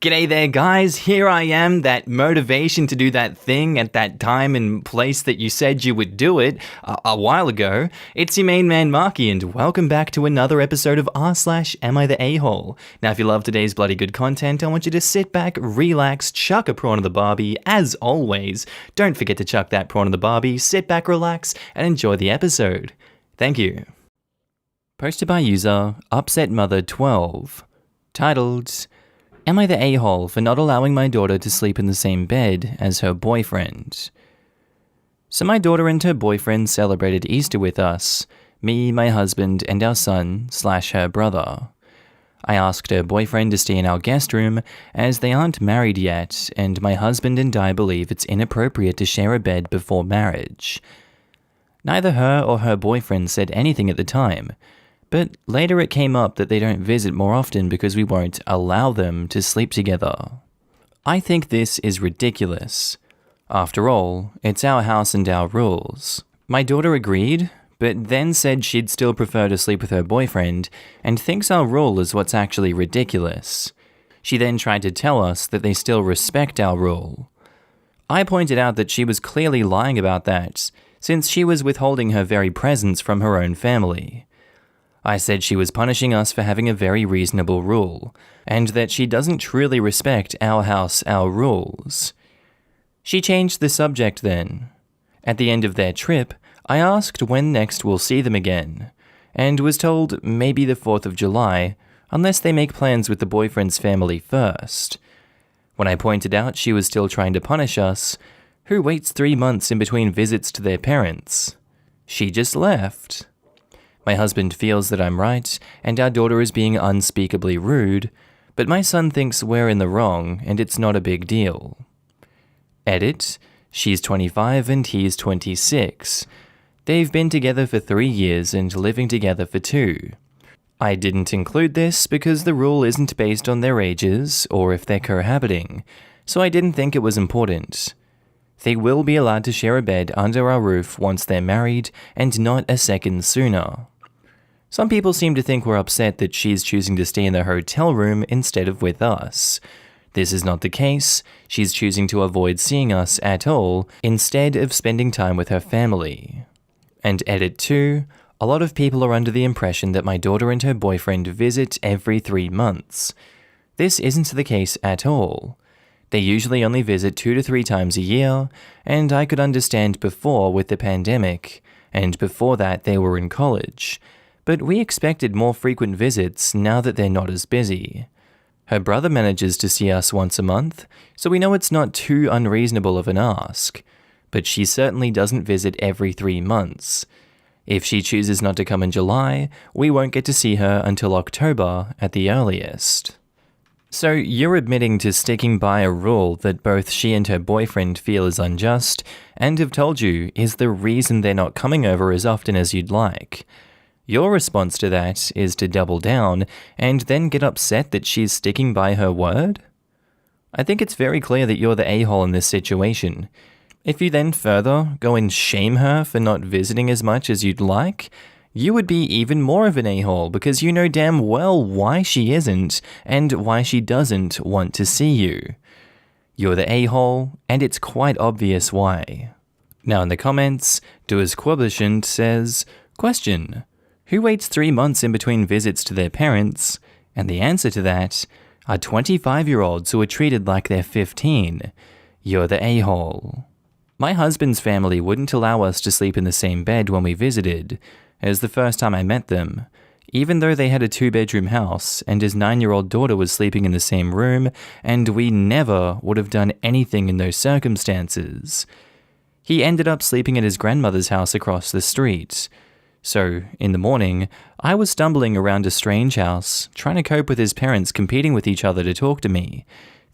G'day there, guys. Here I am, that motivation to do that thing at that time and place that you said you would do it a while ago. It's your main man, Markee, and welcome back to another episode of r/AmITheA. Now, if you love today's bloody good content, I want you to sit back, relax, chuck a prawn on the barbie. As always, don't forget to chuck that prawn on the barbie, sit back, relax, and enjoy the episode. Thank you. Posted by user UpsetMother12. Titled, Am I the a-hole for not allowing my daughter to sleep in the same bed as her boyfriend? So my daughter and her boyfriend celebrated Easter with us, me, my husband, and our son/her brother. I asked her boyfriend to stay in our guest room as they aren't married yet, and my husband and I believe it's inappropriate to share a bed before marriage. Neither her or her boyfriend said anything at the time, but later it came up that they don't visit more often because we won't allow them to sleep together. I think this is ridiculous. After all, it's our house and our rules. My daughter agreed, but then said she'd still prefer to sleep with her boyfriend and thinks our rule is what's actually ridiculous. She then tried to tell us that they still respect our rule. I pointed out that she was clearly lying about that, since she was withholding her very presence from her own family. I said she was punishing us for having a very reasonable rule, and that she doesn't truly respect our house, our rules. She changed the subject then. At the end of their trip, I asked when next we'll see them again, and was told maybe the 4th of July, unless they make plans with the boyfriend's family first. When I pointed out she was still trying to punish us, who waits 3 months in between visits to their parents? She just left. My husband feels that I'm right, and our daughter is being unspeakably rude, but my son thinks we're in the wrong, and it's not a big deal. Edit, she's 25 and he's 26. They've been together for 3 years and living together for 2. I didn't include this because the rule isn't based on their ages or if they're cohabiting, so I didn't think it was important. They will be allowed to share a bed under our roof once they're married, and not a second sooner. Some people seem to think we're upset that she's choosing to stay in the hotel room instead of with us. This is not the case. She's choosing to avoid seeing us at all, instead of spending time with her family. And edit 2, a lot of people are under the impression that my daughter and her boyfriend visit every 3 months. This isn't the case at all. They usually only visit 2 to 3 times a year, and I could understand before with the pandemic, and before that they were in college. But we expected more frequent visits now that they're not as busy. Her brother manages to see us once a month, so we know it's not too unreasonable of an ask. But she certainly doesn't visit every 3 months. If she chooses not to come in July, we won't get to see her until October at the earliest. So you're admitting to sticking by a rule that both she and her boyfriend feel is unjust, and have told you is the reason they're not coming over as often as you'd like. Your response to that is to double down and then get upset that she's sticking by her word? I think it's very clear that you're the a-hole in this situation. If you then further go and shame her for not visiting as much as you'd like, you would be even more of an a-hole because you know damn well why she isn't and why she doesn't want to see you. You're the a-hole, and it's quite obvious why. Now in the comments, Duasquablishant says, Question. Who waits 3 months in between visits to their parents? And the answer to that are 25-year-olds who are treated like they're 15. You're the a-hole. My husband's family wouldn't allow us to sleep in the same bed when we visited, as the first time I met them, even though they had a 2-bedroom house and his 9-year-old daughter was sleeping in the same room, and we never would have done anything in those circumstances. He ended up sleeping at his grandmother's house across the street. So, in the morning, I was stumbling around a strange house, trying to cope with his parents competing with each other to talk to me.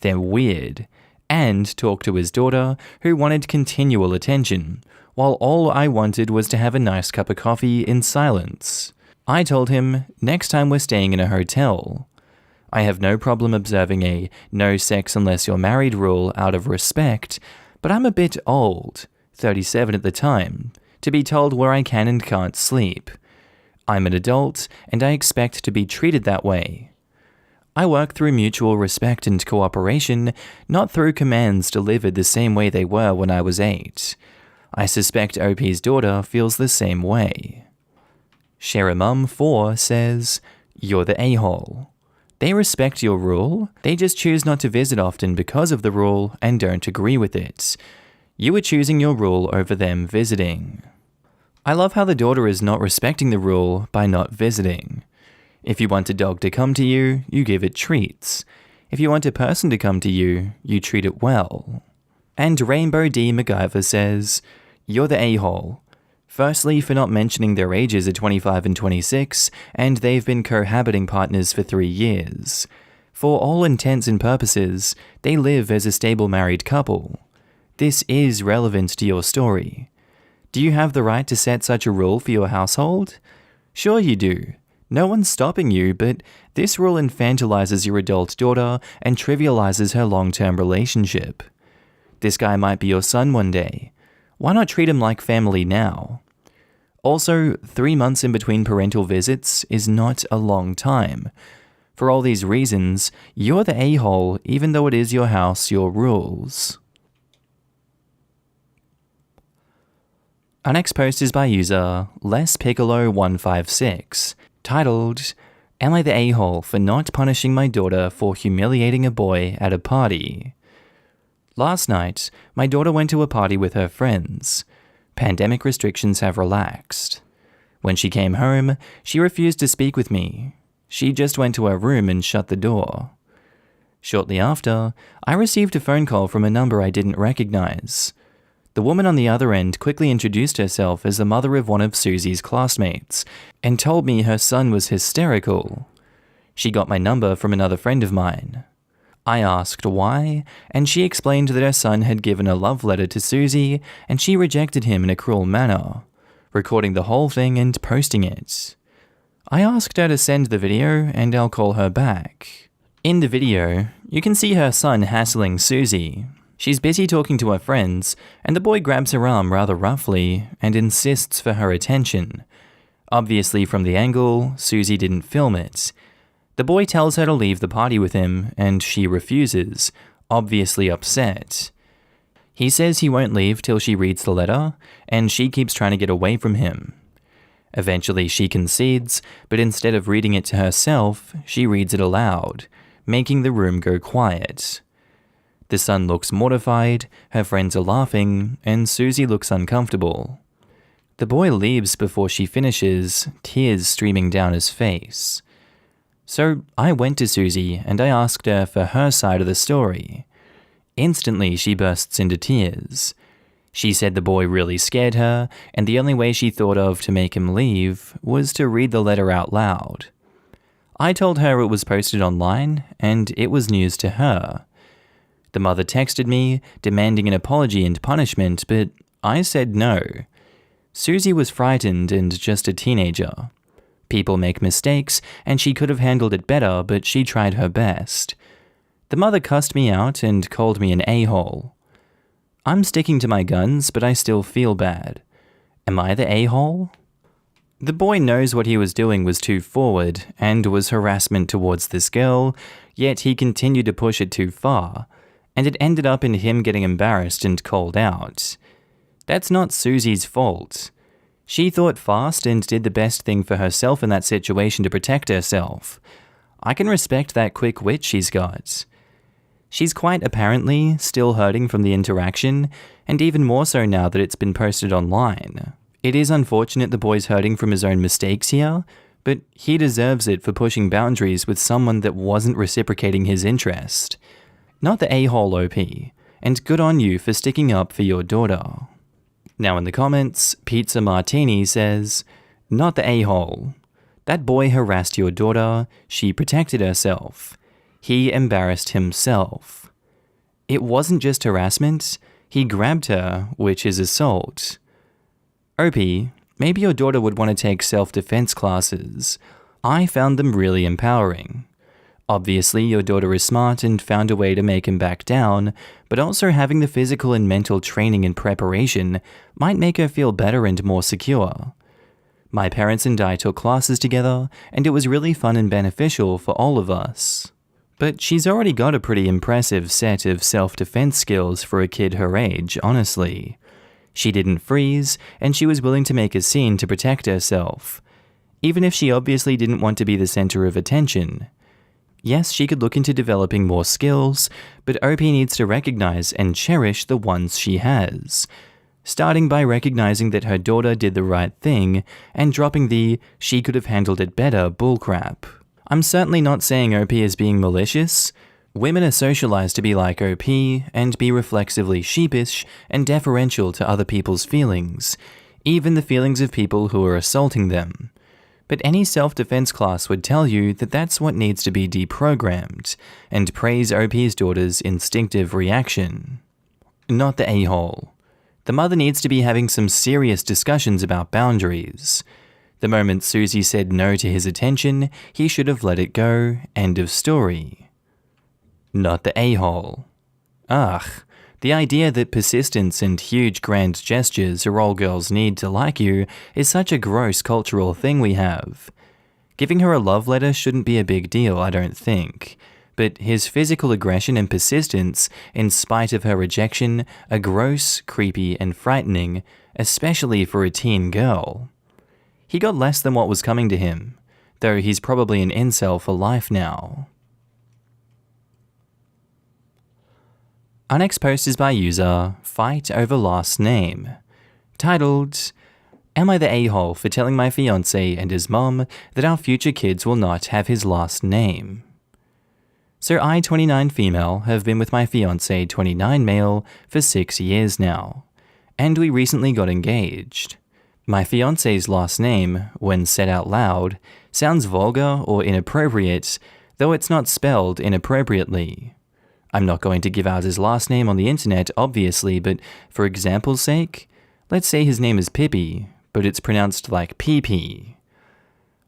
They're weird. And talk to his daughter, who wanted continual attention, while all I wanted was to have a nice cup of coffee in silence. I told him, next time we're staying in a hotel. I have no problem observing a no sex unless you're married rule out of respect, but I'm a bit old, 37 at the time, to be told where I can and can't sleep. I'm an adult, and I expect to be treated that way. I work through mutual respect and cooperation, not through commands delivered the same way they were when I was 8. I suspect OP's daughter feels the same way. Sheramum4 says, "You're the a-hole. They respect your rule, they just choose not to visit often because of the rule and don't agree with it. You are choosing your rule over them visiting." I love how the daughter is not respecting the rule by not visiting. If you want a dog to come to you, you give it treats. If you want a person to come to you, you treat it well. And Rainbow D MacGyver says, "You're the a-hole. Firstly, for not mentioning their ages are 25 and 26, and they've been cohabiting partners for 3 years. For all intents and purposes, they live as a stable married couple. This is relevant to your story. Do you have the right to set such a rule for your household? Sure you do. No one's stopping you, but this rule infantilizes your adult daughter and trivializes her long-term relationship. This guy might be your son one day. Why not treat him like family now? Also, 3 months in between parental visits is not a long time. For all these reasons, you're the a-hole even though it is your house, your rules." Our next post is by user LessPiccolo156, titled, "Am I the a-hole for not punishing my daughter for humiliating a boy at a party?" Last night, my daughter went to a party with her friends. Pandemic restrictions have relaxed. When she came home, she refused to speak with me. She just went to her room and shut the door. Shortly after, I received a phone call from a number I didn't recognize. The woman on the other end quickly introduced herself as the mother of one of Susie's classmates and told me her son was hysterical. She got my number from another friend of mine. I asked why, and she explained that her son had given a love letter to Susie and she rejected him in a cruel manner, recording the whole thing and posting it. I asked her to send the video and I'll call her back. In the video, you can see her son hassling Susie. She's busy talking to her friends, and the boy grabs her arm rather roughly and insists for her attention. Obviously from the angle, Susie didn't film it. The boy tells her to leave the party with him, and she refuses, obviously upset. He says he won't leave till she reads the letter, and she keeps trying to get away from him. Eventually she concedes, but instead of reading it to herself, she reads it aloud, making the room go quiet. The son looks mortified, her friends are laughing, and Susie looks uncomfortable. The boy leaves before she finishes, tears streaming down his face. So I went to Susie and I asked her for her side of the story. Instantly she bursts into tears. She said the boy really scared her, and the only way she thought of to make him leave was to read the letter out loud. I told her it was posted online, and it was news to her. The mother texted me, demanding an apology and punishment, but I said no. Susie was frightened and just a teenager. People make mistakes, and she could have handled it better, but she tried her best. The mother cussed me out and called me an a-hole. I'm sticking to my guns, but I still feel bad. Am I the a-hole? The boy knows what he was doing was too forward, and was harassment towards this girl, yet he continued to push it too far, and it ended up in him getting embarrassed and called out. That's not Susie's fault. She thought fast and did the best thing for herself in that situation to protect herself. I can respect that quick wit she's got. She's quite apparently still hurting from the interaction, and even more so now that it's been posted online. It is unfortunate the boy's hurting from his own mistakes here, but he deserves it for pushing boundaries with someone that wasn't reciprocating his interest. Not the a-hole, OP, and good on you for sticking up for your daughter. Now in the comments, Pizza Martini says, "Not the a-hole. That boy harassed your daughter, she protected herself. He embarrassed himself. It wasn't just harassment, he grabbed her, which is assault. OP, maybe your daughter would want to take self-defense classes. I found them really empowering. Obviously, your daughter is smart and found a way to make him back down, but also having the physical and mental training and preparation might make her feel better and more secure. My parents and I took classes together, and it was really fun and beneficial for all of us." But she's already got a pretty impressive set of self-defense skills for a kid her age, honestly. She didn't freeze, and she was willing to make a scene to protect herself, even if she obviously didn't want to be the center of attention. Yes, she could look into developing more skills, but OP needs to recognize and cherish the ones she has, starting by recognizing that her daughter did the right thing and dropping the "she could have handled it better" bullcrap. I'm certainly not saying OP is being malicious. Women are socialized to be like OP and be reflexively sheepish and deferential to other people's feelings, even the feelings of people who are assaulting them. But any self-defense class would tell you that that's what needs to be deprogrammed, and praise OP's daughter's instinctive reaction. Not the a-hole. The mother needs to be having some serious discussions about boundaries. The moment Susie said no to his attention, he should have let it go. End of story. Not the a-hole. Ugh, the idea that persistence and huge grand gestures are all girls need to like you is such a gross cultural thing we have. Giving her a love letter shouldn't be a big deal, I don't think. But his physical aggression and persistence, in spite of her rejection, are gross, creepy, and frightening, especially for a teen girl. He got less than what was coming to him, though he's probably an incel for life now. Our next post is by user Fight Over Last Name, titled, "Am I the a-hole for telling my fiancé and his mom that our future kids will not have his last name?" So I, 29 female, have been with my fiancé, 29 male, for 6 years now, and we recently got engaged. My fiancé's last name, when said out loud, sounds vulgar or inappropriate, though it's not spelled inappropriately. I'm not going to give out his last name on the internet, obviously, but for example's sake, let's say his name is Pippi, but it's pronounced like pee-pee.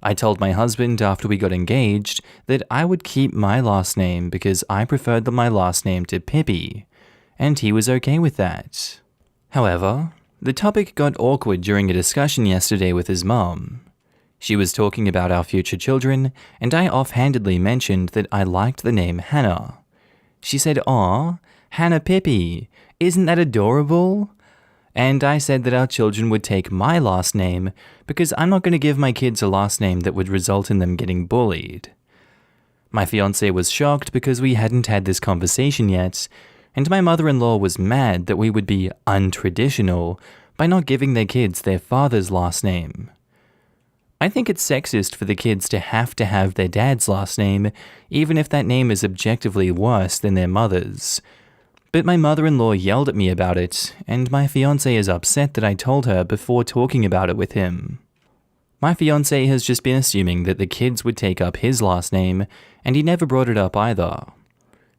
I told my husband after we got engaged that I would keep my last name because I preferred my last name to Pippi, and he was okay with that. However, the topic got awkward during a discussion yesterday with his mom. She was talking about our future children, and I offhandedly mentioned that I liked the name Hannah. She said, "Aw, Hannah Pippi, isn't that adorable?" And I said that our children would take my last name because I'm not going to give my kids a last name that would result in them getting bullied. My fiancé was shocked because we hadn't had this conversation yet, and my mother-in-law was mad that we would be untraditional by not giving their kids their father's last name. I think it's sexist for the kids to have their dad's last name, even if that name is objectively worse than their mother's. But my mother-in-law yelled at me about it, and my fiancé is upset that I told her before talking about it with him. My fiancé has just been assuming that the kids would take up his last name, and he never brought it up either.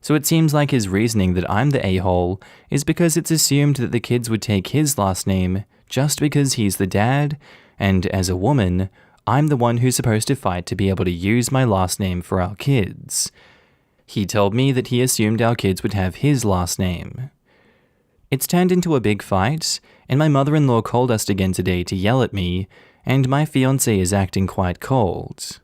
So it seems like his reasoning that I'm the a-hole is because it's assumed that the kids would take his last name just because he's the dad, and as a woman, I'm the one who's supposed to fight to be able to use my last name for our kids. He told me that he assumed our kids would have his last name. It's turned into a big fight, and my mother-in-law called us again today to yell at me, and my fiancé is acting quite cold.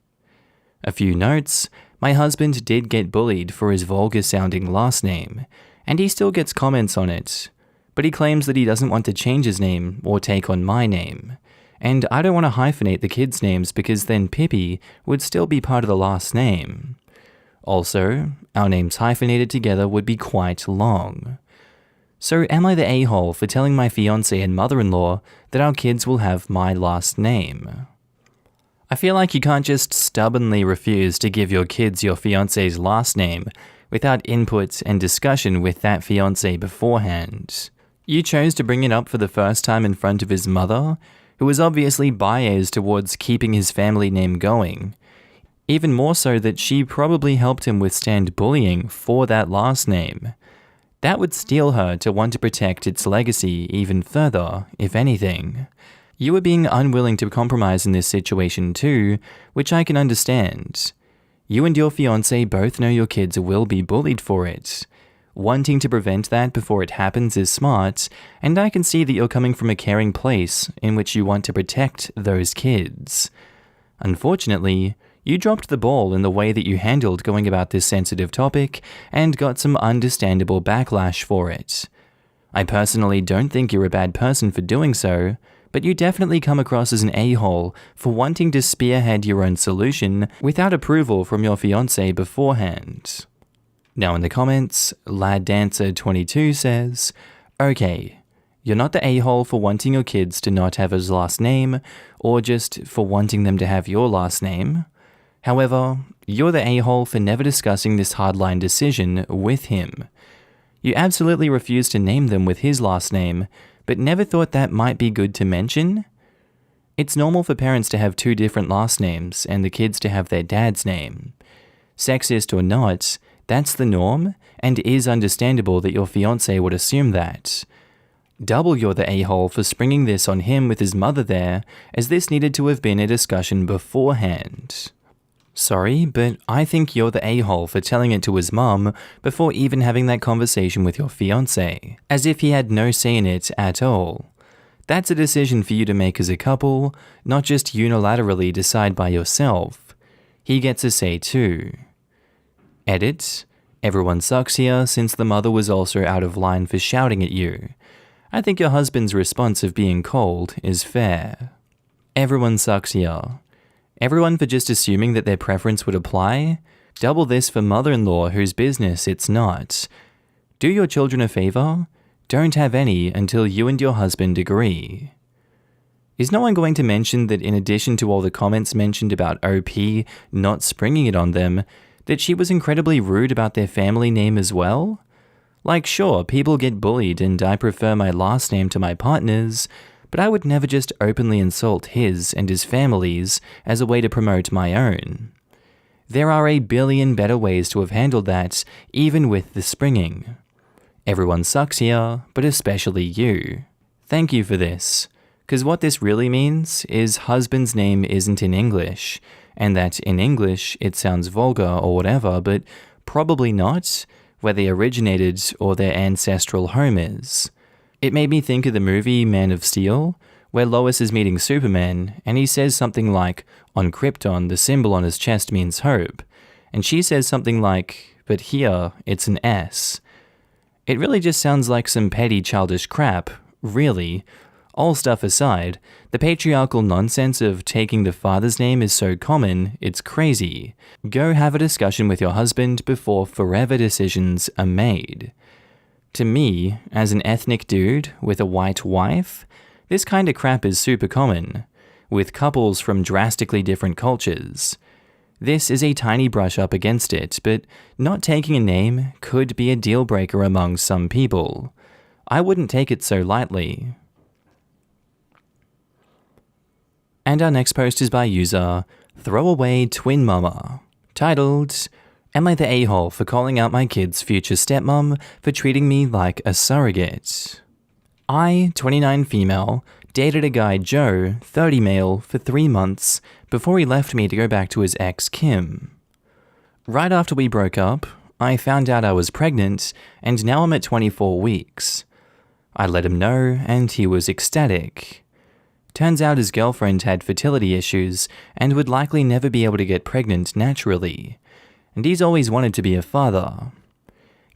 A few notes: my husband did get bullied for his vulgar-sounding last name, and he still gets comments on it, but he claims that he doesn't want to change his name or take on my name, and I don't want to hyphenate the kids' names because then Pippi would still be part of the last name. Also, our names hyphenated together would be quite long. So am I the a-hole for telling my fiancé and mother-in-law that our kids will have my last name? I feel like you can't just stubbornly refuse to give your kids your fiancé's last name without input and discussion with that fiancé beforehand. You chose to bring it up for the first time in front of his mother, who was obviously biased towards keeping his family name going. Even more so that she probably helped him withstand bullying for that last name. That would steel her to want to protect its legacy even further, if anything. You were being unwilling to compromise in this situation too, which I can understand. You and your fiancé both know your kids will be bullied for it. Wanting to prevent that before it happens is smart, and I can see that you're coming from a caring place in which you want to protect those kids. Unfortunately, You dropped the ball in the way that you handled going about this sensitive topic and got some understandable backlash for it. I personally don't think you're a bad person for doing so, but you definitely come across as an a-hole for wanting to spearhead your own solution without approval from your fiancé beforehand. Now in the comments, LadDancer22 says, "Okay, you're not the a-hole for wanting your kids to not have his last name, or just for wanting them to have your last name. However, you're the a-hole for never discussing this hardline decision with him. You absolutely refused to name them with his last name, but never thought that might be good to mention? It's normal for parents to have two different last names and the kids to have their dad's name. Sexist or not, that's the norm, and is understandable that your fiancé would assume that. Double you're the a-hole for springing this on him with his mother there, as this needed to have been a discussion beforehand. Sorry, but I think you're the a-hole for telling it to his mum before even having that conversation with your fiancé, as if he had no say in it at all. That's a decision for you to make as a couple, not just unilaterally decide by yourself. He gets a say too." Edit. Everyone sucks here since the mother was also out of line for shouting at you. I think your husband's response of being cold is fair. Everyone sucks here. Everyone for just assuming that their preference would apply? Double this for mother-in-law whose business it's not. Do your children a favor? Don't have any until you and your husband agree. Is no one going to mention that in addition to all the comments mentioned about OP not springing it on them, that she was incredibly rude about their family name as well? Like, sure, people get bullied and I prefer my last name to my partner's, but I would never just openly insult his and his family's as a way to promote my own. There are a billion better ways to have handled that, even with the springing. Everyone sucks here, but especially you. Thank you for this, because what this really means is husband's name isn't in English, and that in English it sounds vulgar or whatever, but probably not where they originated or their ancestral home is. It made me think of the movie Man of Steel, where Lois is meeting Superman, and he says something like, "On Krypton, the symbol on his chest means hope," and she says something like, "But here, it's an S." It really just sounds like some petty childish crap, really. All stuff aside, the patriarchal nonsense of taking the father's name is so common, it's crazy. Go have a discussion with your husband before forever decisions are made. To me, as an ethnic dude with a white wife, this kind of crap is super common, with couples from drastically different cultures. This is a tiny brush up against it, but not taking a name could be a deal breaker among some people. I wouldn't take it so lightly. And our next post is by user Throwaway Twin Mama, titled, "Am I the a-hole for calling out my kid's future stepmom for treating me like a surrogate?" I, 29 female, dated a guy Joe, 30 male, for 3 months before he left me to go back to his ex Kim. Right after we broke up, I found out I was pregnant, and now I'm at 24 weeks. I let him know, and he was ecstatic. Turns out his girlfriend had fertility issues and would likely never be able to get pregnant naturally, and he's always wanted to be a father.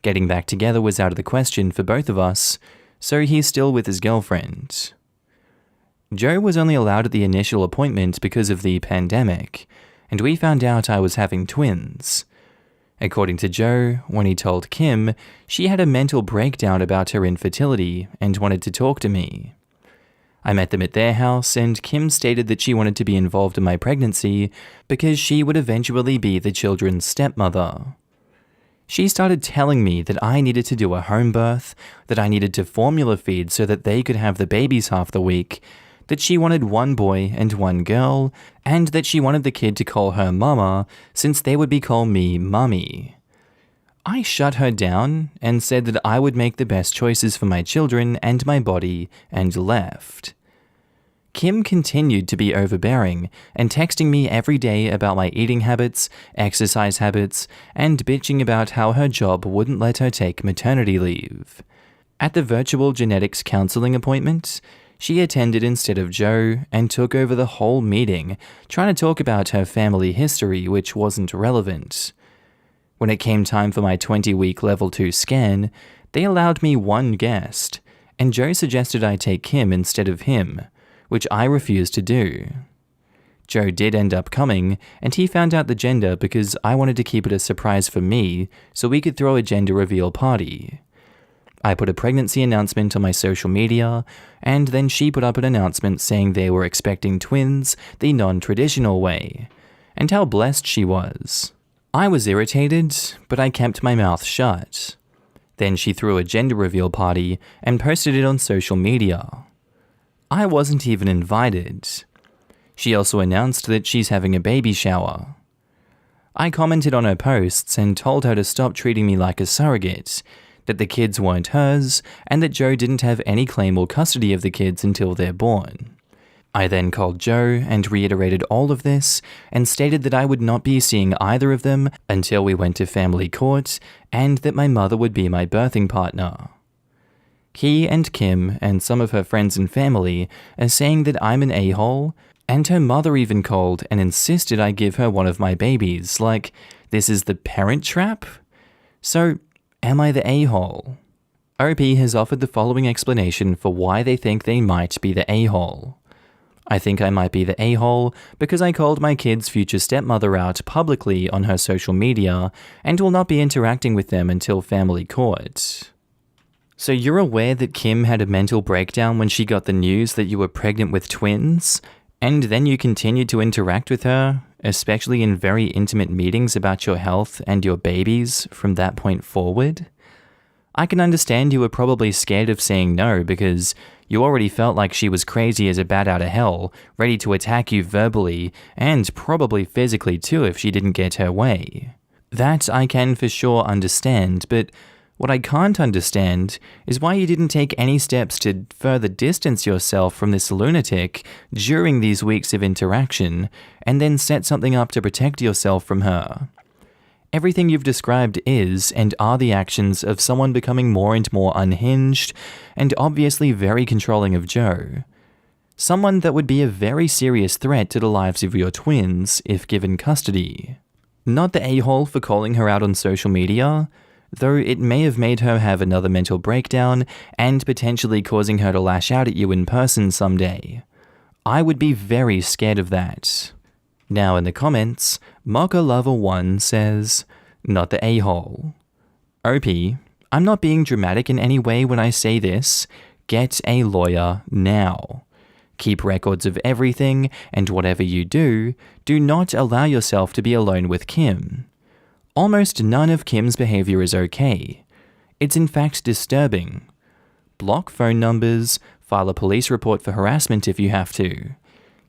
Getting back together was out of the question for both of us, so he's still with his girlfriend. Joe was only allowed at the initial appointment because of the pandemic, and we found out I was having twins. According to Joe, when he told Kim, she had a mental breakdown about her infertility and wanted to talk to me. I met them at their house, and Kim stated that she wanted to be involved in my pregnancy because she would eventually be the children's stepmother. She started telling me that I needed to do a home birth, that I needed to formula feed so that they could have the babies half the week, that she wanted one boy and one girl, and that she wanted the kid to call her mama since they would be call me mummy. I shut her down and said that I would make the best choices for my children and my body and left. Kim continued to be overbearing and texting me every day about my eating habits, exercise habits, and bitching about how her job wouldn't let her take maternity leave. At the virtual genetics counseling appointment, She attended instead of Joe and took over the whole meeting, trying to talk about her family history, which wasn't relevant. When it came time for my 20-week level 2 scan, they allowed me one guest, and Joe suggested I take Kim instead of him, which I refused to do. Joe did end up coming, and he found out the gender because I wanted to keep it a surprise for me so we could throw a gender reveal party. I put a pregnancy announcement on my social media, and then she put up an announcement saying they were expecting twins the non-traditional way, and how blessed she was. I was irritated, but I kept my mouth shut. Then she threw a gender reveal party and posted it on social media. I wasn't even invited. She also announced that she's having a baby shower. I commented on her posts and told her to stop treating me like a surrogate, that the kids weren't hers, and that Joe didn't have any claim or custody of the kids until they're born. I then called Joe and reiterated all of this and stated that I would not be seeing either of them until we went to family court and that my mother would be my birthing partner. He and Kim and some of her friends and family are saying that I'm an a-hole, and her mother even called and insisted I give her one of my babies, like this is the parent trap? So, am I the a-hole? OP has offered the following explanation for why they think they might be the a-hole. I think I might be the a-hole because I called my kid's future stepmother out publicly on her social media and will not be interacting with them until family court. So you're aware that Kim had a mental breakdown when she got the news that you were pregnant with twins? And then you continued to interact with her, especially in very intimate meetings about your health and your babies from that point forward? I can understand you were probably scared of saying no because you already felt like she was crazy as a bat out of hell, ready to attack you verbally and probably physically too if she didn't get her way. That I can for sure understand, but what I can't understand is why you didn't take any steps to further distance yourself from this lunatic during these weeks of interaction, and then set something up to protect yourself from her. Everything you've described is and are the actions of someone becoming more and more unhinged, and obviously very controlling of Joe. Someone that would be a very serious threat to the lives of your twins if given custody. Not the a-hole for calling her out on social media, though it may have made her have another mental breakdown and potentially causing her to lash out at you in person someday. I would be very scared of that. Now in the comments, MockerLover1 says, not the a-hole. OP, I'm not being dramatic in any way when I say this. Get a lawyer now. Keep records of everything, and whatever you do not allow yourself to be alone with Kim. Almost none of Kim's behavior is okay. It's in fact disturbing. Block phone numbers, file a police report for harassment if you have to.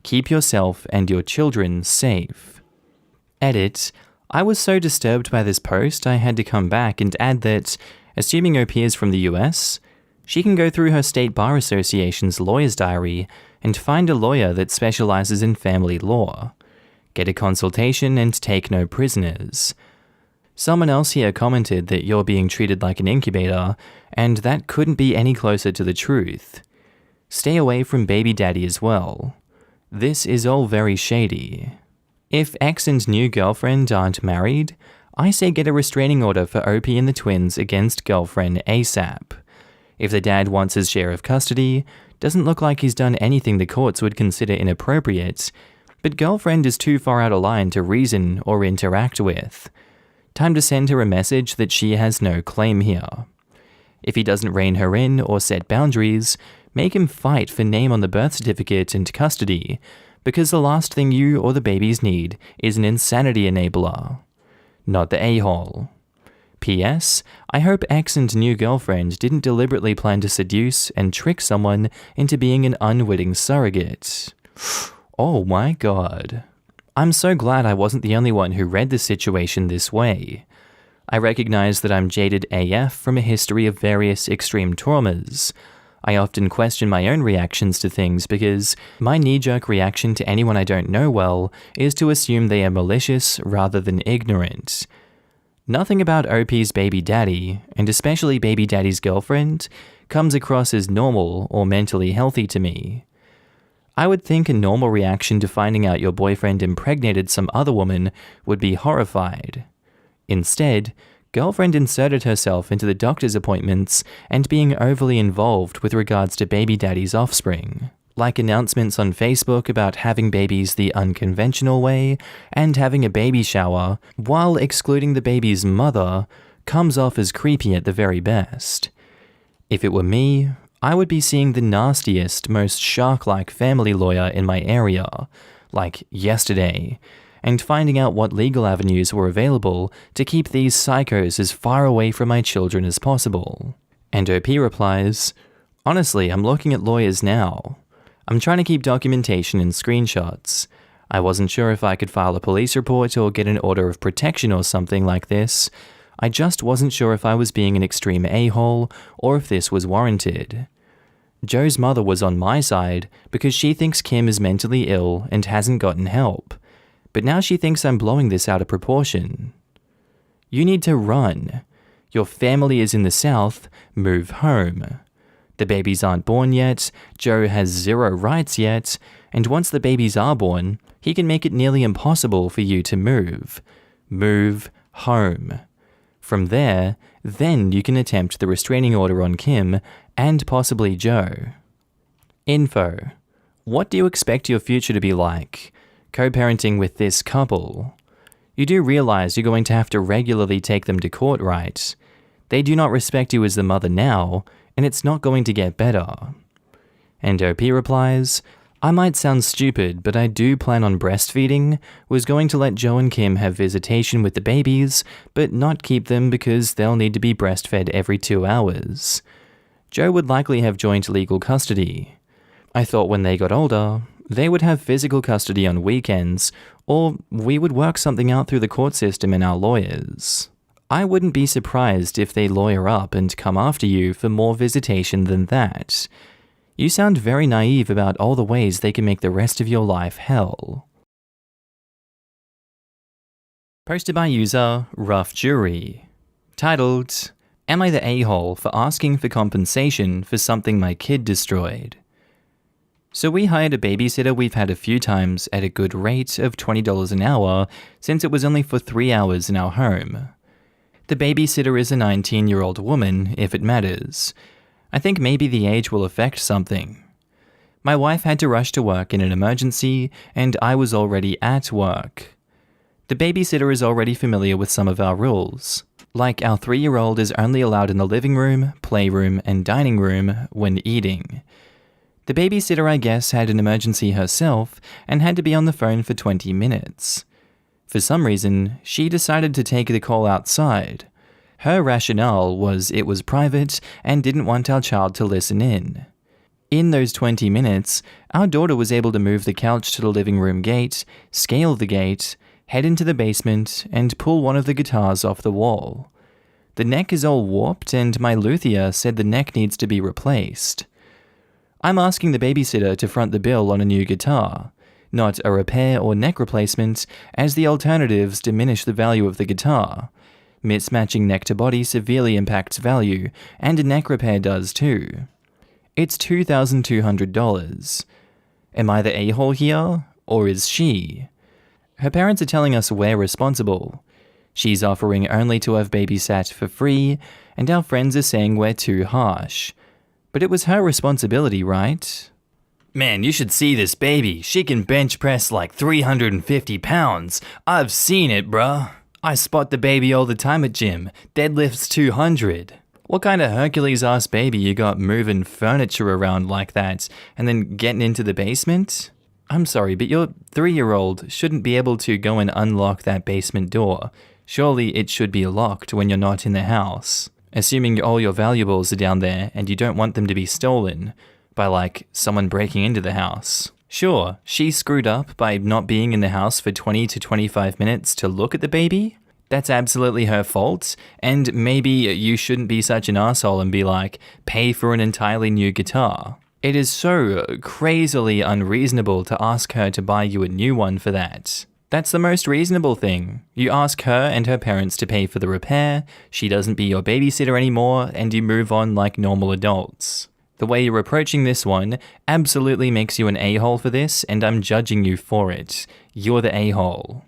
Keep yourself and your children safe. Edit. I was so disturbed by this post I had to come back and add that, assuming OP is from the US, she can go through her state bar association's lawyer's diary and find a lawyer that specializes in family law. Get a consultation and take no prisoners. Someone else here commented that you're being treated like an incubator, and that couldn't be any closer to the truth. Stay away from baby daddy as well. This is all very shady. If ex and new girlfriend aren't married, I say get a restraining order for OP and the twins against girlfriend ASAP. If the dad wants his share of custody, doesn't look like he's done anything the courts would consider inappropriate, but girlfriend is too far out of line to reason or interact with. Time to send her a message that she has no claim here. If he doesn't rein her in or set boundaries, make him fight for name on the birth certificate and custody, because the last thing you or the babies need is an insanity enabler. Not the a-hole. P.S. I hope ex and new girlfriend didn't deliberately plan to seduce and trick someone into being an unwitting surrogate. Oh my god. I'm so glad I wasn't the only one who read the situation this way. I recognize that I'm jaded AF from a history of various extreme traumas. I often question my own reactions to things because my knee-jerk reaction to anyone I don't know well is to assume they are malicious rather than ignorant. Nothing about OP's baby daddy, and especially baby daddy's girlfriend, comes across as normal or mentally healthy to me. I would think a normal reaction to finding out your boyfriend impregnated some other woman would be horrified. Instead, girlfriend inserted herself into the doctor's appointments and being overly involved with regards to baby daddy's offspring, like announcements on Facebook about having babies the unconventional way and having a baby shower, while excluding the baby's mother, comes off as creepy at the very best. If it were me, I would be seeing the nastiest, most shark-like family lawyer in my area, like yesterday, and finding out what legal avenues were available to keep these psychos as far away from my children as possible. And OP replies, "Honestly, I'm looking at lawyers now. I'm trying to keep documentation and screenshots. I wasn't sure if I could file a police report or get an order of protection or something like this. I just wasn't sure if I was being an extreme a-hole or if this was warranted. Joe's mother was on my side because she thinks Kim is mentally ill and hasn't gotten help. But now she thinks I'm blowing this out of proportion. You need to run. Your family is in the South, move home. The babies aren't born yet, Joe has zero rights yet, and once the babies are born, he can make it nearly impossible for you to move. Move home. From there, then you can attempt the restraining order on Kim and possibly Joe." Info. What do you expect your future to be like? Co-parenting with this couple. You do realize you're going to have to regularly take them to court, right? They do not respect you as the mother now, and it's not going to get better. And OP replies, "I might sound stupid, but I do plan on breastfeeding, was going to let Joe and Kim have visitation with the babies, but not keep them because they'll need to be breastfed every 2 hours. Joe would likely have joint legal custody. I thought when they got older, they would have physical custody on weekends, or we would work something out through the court system and our lawyers. I wouldn't be surprised if they lawyer up and come after you for more visitation than that. You sound very naive about all the ways they can make the rest of your life hell." Posted by user Rough Jury. Titled, "Am I the a-hole for asking for compensation for something my kid destroyed?" So we hired a babysitter we've had a few times at a good rate of $20 an hour since it was only for 3 hours in our home. The babysitter is a 19-year-old woman, if it matters. I think maybe the age will affect something. My wife had to rush to work in an emergency, and I was already at work. The babysitter is already familiar with some of our rules. Like our 3-year-old is only allowed in the living room, playroom, and dining room when eating. The babysitter, I guess, had an emergency herself and had to be on the phone for 20 minutes. For some reason, she decided to take the call outside. Her rationale was it was private and didn't want our child to listen in. In those 20 minutes, our daughter was able to move the couch to the living room gate, scale the gate, head into the basement, and pull one of the guitars off the wall. The neck is all warped, and my luthier said the neck needs to be replaced. I'm asking the babysitter to front the bill on a new guitar, not a repair or neck replacement, as the alternatives diminish the value of the guitar. Mismatching neck to body severely impacts value, and a neck repair does too. It's $2,200. Am I the a-hole here, or is she? Her parents are telling us we're responsible. She's offering only to have babysat for free, and our friends are saying we're too harsh. But it was her responsibility, right? Man, you should see this baby. She can bench press like 350 pounds. I've seen it, bruh. I spot the baby all the time at gym. Deadlifts 200. What kind of Hercules-ass baby you got moving furniture around like that and then getting into the basement? I'm sorry, but your 3-year-old shouldn't be able to go and unlock that basement door. Surely it should be locked when you're not in the house. Assuming all your valuables are down there and you don't want them to be stolen by, like, someone breaking into the house. Sure, she screwed up by not being in the house for 20 to 25 minutes to look at the baby. That's absolutely her fault, and maybe you shouldn't be such an asshole and be like, pay for an entirely new guitar. It is so crazily unreasonable to ask her to buy you a new one for that. That's the most reasonable thing. You ask her and her parents to pay for the repair, she doesn't be your babysitter anymore, and you move on like normal adults. The way you're approaching this one absolutely makes you an a-hole for this, and I'm judging you for it. You're the a-hole.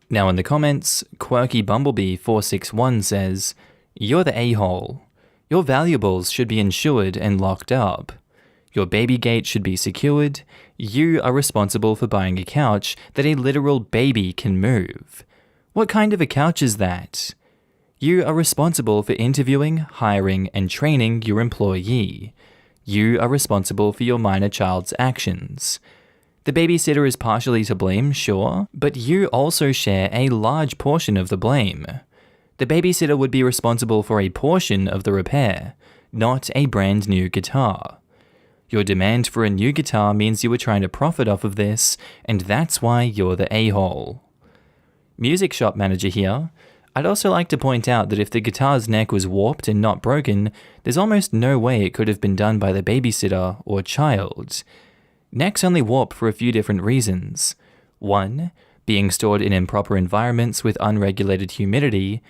Now in the comments, Quirky Bumblebee 461 says, "You're the a-hole. Your valuables should be insured and locked up. Your baby gate should be secured. You are responsible for buying a couch that a literal baby can move. What kind of a couch is that? You are responsible for interviewing, hiring, and training your employee. You are responsible for your minor child's actions. The babysitter is partially to blame, sure, but you also share a large portion of the blame. The babysitter would be responsible for a portion of the repair, not a brand new guitar. Your demand for a new guitar means you were trying to profit off of this, and that's why you're the a-hole." Music shop manager here. I'd also like to point out that if the guitar's neck was warped and not broken, there's almost no way it could have been done by the babysitter or child. Necks only warp for a few different reasons. 1. Being stored in improper environments with unregulated humidity.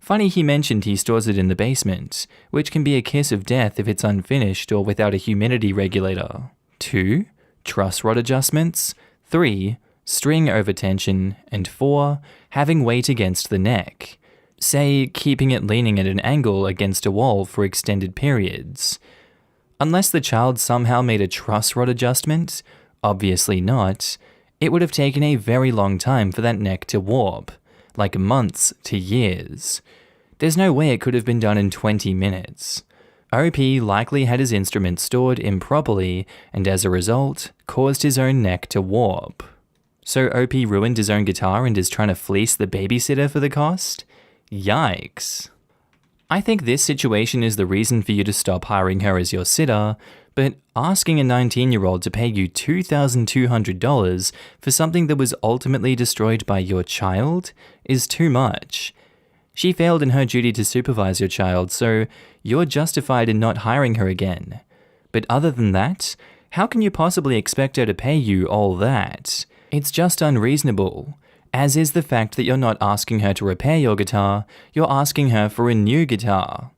Funny he mentioned he stores it in the basement, which can be a kiss of death if it's unfinished or without a humidity regulator. 2. Truss rod adjustments. 3. String overtension. And 4. Having weight against the neck. Say, keeping it leaning at an angle against a wall for extended periods. Unless the child somehow made a truss rod adjustment, obviously not, it would have taken a very long time for that neck to warp. Like months to years. There's no way it could have been done in 20 minutes. OP likely had his instrument stored improperly and as a result, caused his own neck to warp. So OP ruined his own guitar and is trying to fleece the babysitter for the cost? Yikes. I think this situation is the reason for you to stop hiring her as your sitter, but asking a 19-year-old to pay you $2,200 for something that was ultimately destroyed by your child is too much. She failed in her duty to supervise your child, so you're justified in not hiring her again. But other than that, how can you possibly expect her to pay you all that? It's just unreasonable. As is the fact that you're not asking her to repair your guitar, you're asking her for a new guitar.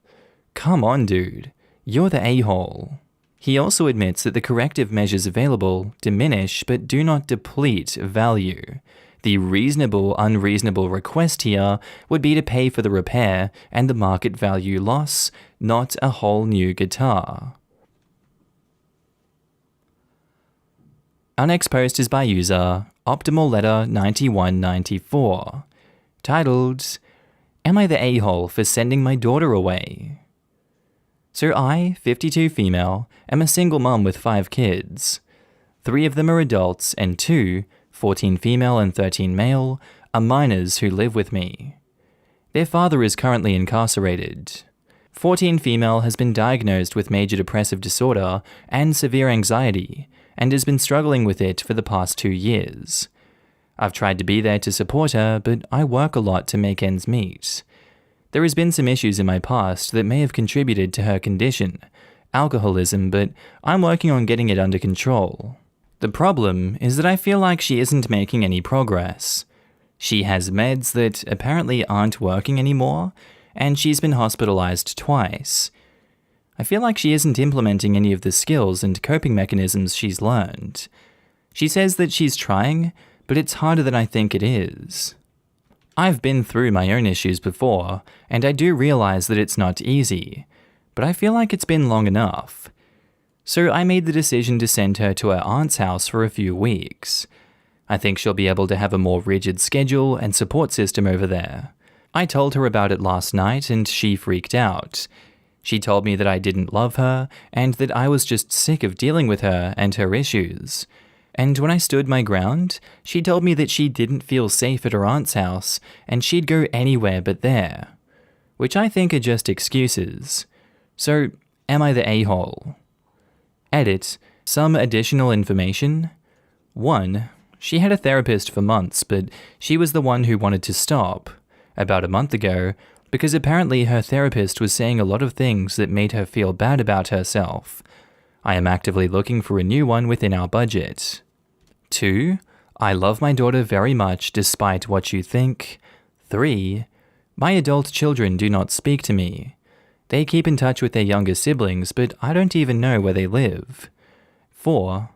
Come on, dude. You're the a-hole. He also admits that the corrective measures available diminish but do not deplete value. The reasonable, unreasonable request here would be to pay for the repair and the market value loss, not a whole new guitar. Our next post is by user Optimal Letter 9194, titled, "Am I the a-hole for sending my daughter away?" So I, 52 female, am a single mum with 5 kids. 3 of them are adults and 2, 14 female and 13 male, are minors who live with me. Their father is currently incarcerated. 14 female has been diagnosed with major depressive disorder and severe anxiety, and has been struggling with it for the past 2 years. I've tried to be there to support her, but I work a lot to make ends meet. There has been some issues in my past that may have contributed to her condition, alcoholism, but I'm working on getting it under control. The problem is that I feel like she isn't making any progress. She has meds that apparently aren't working anymore, and she's been hospitalized twice. I feel like she isn't implementing any of the skills and coping mechanisms she's learned. She says that she's trying, but it's harder than I think it is. I've been through my own issues before, and I do realize that it's not easy, but I feel like it's been long enough. So I made the decision to send her to her aunt's house for a few weeks. I think she'll be able to have a more rigid schedule and support system over there. I told her about it last night and she freaked out. She told me that I didn't love her and that I was just sick of dealing with her and her issues. And when I stood my ground, she told me that she didn't feel safe at her aunt's house and she'd go anywhere but there. Which I think are just excuses. So, am I the a-hole? Edit. Some additional information. 1. She had a therapist for months, but she was the one who wanted to stop, about a month ago, because apparently her therapist was saying a lot of things that made her feel bad about herself. I am actively looking for a new one within our budget. 2. I love my daughter very much despite what you think. 3. My adult children do not speak to me. They keep in touch with their younger siblings, but I don't even know where they live. 4.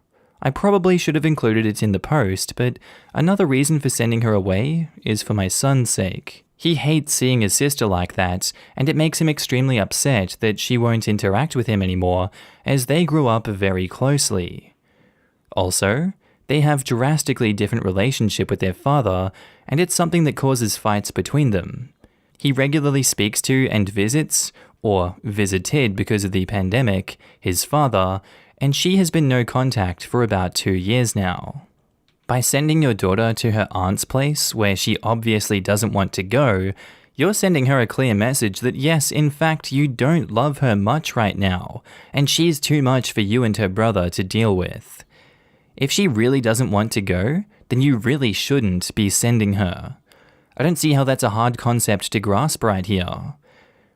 I probably should have included it in the post, but another reason for sending her away is for my son's sake. He hates seeing his sister like that, and it makes him extremely upset that she won't interact with him anymore, as they grew up very closely. Also, they have drastically different relationship with their father, and it's something that causes fights between them. He regularly speaks to and visits, or visited because of the pandemic, his father, and she has been no contact for about 2 years now. By sending your daughter to her aunt's place, where she obviously doesn't want to go, you're sending her a clear message that yes, in fact, you don't love her much right now, and she's too much for you and her brother to deal with. If she really doesn't want to go, then you really shouldn't be sending her. I don't see how that's a hard concept to grasp right here.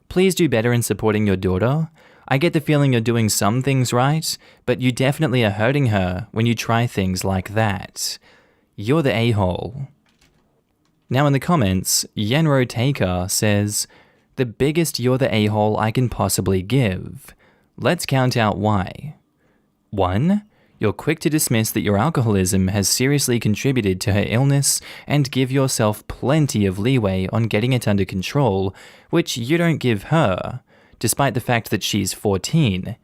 Please do better in supporting your daughter. I get the feeling you're doing some things right, but you definitely are hurting her when you try things like that. You're the a-hole. Now in the comments, Yenro Taker says, the biggest you're the a-hole I can possibly give. Let's count out why. 1. You're quick to dismiss that your alcoholism has seriously contributed to her illness and give yourself plenty of leeway on getting it under control, which you don't give her, despite the fact that she's 14.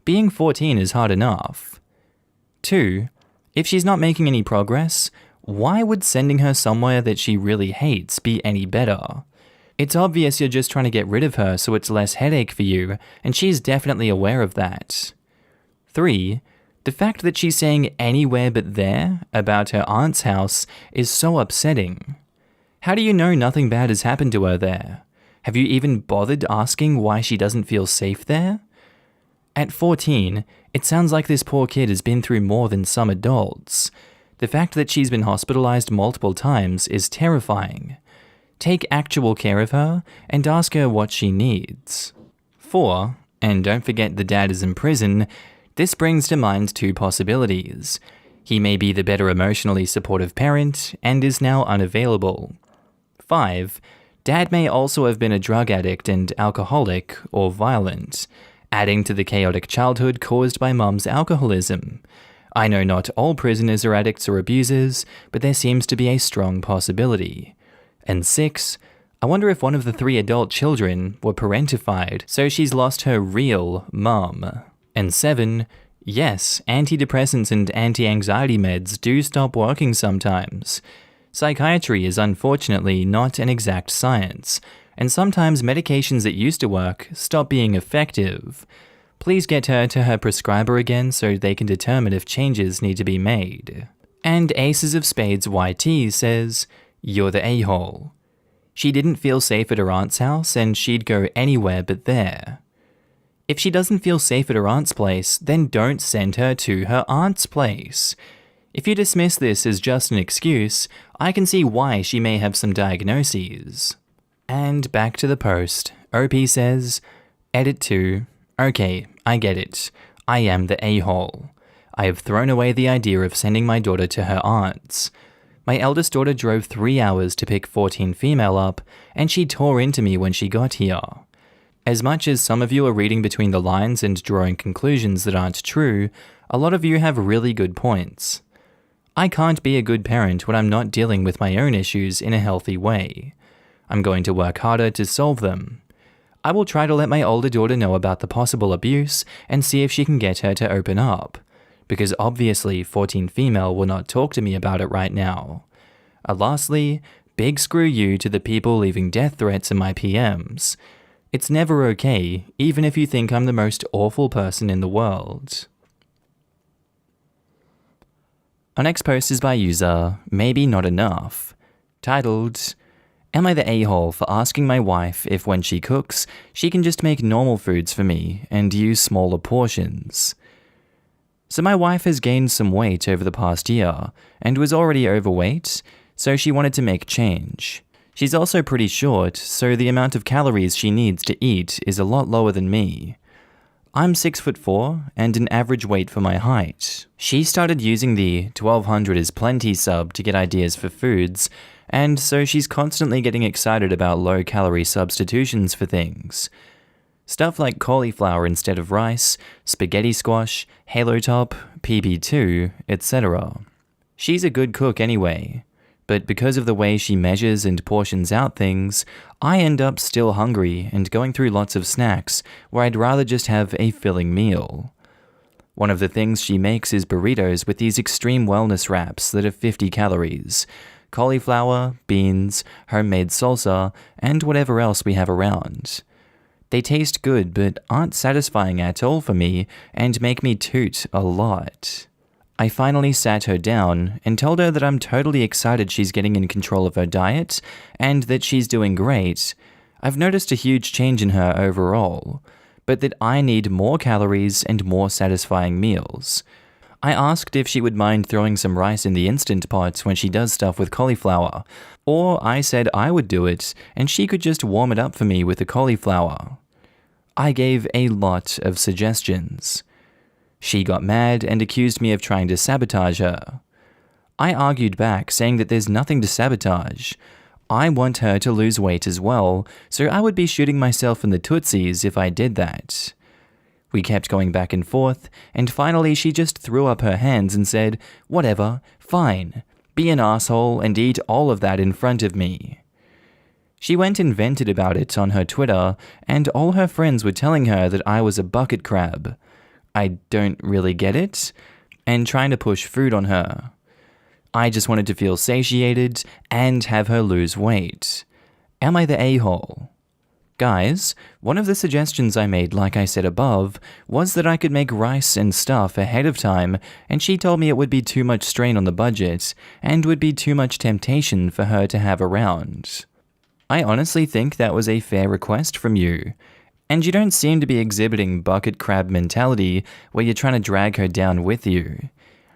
Being 14 is hard enough. 2. If she's not making any progress, why would sending her somewhere that she really hates be any better? It's obvious you're just trying to get rid of her so it's less headache for you, and she's definitely aware of that. 3. The fact that she's saying anywhere but there about her aunt's house is so upsetting. How do you know nothing bad has happened to her there? Have you even bothered asking why she doesn't feel safe there? At 14, it sounds like this poor kid has been through more than some adults. The fact that she's been hospitalized multiple times is terrifying. Take actual care of her and ask her what she needs. 4, and don't forget the dad is in prison. This brings to mind 2 possibilities. He may be the better emotionally supportive parent and is now unavailable. 5. Dad may also have been a drug addict and alcoholic or violent, adding to the chaotic childhood caused by mum's alcoholism. I know not all prisoners are addicts or abusers, but there seems to be a strong possibility. And 6. I wonder if one of the 3 adult children were parentified, so she's lost her real mum. And 7, yes, antidepressants and anti-anxiety meds do stop working sometimes. Psychiatry is unfortunately not an exact science, and sometimes medications that used to work stop being effective. Please get her to her prescriber again so they can determine if changes need to be made. And Aces of Spades YT says, you're the a-hole. She didn't feel safe at her aunt's house and she'd go anywhere but there. If she doesn't feel safe at her aunt's place, then don't send her to her aunt's place. If you dismiss this as just an excuse, I can see why she may have some diagnoses. And back to the post. OP says, Edit 2. Okay, I get it. I am the a-hole. I have thrown away the idea of sending my daughter to her aunt's. My eldest daughter drove 3 hours to pick 14 female up, and she tore into me when she got here. As much as some of you are reading between the lines and drawing conclusions that aren't true, a lot of you have really good points. I can't be a good parent when I'm not dealing with my own issues in a healthy way. I'm going to work harder to solve them. I will try to let my older daughter know about the possible abuse and see if she can get her to open up, because obviously 14 female will not talk to me about it right now. Lastly, big screw you to the people leaving death threats in my PMs. It's never okay, even if you think I'm the most awful person in the world. Our next post is by user Maybe Not Enough, titled, Am I the a-hole for asking my wife if when she cooks, she can just make normal foods for me and use smaller portions? So my wife has gained some weight over the past year and was already overweight, so she wanted to make change. She's also pretty short, so the amount of calories she needs to eat is a lot lower than me. I'm 6'4" and an average weight for my height. She started using the 1200 is plenty sub to get ideas for foods, and so she's constantly getting excited about low-calorie substitutions for things. Stuff like cauliflower instead of rice, spaghetti squash, halo top, PB2, etc. She's a good cook anyway, but because of the way she measures and portions out things, I end up still hungry and going through lots of snacks where I'd rather just have a filling meal. One of the things she makes is burritos with these extreme wellness wraps that are 50 calories, cauliflower, beans, homemade salsa, and whatever else we have around. They taste good but aren't satisfying at all for me and make me toot a lot. I finally sat her down and told her that I'm totally excited she's getting in control of her diet and that she's doing great. I've noticed a huge change in her overall, but that I need more calories and more satisfying meals. I asked if she would mind throwing some rice in the Instant Pot when she does stuff with cauliflower, or I said I would do it and she could just warm it up for me with the cauliflower. I gave a lot of suggestions. She got mad and accused me of trying to sabotage her. I argued back, saying that there's nothing to sabotage. I want her to lose weight as well, so I would be shooting myself in the tootsies if I did that. We kept going back and forth, and finally she just threw up her hands and said, "Whatever, fine, be an asshole and eat all of that in front of me." She went and vented about it on her Twitter, and all her friends were telling her that I was a bucket crab. I don't really get it, and trying to push food on her. I just wanted to feel satiated and have her lose weight. Am I the a-hole? Guys, one of the suggestions I made, like I said above, was that I could make rice and stuff ahead of time, and she told me it would be too much strain on the budget, and would be too much temptation for her to have around. I honestly think that was a fair request from you. And you don't seem to be exhibiting bucket crab mentality where you're trying to drag her down with you.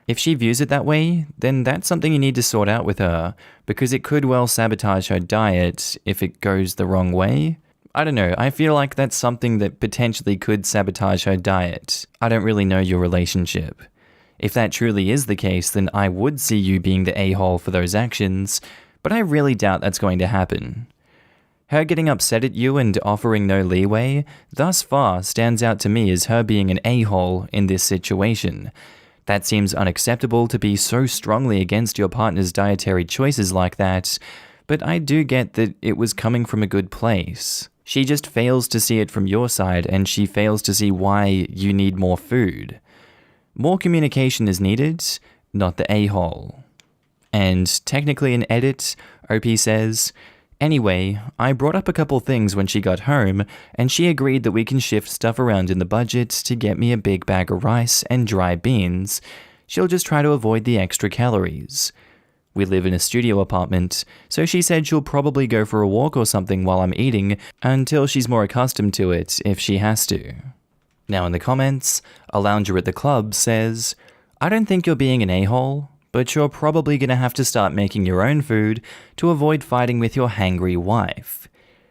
If she views it that way, then that's something you need to sort out with her, because it could well sabotage her diet if it goes the wrong way. I don't know, I feel like that's something that potentially could sabotage her diet. I don't really know your relationship. If that truly is the case, then I would see you being the a-hole for those actions, but I really doubt that's going to happen. Her getting upset at you and offering no leeway, thus far stands out to me as her being an a-hole in this situation. That seems unacceptable to be so strongly against your partner's dietary choices like that, but I do get that it was coming from a good place. She just fails to see it from your side, and she fails to see why you need more food. More communication is needed, not the a-hole. And technically an edit, OP says, "Anyway, I brought up a couple things when she got home, and she agreed that we can shift stuff around in the budget to get me a big bag of rice and dry beans. She'll just try to avoid the extra calories. We live in a studio apartment, so she said she'll probably go for a walk or something while I'm eating until she's more accustomed to it if she has to." Now in the comments, a lounger at the club says, "I don't think you're being an a-hole, but you're probably going to have to start making your own food to avoid fighting with your hangry wife.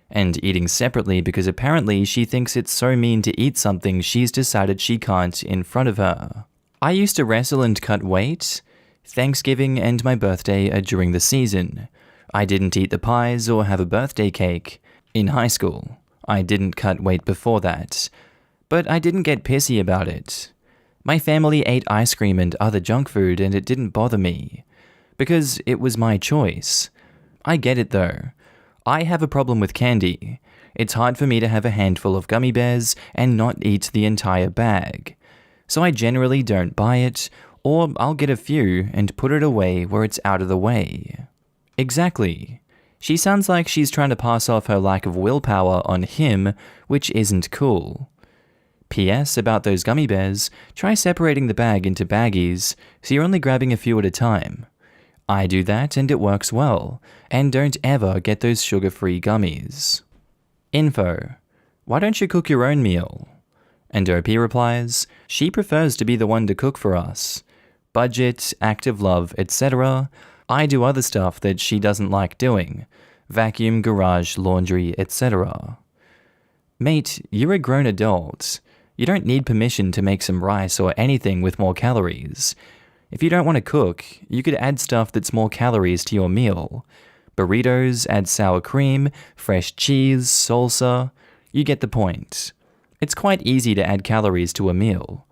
And eating separately because apparently she thinks it's so mean to eat something she's decided she can't in front of her. I used to wrestle and cut weight. Thanksgiving and my birthday are during the season. I didn't eat the pies or have a birthday cake. In high school, I didn't cut weight before that. But I didn't get pissy about it. My family ate ice cream and other junk food and it didn't bother me. Because it was my choice. I get it though. I have a problem with candy. It's hard for me to have a handful of gummy bears and not eat the entire bag. So I generally don't buy it, or I'll get a few and put it away where it's out of the way." Exactly. She sounds like she's trying to pass off her lack of willpower on him, which isn't cool. P.S. about those gummy bears, try separating the bag into baggies, so you're only grabbing a few at a time. I do that and it works well, and don't ever get those sugar-free gummies. Info. Why don't you cook your own meal? And OP replies, she prefers to be the one to cook for us. Budget, active love, etc. I do other stuff that she doesn't like doing. Vacuum, garage, laundry, etc. Mate, you're a grown adult. You don't need permission to make some rice or anything with more calories. If you don't want to cook, you could add stuff that's more calories to your meal. Burritos, add sour cream, fresh cheese, salsa. You get the point. It's quite easy to add calories to a meal.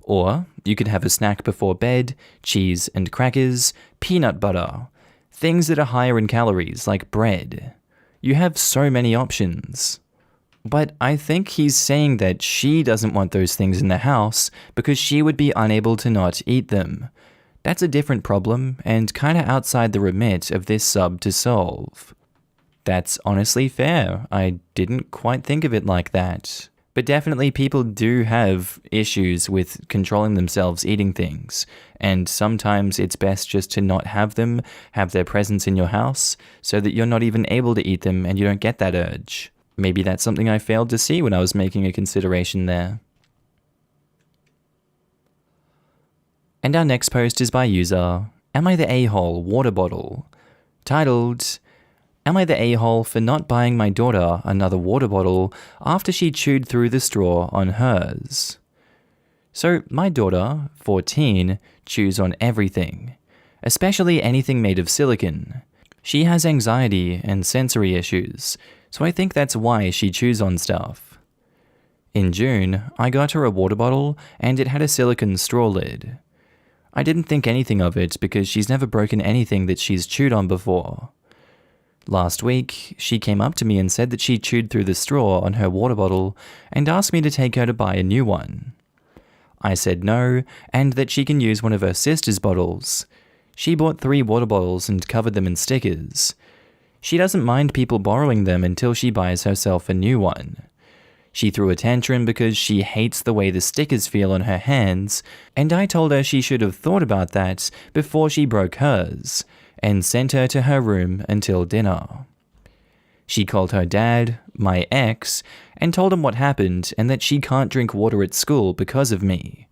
Or you could have a snack before bed, cheese and crackers, peanut butter, things that are higher in calories like bread. You have so many options. But I think he's saying that she doesn't want those things in the house because she would be unable to not eat them. That's a different problem and kinda outside the remit of this sub to solve. That's honestly fair. I didn't quite think of it like that. But definitely people do have issues with controlling themselves eating things, and sometimes it's best just to not have them, have their presence in your house, so that you're not even able to eat them and you don't get that urge. Maybe that's something I failed to see when I was making a consideration there. And our next post is by user Am I the A-hole water bottle? Titled, Am I the a-hole for not buying my daughter another water bottle after she chewed through the straw on hers? So my daughter, 14, chews on everything, especially anything made of silicone. She has anxiety and sensory issues, so I think that's why she chews on stuff. In June, I got her a water bottle and it had a silicone straw lid. I didn't think anything of it because she's never broken anything that she's chewed on before. Last week, she came up to me and said that she chewed through the straw on her water bottle and asked me to take her to buy a new one. I said no, and that she can use one of her sister's bottles. She bought 3 water bottles and covered them in stickers. She doesn't mind people borrowing them until she buys herself a new one. She threw a tantrum because she hates the way the stickers feel on her hands, and I told her she should have thought about that before she broke hers, and sent her to her room until dinner. She called her dad, my ex, and told him what happened and that she can't drink water at school because of me.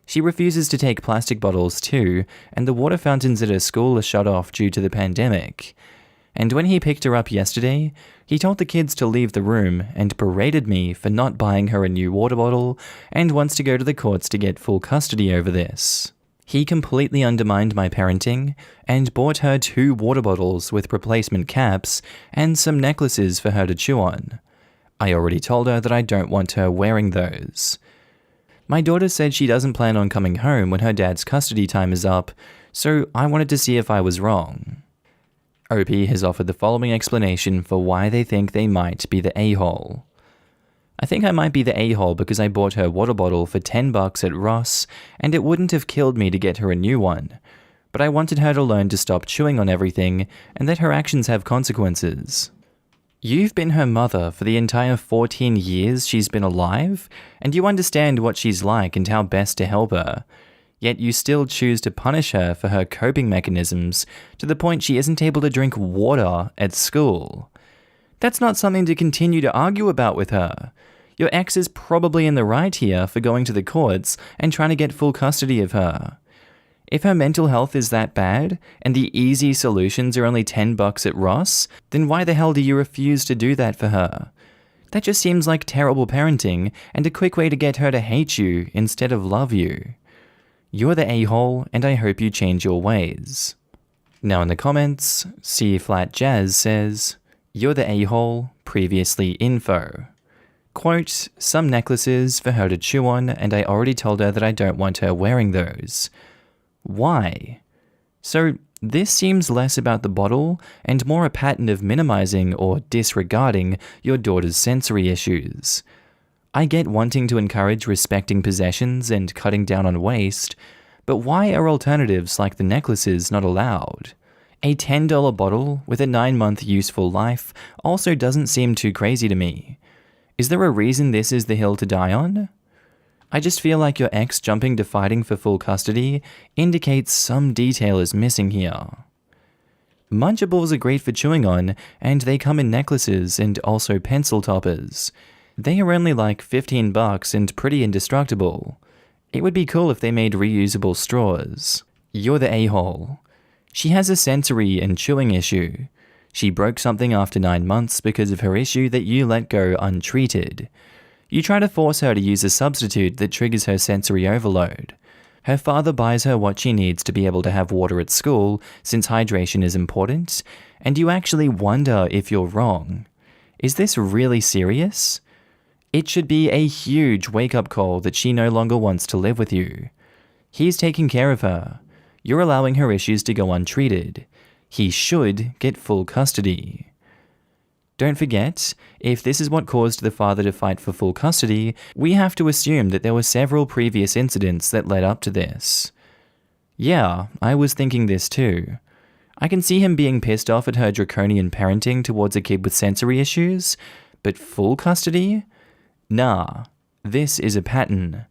She refuses to take plastic bottles too, and the water fountains at her school are shut off due to the pandemic. And when he picked her up yesterday, he told the kids to leave the room and berated me for not buying her a new water bottle and wants to go to the courts to get full custody over this. He completely undermined my parenting and bought her 2 water bottles with replacement caps and some necklaces for her to chew on. I already told her that I don't want her wearing those. My daughter said she doesn't plan on coming home when her dad's custody time is up, so I wanted to see if I was wrong. OP has offered the following explanation for why they think they might be the a-hole. I think I might be the a-hole because I bought her water bottle for $10 at Ross, and it wouldn't have killed me to get her a new one. But I wanted her to learn to stop chewing on everything, and that her actions have consequences. You've been her mother for the entire 14 years she's been alive, and you understand what she's like and how best to help her. Yet you still choose to punish her for her coping mechanisms to the point she isn't able to drink water at school. That's not something to continue to argue about with her. Your ex is probably in the right here for going to the courts and trying to get full custody of her. If her mental health is that bad, and the easy solutions are only $10 at Ross, then why the hell do you refuse to do that for her? That just seems like terrible parenting and a quick way to get her to hate you instead of love you. You're the a-hole, and I hope you change your ways. Now in the comments, C-Flat-Jazz says, You're the a-hole, previously info. Quote, some necklaces for her to chew on, and I already told her that I don't want her wearing those. Why? So this seems less about the bottle and more a pattern of minimizing or disregarding your daughter's sensory issues. I get wanting to encourage respecting possessions and cutting down on waste, but why are alternatives like the necklaces not allowed? A $10 bottle with a 9-month useful life also doesn't seem too crazy to me. Is there a reason this is the hill to die on? I just feel like your ex jumping to fighting for full custody indicates some detail is missing here. Munchables are great for chewing on, and they come in necklaces and also pencil toppers. They are only like $15 and pretty indestructible. It would be cool if they made reusable straws. You're the a-hole. She has a sensory and chewing issue. She broke something after 9 months because of her issue that you let go untreated. You try to force her to use a substitute that triggers her sensory overload. Her father buys her what she needs to be able to have water at school, since hydration is important, and you actually wonder if you're wrong. Is this really serious? It should be a huge wake-up call that she no longer wants to live with you. He's taking care of her. You're allowing her issues to go untreated. He should get full custody. Don't forget, if this is what caused the father to fight for full custody, we have to assume that there were several previous incidents that led up to this. Yeah, I was thinking this too. I can see him being pissed off at her draconian parenting towards a kid with sensory issues, but full custody? Nah, this is a pattern.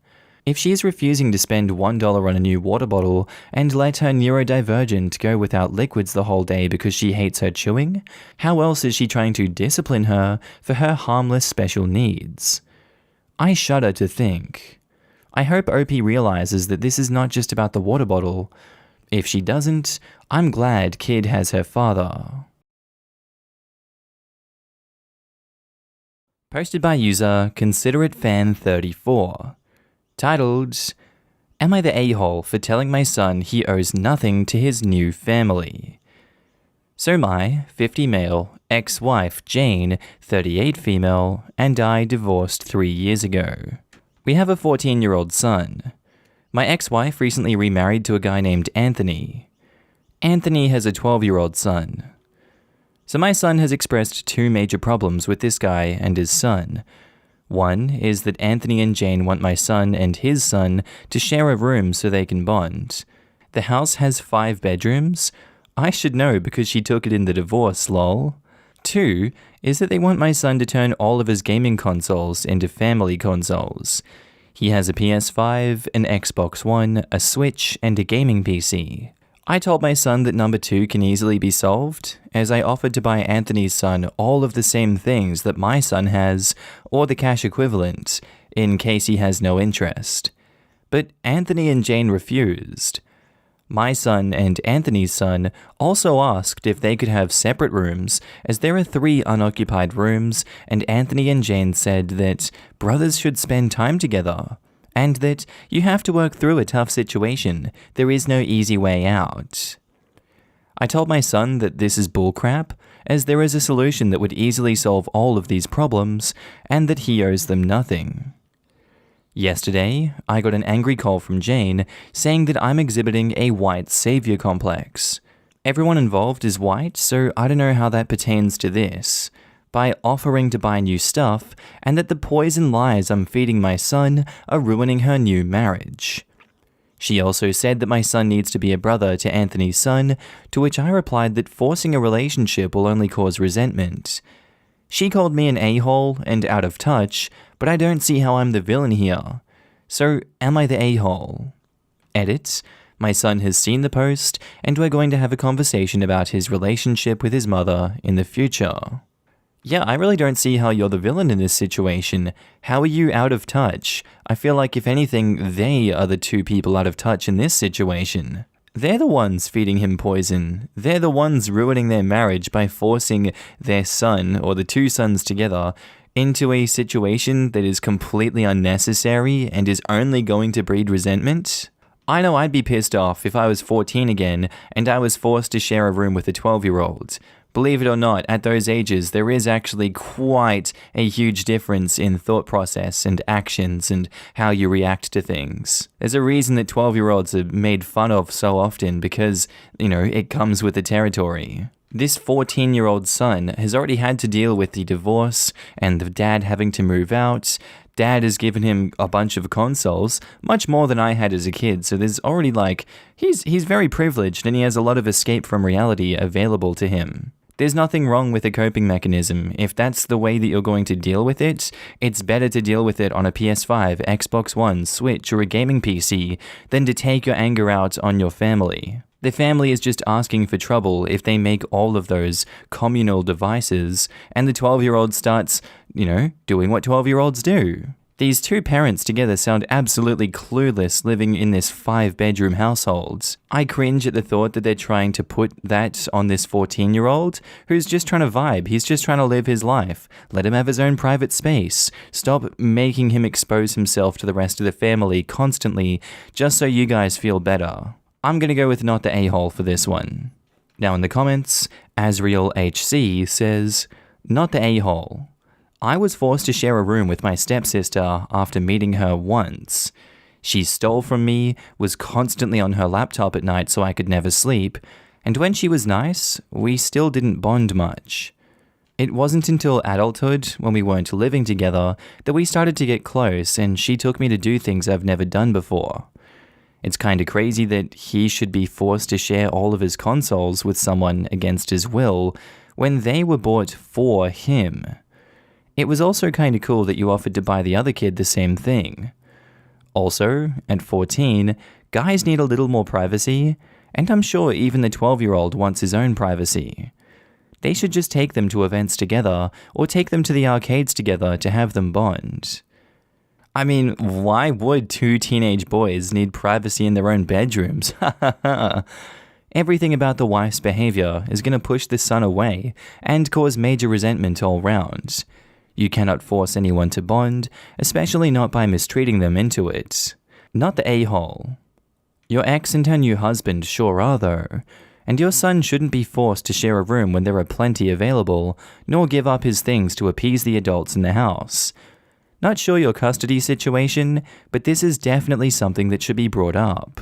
If she's refusing to spend $1 on a new water bottle and let her neurodivergent go without liquids the whole day because she hates her chewing, how else is she trying to discipline her for her harmless special needs? I shudder to think. I hope OP realizes that this is not just about the water bottle. If she doesn't, I'm glad Kid has her father. Posted by user ConsiderateFan34. Titled, Am I the a-hole for telling my son he owes nothing to his new family? So my 50 male, ex-wife Jane, 38 female, and I divorced 3 years ago. We have a 14-year-old son. My ex-wife recently remarried to a guy named Anthony. Anthony has a 12-year-old son. So my son has expressed 2 major problems with this guy and his son. One is that Anthony and Jane want my son and his son to share a room so they can bond. The house has 5 bedrooms. I should know because she took it in the divorce, lol. 2 is that they want my son to turn all of his gaming consoles into family consoles. He has a PS5, an Xbox One, a Switch, and a gaming PC. I told my son that number 2 can easily be solved, as I offered to buy Anthony's son all of the same things that my son has, or the cash equivalent, in case he has no interest. But Anthony and Jane refused. My son and Anthony's son also asked if they could have separate rooms, as there are 3 unoccupied rooms, and Anthony and Jane said that brothers should spend time together. And that you have to work through a tough situation. There is no easy way out. I told my son that this is bullcrap, as there is a solution that would easily solve all of these problems, and that he owes them nothing. Yesterday, I got an angry call from Jane saying that I'm exhibiting a white savior complex. Everyone involved is white, so I don't know how that pertains to this. By offering to buy new stuff, and that the poison lies I'm feeding my son are ruining her new marriage. She also said that my son needs to be a brother to Anthony's son, to which I replied that forcing a relationship will only cause resentment. She called me an a-hole and out of touch, but I don't see how I'm the villain here. So, am I the a-hole? Edit. My son has seen the post, and we're going to have a conversation about his relationship with his mother in the future. Yeah, I really don't see how you're the villain in this situation. How are you out of touch? I feel like if anything, they are the 2 people out of touch in this situation. They're the ones feeding him poison. They're the ones ruining their marriage by forcing their son, or the 2 sons together, into a situation that is completely unnecessary and is only going to breed resentment. I know I'd be pissed off if I was 14 again and I was forced to share a room with a 12-year-old. Believe it or not, at those ages, there is actually quite a huge difference in thought process and actions and how you react to things. There's a reason that 12-year-olds are made fun of so often because, it comes with the territory. This 14-year-old son has already had to deal with the divorce and the dad having to move out. Dad has given him a bunch of consoles, much more than I had as a kid, so there's already he's very privileged and he has a lot of escape from reality available to him. There's nothing wrong with a coping mechanism. If that's the way that you're going to deal with it, it's better to deal with it on a PS5, Xbox One, Switch, or a gaming PC than to take your anger out on your family. The family is just asking for trouble if they make all of those communal devices and the 12-year-old starts, doing what 12-year-olds do. These two parents together sound absolutely clueless living in this 5-bedroom household. I cringe at the thought that they're trying to put that on this 14-year-old who's just trying to vibe. He's just trying to live his life. Let him have his own private space. Stop making him expose himself to the rest of the family constantly just so you guys feel better. I'm going to go with not the a-hole for this one. Now in the comments, Azriel HC says, not the a-hole. I was forced to share a room with my stepsister after meeting her once. She stole from me, was constantly on her laptop at night so I could never sleep, and when she was nice, we still didn't bond much. It wasn't until adulthood, when we weren't living together, that we started to get close and she took me to do things I've never done before. It's kinda crazy that he should be forced to share all of his consoles with someone against his will when they were bought for him. It was also kinda cool that you offered to buy the other kid the same thing. Also, at 14, guys need a little more privacy, and I'm sure even the 12-year-old wants his own privacy. They should just take them to events together, or take them to the arcades together to have them bond. I mean, why would two teenage boys need privacy in their own bedrooms? Everything about the wife's behavior is going to push the son away and cause major resentment all round. You cannot force anyone to bond, especially not by mistreating them into it. Not the a-hole. Your ex and her new husband sure are though, and your son shouldn't be forced to share a room when there are plenty available, nor give up his things to appease the adults in the house. Not sure your custody situation, but this is definitely something that should be brought up.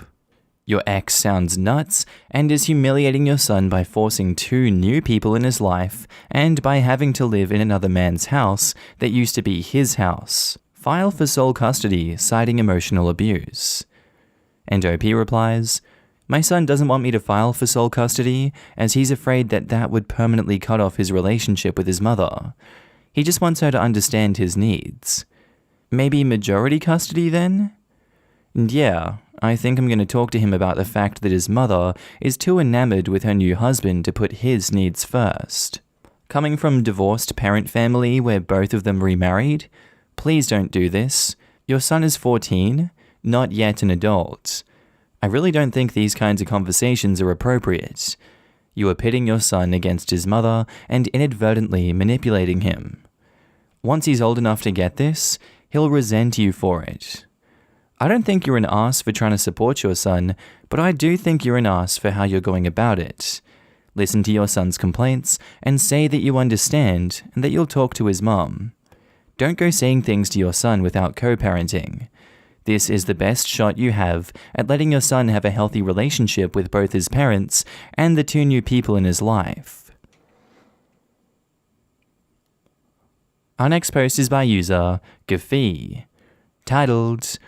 Your ex sounds nuts and is humiliating your son by forcing two new people in his life and by having to live in another man's house that used to be his house. File for sole custody, citing emotional abuse. And OP replies, my son doesn't want me to file for sole custody as he's afraid that that would permanently cut off his relationship with his mother. He just wants her to understand his needs. Maybe majority custody then? And yeah, I think I'm going to talk to him about the fact that his mother is too enamored with her new husband to put his needs first. Coming from divorced parent family where both of them remarried, please don't do this. Your son is 14, not yet an adult. I really don't think these kinds of conversations are appropriate. You are pitting your son against his mother and inadvertently manipulating him. Once he's old enough to get this, he'll resent you for it. I don't think you're an ass for trying to support your son, but I do think you're an ass for how you're going about it. Listen to your son's complaints and say that you understand and that you'll talk to his mom. Don't go saying things to your son without co-parenting. This is the best shot you have at letting your son have a healthy relationship with both his parents and the two new people in his life. Our next post is by user Gaffey, titled,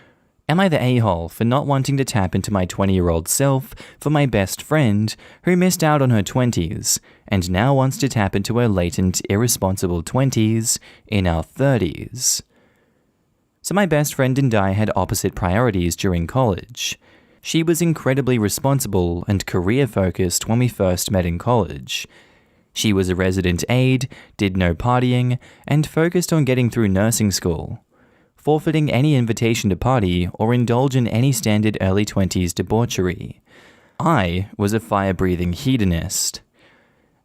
Am I the a-hole for not wanting to tap into my 20-year-old self for my best friend who missed out on her 20s and now wants to tap into her latent, irresponsible 20s in our 30s? So my best friend and I had opposite priorities during college. She was incredibly responsible and career-focused when we first met in college. She was a resident aide, did no partying, and focused on getting through nursing school, forfeiting any invitation to party or indulge in any standard early 20s debauchery. I was a fire-breathing hedonist.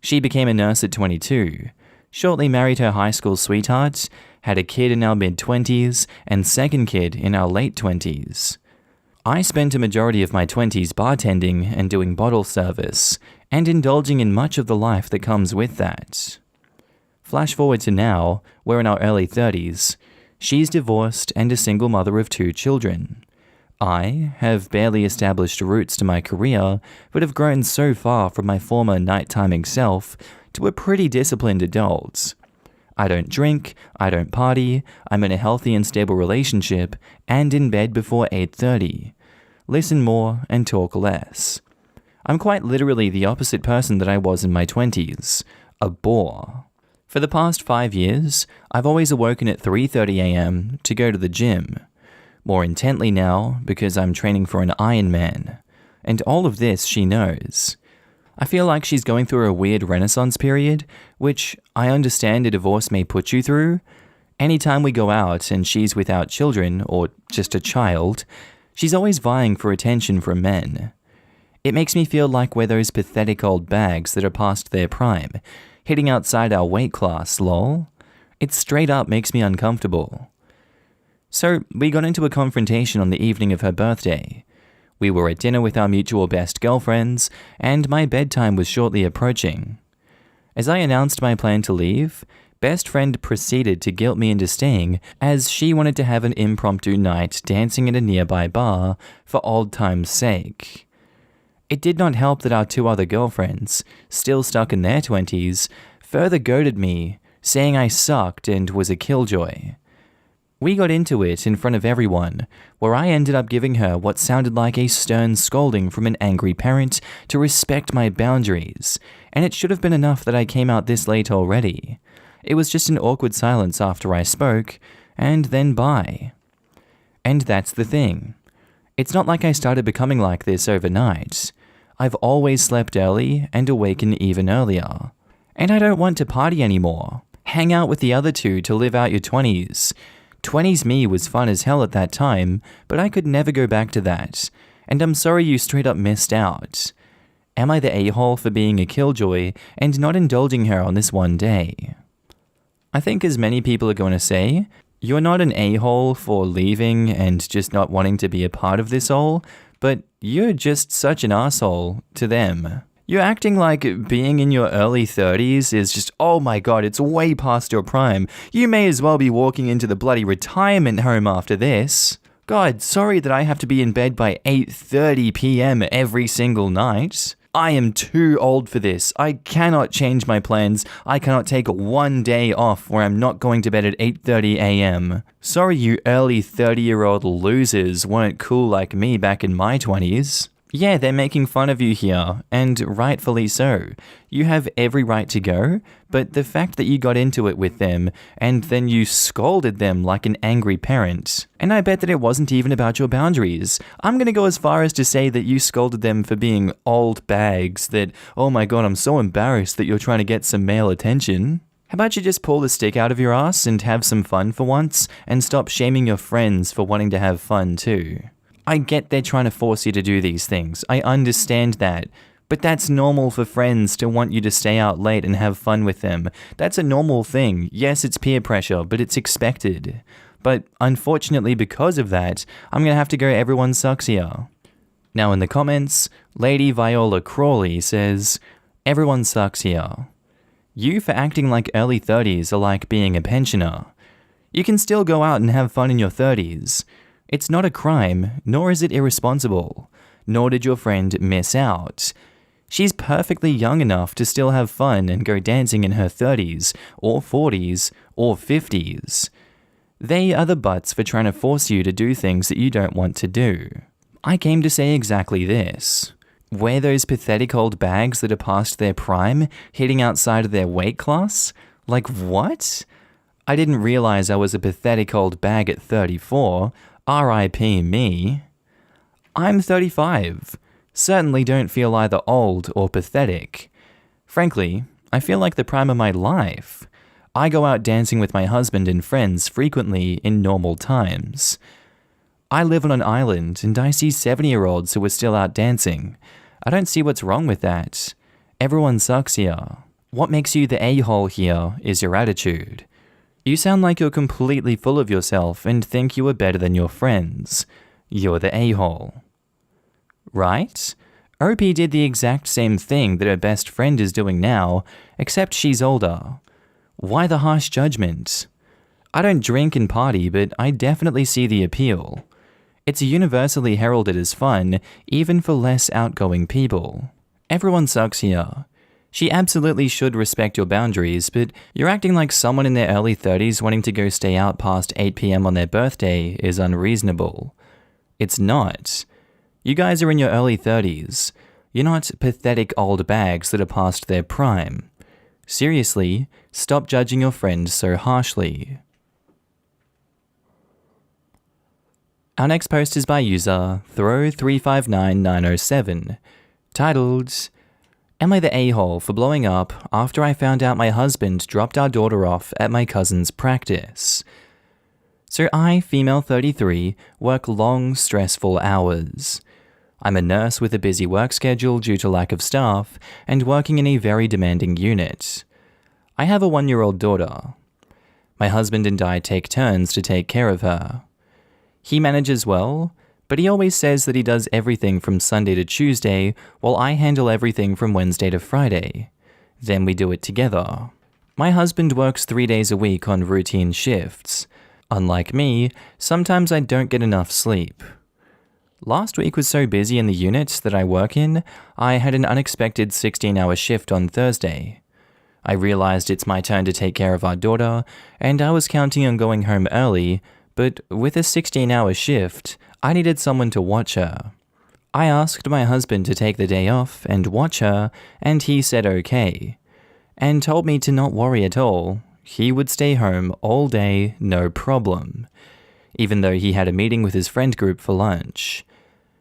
She became a nurse at 22, shortly married her high school sweetheart, had a kid in our mid-20s, and second kid in our late 20s. I spent a majority of my 20s bartending and doing bottle service, and indulging in much of the life that comes with that. Flash forward to now, we're in our early 30s. She's divorced and a single mother of 2 children. I have barely established roots to my career, but have grown so far from my former night-timing self to a pretty disciplined adult. I don't drink, I don't party, I'm in a healthy and stable relationship, and in bed before 8:30. Listen more and talk less. I'm quite literally the opposite person that I was in my 20s, a bore. For the past 5 years, I've always awoken at 3:30 a.m. to go to the gym. More intently now, because I'm training for an Ironman. And all of this she knows. I feel like she's going through a weird renaissance period, which I understand a divorce may put you through. Anytime we go out and she's without children, or just a child, she's always vying for attention from men. It makes me feel like we're those pathetic old bags that are past their prime, hitting outside our weight class, lol. It straight up makes me uncomfortable. So, we got into a confrontation on the evening of her birthday. We were at dinner with our mutual best girlfriends, and my bedtime was shortly approaching. As I announced my plan to leave, best friend proceeded to guilt me into staying as she wanted to have an impromptu night dancing at a nearby bar for old time's sake. It did not help that our two other girlfriends, still stuck in their 20s, further goaded me, saying I sucked and was a killjoy. We got into it in front of everyone, where I ended up giving her what sounded like a stern scolding from an angry parent to respect my boundaries, and it should have been enough that I came out this late already. It was just an awkward silence after I spoke, and then bye. And that's the thing. It's not like I started becoming like this overnight. I've always slept early and awaken even earlier. And I don't want to party anymore. Hang out with the other two to live out your 20s. 20s me was fun as hell at that time, but I could never go back to that. And I'm sorry you straight up missed out. Am I the a-hole for being a killjoy and not indulging her on this one day? I think as many people are going to say, you're not an a-hole for leaving and just not wanting to be a part of this all, but you're just such an asshole to them. You're acting like being in your early 30s is just, oh my god, it's way past your prime. You may as well be walking into the bloody retirement home after this. God, sorry that I have to be in bed by 8:30 p.m. every single night. I am too old for this. I cannot change my plans. I cannot take one day off where I'm not going to bed at 8:30 a.m. Sorry you early 30-year-old losers weren't cool like me back in my 20s. Yeah, they're making fun of you here, and rightfully so. You have every right to go, but the fact that you got into it with them, and then you scolded them like an angry parent, and I bet that it wasn't even about your boundaries. I'm gonna go as far as to say that you scolded them for being old bags, that, oh my god, I'm so embarrassed that you're trying to get some male attention. How about you just pull the stick out of your ass and have some fun for once, and stop shaming your friends for wanting to have fun too? I get they're trying to force you to do these things. I understand that. But that's normal for friends to want you to stay out late and have fun with them. That's a normal thing. Yes, it's peer pressure, but it's expected. But unfortunately, because of that, I'm going to have to go everyone sucks here. Now in the comments, Lady Viola Crawley says, everyone sucks here. You for acting like early 30s are like being a pensioner. You can still go out and have fun in your 30s. It's not a crime, nor is it irresponsible, nor did your friend miss out. She's perfectly young enough to still have fun and go dancing in her 30s, or 40s, or 50s. They are the butts for trying to force you to do things that you don't want to do. I came to say exactly this. We're those pathetic old bags that are past their prime, hitting outside of their weight class? Like what? I didn't realize I was a pathetic old bag at 34. R.I.P. me. I'm 35. Certainly don't feel either old or pathetic. Frankly, I feel like the prime of my life. I go out dancing with my husband and friends frequently in normal times. I live on an island and I see 70-year-olds who are still out dancing. I don't see what's wrong with that. Everyone sucks here. What makes you the a-hole here is your attitude. You sound like you're completely full of yourself and think you are better than your friends. You're the a-hole. Right? OP did the exact same thing that her best friend is doing now, except she's older. Why the harsh judgment? I don't drink and party, but I definitely see the appeal. It's universally heralded as fun, even for less outgoing people. Everyone sucks here. She absolutely should respect your boundaries, but you're acting like someone in their early 30s wanting to go stay out past 8 p.m. on their birthday is unreasonable. It's not. You guys are in your early 30s. You're not pathetic old bags that are past their prime. Seriously, stop judging your friends so harshly. Our next post is by user Throw359907, titled, Am I the a-hole for blowing up after I found out my husband dropped our daughter off at my cousin's practice? So I, female 33, work long, stressful hours. I'm a nurse with a busy work schedule due to lack of staff and working in a very demanding unit. I have a 1-year-old daughter. My husband and I take turns to take care of her. He manages well, but he always says that he does everything from Sunday to Tuesday, while I handle everything from Wednesday to Friday. Then we do it together. My husband works 3 days a week on routine shifts. Unlike me, sometimes I don't get enough sleep. Last week was so busy in the unit that I work in, I had an unexpected 16-hour shift on Thursday. I realized it's my turn to take care of our daughter, and I was counting on going home early, but with a 16-hour shift, I needed someone to watch her. I asked my husband to take the day off and watch her, and he said okay, and told me to not worry at all. He would stay home all day, no problem, even though he had a meeting with his friend group for lunch.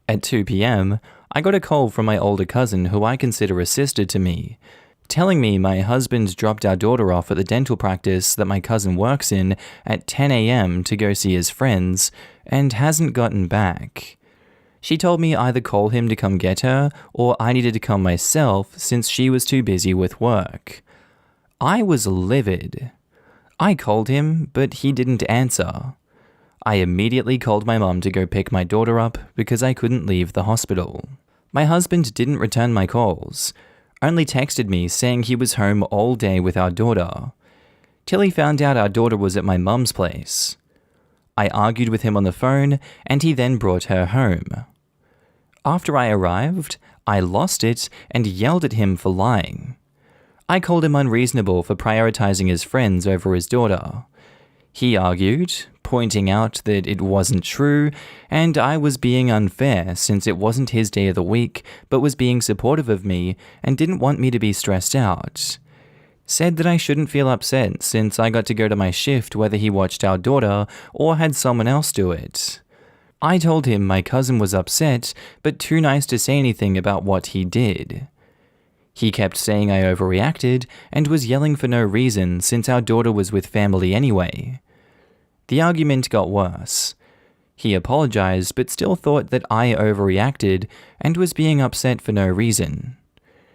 At 2 p.m., I got a call from my older cousin who I consider a sister to me, telling me my husband dropped our daughter off at the dental practice that my cousin works in at 10 a.m. to go see his friends, and hasn't gotten back. She told me either call him to come get her, or I needed to come myself since she was too busy with work. I was livid. I called him, but he didn't answer. I immediately called my mum to go pick my daughter up because I couldn't leave the hospital. My husband didn't return my calls, only texted me saying he was home all day with our daughter, till he found out our daughter was at my mum's place. I argued with him on the phone, and he then brought her home. After I arrived, I lost it and yelled at him for lying. I called him unreasonable for prioritizing his friends over his daughter. He argued, pointing out that it wasn't true, and I was being unfair since it wasn't his day of the week, but was being supportive of me and didn't want me to be stressed out. Said that I shouldn't feel upset since I got to go to my shift whether he watched our daughter or had someone else do it. I told him my cousin was upset, but too nice to say anything about what he did. He kept saying I overreacted and was yelling for no reason since our daughter was with family anyway. The argument got worse. He apologized but still thought that I overreacted and was being upset for no reason.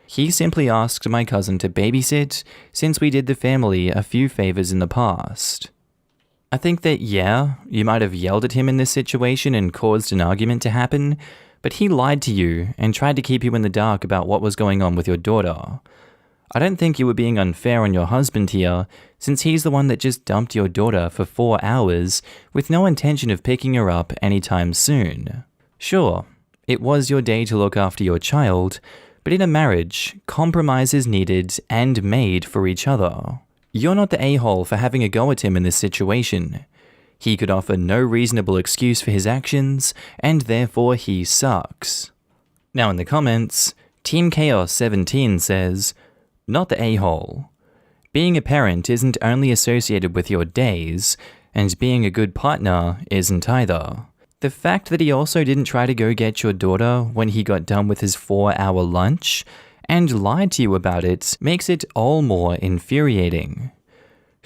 He simply asked my cousin to babysit since we did the family a few favors in the past. I think that, yeah, you might have yelled at him in this situation and caused an argument to happen, but he lied to you and tried to keep you in the dark about what was going on with your daughter. I don't think you were being unfair on your husband here, since he's the one that just dumped your daughter for 4 hours with no intention of picking her up anytime soon. Sure, it was your day to look after your child, but in a marriage, compromise is needed and made for each other. You're not the a-hole for having a go at him in this situation. He could offer no reasonable excuse for his actions, and therefore he sucks. Now in the comments, Team Chaos 17 says, not the a-hole. Being a parent isn't only associated with your days, and being a good partner isn't either. The fact that he also didn't try to go get your daughter when he got done with his 4-hour lunch, and lied to you about it, makes it all more infuriating.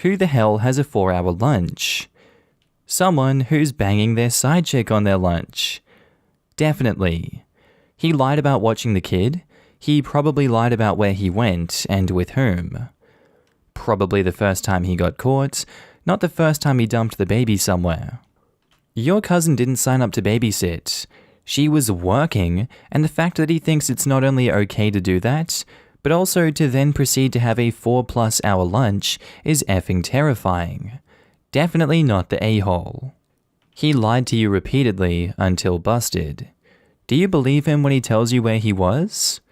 Who the hell has a 4-hour lunch? Someone who's banging their side chick on their lunch. Definitely. He lied about watching the kid. He probably lied about where he went and with whom. Probably the first time he got caught, not the first time he dumped the baby somewhere. Your cousin didn't sign up to babysit. She was working, and the fact that he thinks it's not only okay to do that, but also to then proceed to have a 4+ hour lunch is effing terrifying. Definitely not the a-hole. He lied to you repeatedly until busted. Do you believe him when he tells you where he was?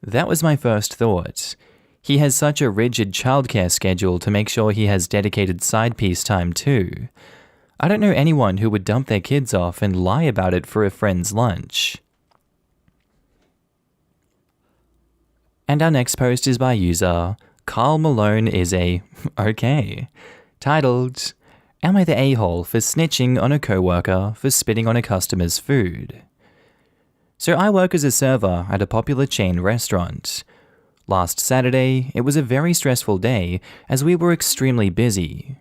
That was my first thought. He has such a rigid childcare schedule to make sure he has dedicated side piece time too. I don't know anyone who would dump their kids off and lie about it for a friend's lunch. And our next post is by user Carl Malone is a okay, titled, Am I the a-hole for snitching on a coworker for spitting on a customer's food? So I work as a server at a popular chain restaurant. Last Saturday, it was a very stressful day as we were extremely busy.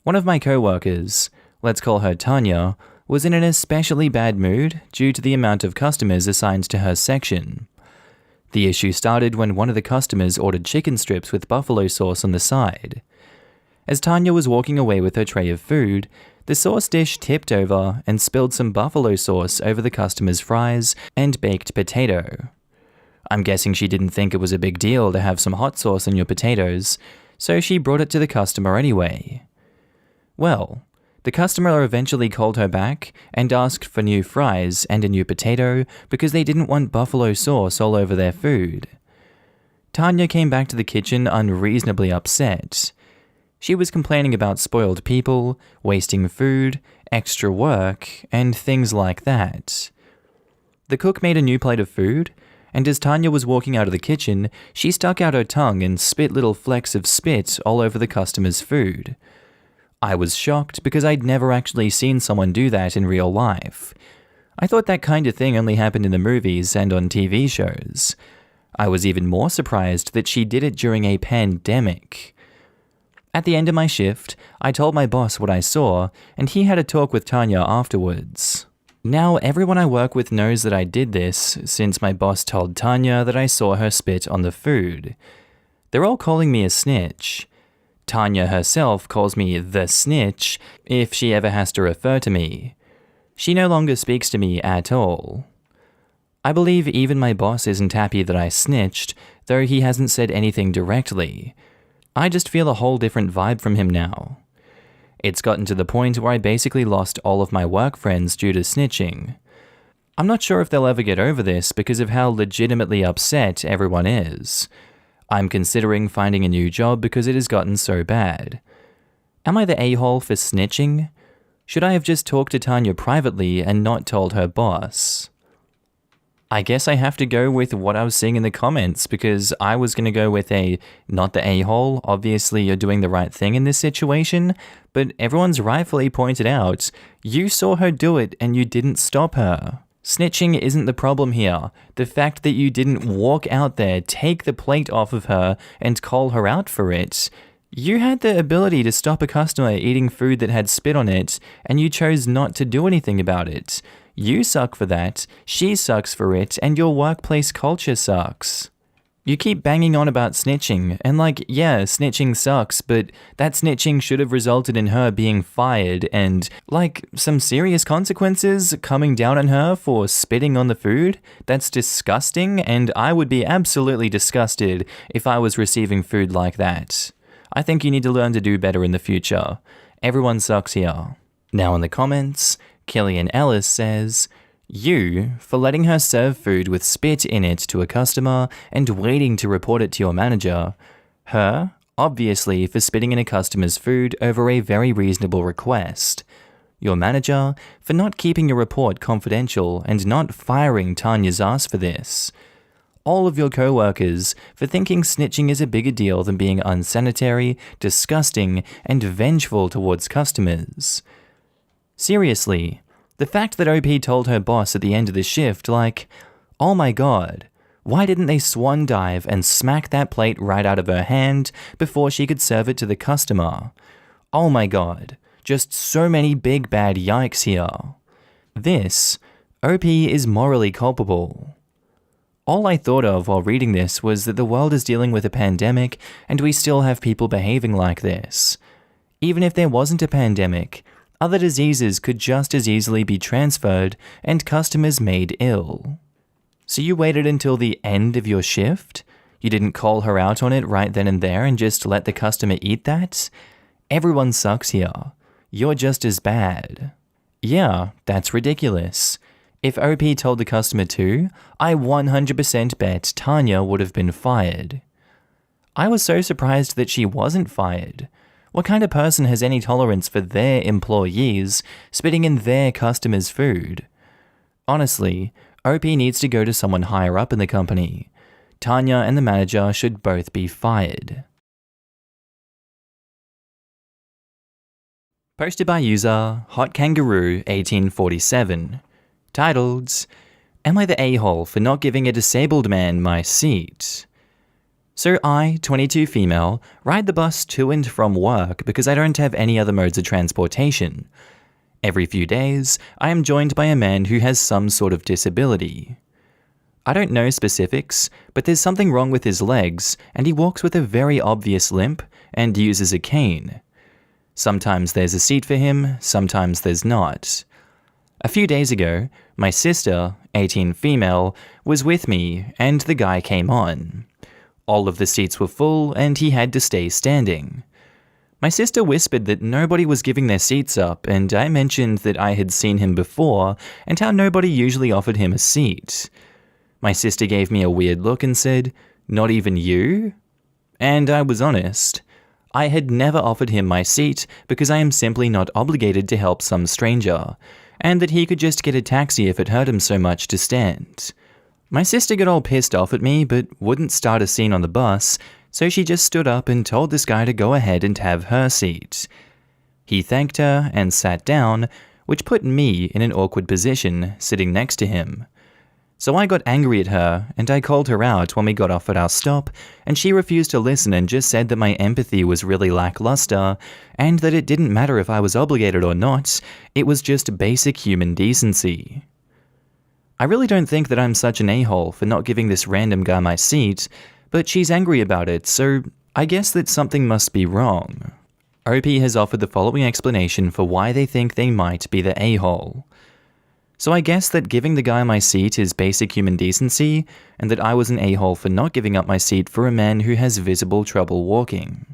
One of my co-workers, let's call her Tanya, was in an especially bad mood due to the amount of customers assigned to her section. The issue started when one of the customers ordered chicken strips with buffalo sauce on the side. As Tanya was walking away with her tray of food, the sauce dish tipped over and spilled some buffalo sauce over the customer's fries and baked potato. I'm guessing she didn't think it was a big deal to have some hot sauce on your potatoes, so she brought it to the customer anyway. Well, the customer eventually called her back and asked for new fries and a new potato because they didn't want buffalo sauce all over their food. Tanya came back to the kitchen unreasonably upset. She was complaining about spoiled people, wasting food, extra work, and things like that. The cook made a new plate of food, and as Tanya was walking out of the kitchen, she stuck out her tongue and spit little flecks of spit all over the customer's food. I was shocked because I'd never actually seen someone do that in real life. I thought that kind of thing only happened in the movies and on TV shows. I was even more surprised that she did it during a pandemic. At the end of my shift, I told my boss what I saw, and he had a talk with Tanya afterwards. Now, everyone I work with knows that I did this, since my boss told Tanya that I saw her spit on the food. They're all calling me a snitch. Tanya herself calls me the snitch if she ever has to refer to me. She no longer speaks to me at all. I believe even my boss isn't happy that I snitched, though he hasn't said anything directly. I just feel a whole different vibe from him now. It's gotten to the point where I basically lost all of my work friends due to snitching. I'm not sure if they'll ever get over this because of how legitimately upset everyone is. I'm considering finding a new job because it has gotten so bad. Am I the a-hole for snitching? Should I have just talked to Tanya privately and not told her boss? I guess I have to go with what I was seeing in the comments because I was going to go with not the a-hole, obviously you're doing the right thing in this situation, but everyone's rightfully pointed out, you saw her do it and you didn't stop her. Snitching isn't the problem here. The fact that you didn't walk out there, take the plate off of her, and call her out for it. You had the ability to stop a customer eating food that had spit on it, and you chose not to do anything about it. You suck for that, she sucks for it, and your workplace culture sucks. You keep banging on about snitching, and yeah, snitching sucks, but that snitching should have resulted in her being fired and, some serious consequences coming down on her for spitting on the food? That's disgusting, and I would be absolutely disgusted if I was receiving food like that. I think you need to learn to do better in the future. Everyone sucks here. Now in the comments, Killian Ellis says, "You, for letting her serve food with spit in it to a customer and waiting to report it to your manager. Her, obviously, for spitting in a customer's food over a very reasonable request. Your manager, for not keeping your report confidential and not firing Tanya's ass for this. All of your co-workers for thinking snitching is a bigger deal than being unsanitary, disgusting, and vengeful towards customers. Seriously, the fact that OP told her boss at the end of the shift, oh my god, why didn't they swan dive and smack that plate right out of her hand before she could serve it to the customer? Oh my god, just so many big bad yikes here. This, OP is morally culpable. All I thought of while reading this was that the world is dealing with a pandemic and we still have people behaving like this. Even if there wasn't a pandemic, other diseases could just as easily be transferred and customers made ill. So you waited until the end of your shift? You didn't call her out on it right then and there and just let the customer eat that? Everyone sucks here. You're just as bad. Yeah, that's ridiculous. If OP told the customer to, I 100% bet Tanya would have been fired. I was so surprised that she wasn't fired. What kind of person has any tolerance for their employees spitting in their customers' food? Honestly, OP needs to go to someone higher up in the company. Tanya and the manager should both be fired. Posted by user HotKangaroo1847. Titled, "Am I the a-hole for not giving a disabled man my seat?" So I, 22 female, ride the bus to and from work because I don't have any other modes of transportation. Every few days, I am joined by a man who has some sort of disability. I don't know specifics, but there's something wrong with his legs, and he walks with a very obvious limp and uses a cane. Sometimes there's a seat for him, sometimes there's not. A few days ago, my sister, 18 female, was with me, and the guy came on. All of the seats were full, and he had to stay standing. My sister whispered that nobody was giving their seats up, and I mentioned that I had seen him before, and how nobody usually offered him a seat. My sister gave me a weird look and said, "Not even you?" And I was honest. I had never offered him my seat because I am simply not obligated to help some stranger, and that he could just get a taxi if it hurt him so much to stand. My sister got all pissed off at me but wouldn't start a scene on the bus, so she just stood up and told this guy to go ahead and have her seat. He thanked her and sat down, which put me in an awkward position, sitting next to him. So I got angry at her, and I called her out when we got off at our stop, and she refused to listen and just said that my empathy was really lackluster, and that it didn't matter if I was obligated or not, it was just basic human decency. I really don't think that I'm such an a-hole for not giving this random guy my seat, but she's angry about it, so I guess that something must be wrong. OP has offered the following explanation for why they think they might be the a-hole. So I guess that giving the guy my seat is basic human decency, and that I was an a-hole for not giving up my seat for a man who has visible trouble walking.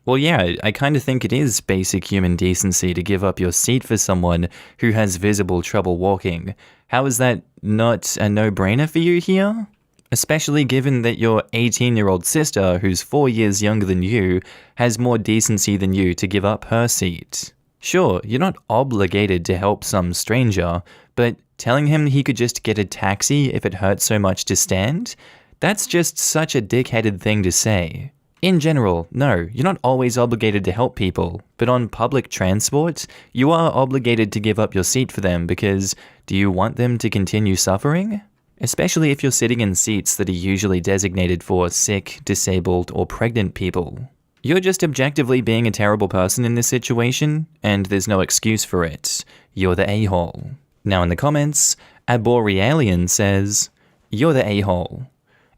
Well, yeah, I kind of think it is basic human decency to give up your seat for someone who has visible trouble walking. How is that not a no-brainer for you here? Especially given that your 18-year-old sister, who's 4 years younger than you, has more decency than you to give up her seat. Sure, you're not obligated to help some stranger, but telling him he could just get a taxi if it hurts so much to stand? That's just such a dick-headed thing to say. In general, no, you're not always obligated to help people, but on public transport, you are obligated to give up your seat for them because do you want them to continue suffering? Especially if you're sitting in seats that are usually designated for sick, disabled, or pregnant people. You're just objectively being a terrible person in this situation, and there's no excuse for it. You're the a-hole. Now in the comments, Aborealian says, "You're the a-hole.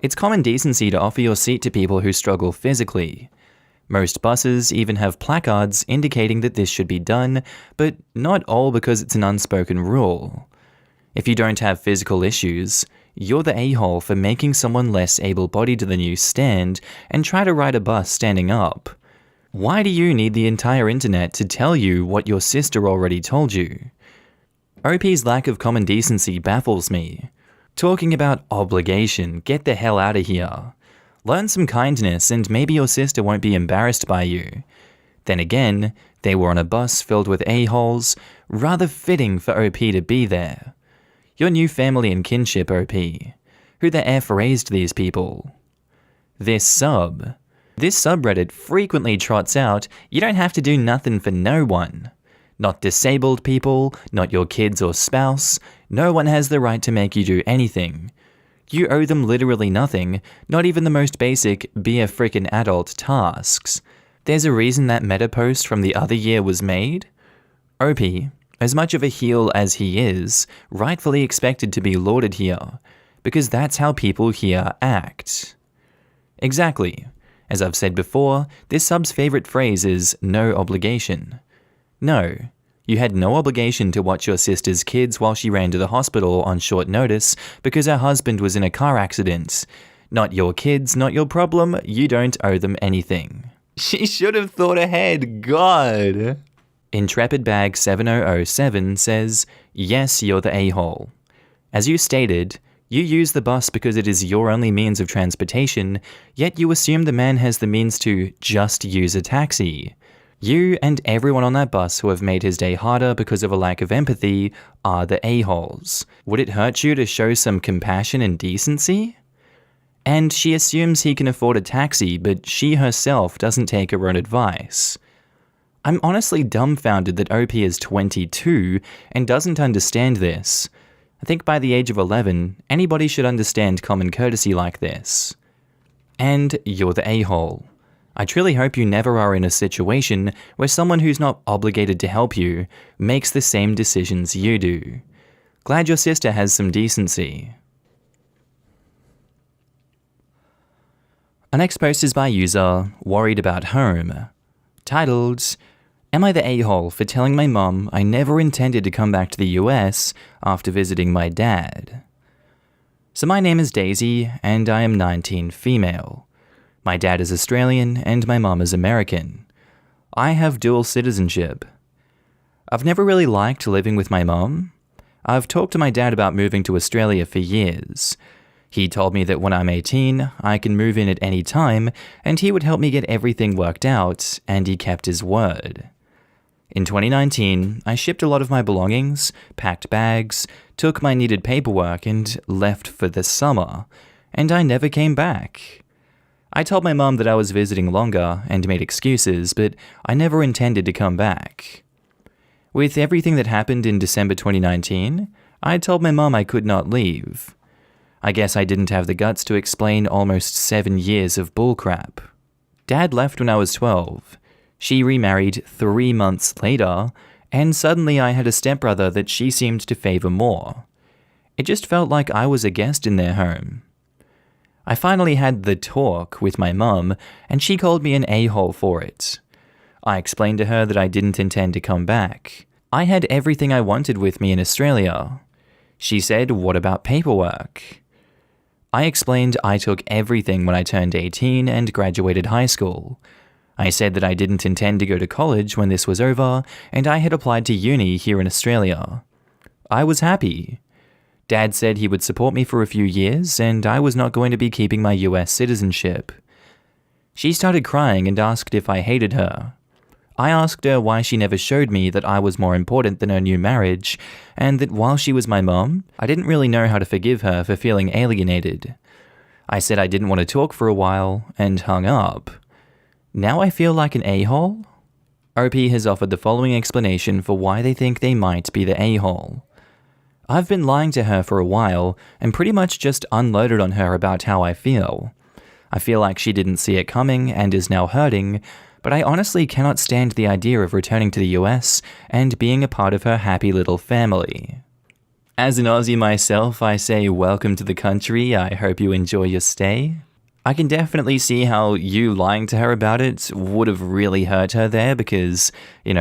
It's common decency to offer your seat to people who struggle physically. Most buses even have placards indicating that this should be done, but not all because it's an unspoken rule. If you don't have physical issues, you're the a-hole for making someone less able-bodied than you stand and try to ride a bus standing up. Why do you need the entire internet to tell you what your sister already told you?" OP's lack of common decency baffles me. Talking about obligation, get the hell out of here. Learn some kindness and maybe your sister won't be embarrassed by you. Then again, they were on a bus filled with a-holes, rather fitting for OP to be there. Your new family and kinship, OP. Who the F raised these people? This subreddit frequently trots out, you don't have to do nothing for no one. Not disabled people, not your kids or spouse, no one has the right to make you do anything. You owe them literally nothing, not even the most basic be a frickin' adult tasks. There's a reason that meta post from the other year was made? OP, as much of a heel as he is, rightfully expected to be lauded here, because that's how people here act. Exactly. As I've said before, this sub's favorite phrase is no obligation. No, you had no obligation to watch your sister's kids while she ran to the hospital on short notice because her husband was in a car accident. Not your kids, not your problem, you don't owe them anything. She should have thought ahead, God. IntrepidBag7007 says, yes, you're the a-hole. As you stated, you use the bus because it is your only means of transportation, yet you assume the man has the means to just use a taxi. You and everyone on that bus who have made his day harder because of a lack of empathy are the a-holes. Would it hurt you to show some compassion and decency? And she assumes he can afford a taxi, but she herself doesn't take her own advice. I'm honestly dumbfounded that OP is 22 and doesn't understand this. I think by the age of 11, anybody should understand common courtesy like this. And you're the a-hole. I truly hope you never are in a situation where someone who's not obligated to help you makes the same decisions you do. Glad your sister has some decency. Our next post is by user Worried About Home, titled, Am I the a-hole for telling my mum I never intended to come back to the US after visiting my dad? So my name is Daisy, and I am 19, female. My dad is Australian, and my mum is American. I have dual citizenship. I've never really liked living with my mum. I've talked to my dad about moving to Australia for years. He told me that when I'm 18, I can move in at any time, and he would help me get everything worked out, and he kept his word. In 2019, I shipped a lot of my belongings, packed bags, took my needed paperwork, and left for the summer, and I never came back. I told my mum that I was visiting longer and made excuses, but I never intended to come back. With everything that happened in December 2019, I told my mum I could not leave. I guess I didn't have the guts to explain almost 7 years of bullcrap. Dad left when I was 12. She remarried 3 months later, and suddenly I had a stepbrother that she seemed to favor more. It just felt like I was a guest in their home. I finally had the talk with my mum, and she called me an a-hole for it. I explained to her that I didn't intend to come back. I had everything I wanted with me in Australia. She said, what about paperwork? I explained I took everything when I turned 18 and graduated high school. I said that I didn't intend to go to college when this was over, and I had applied to uni here in Australia. I was happy. Dad said he would support me for a few years, and I was not going to be keeping my US citizenship. She started crying and asked if I hated her. I asked her why she never showed me that I was more important than her new marriage, and that while she was my mum, I didn't really know how to forgive her for feeling alienated. I said I didn't want to talk for a while, and hung up. Now I feel like an a-hole? OP has offered the following explanation for why they think they might be the a-hole. I've been lying to her for a while, and pretty much just unloaded on her about how I feel. I feel like she didn't see it coming and is now hurting, but I honestly cannot stand the idea of returning to the US and being a part of her happy little family. As an Aussie myself, I say welcome to the country. I hope you enjoy your stay. I can definitely see how you lying to her about it would have really hurt her there because, you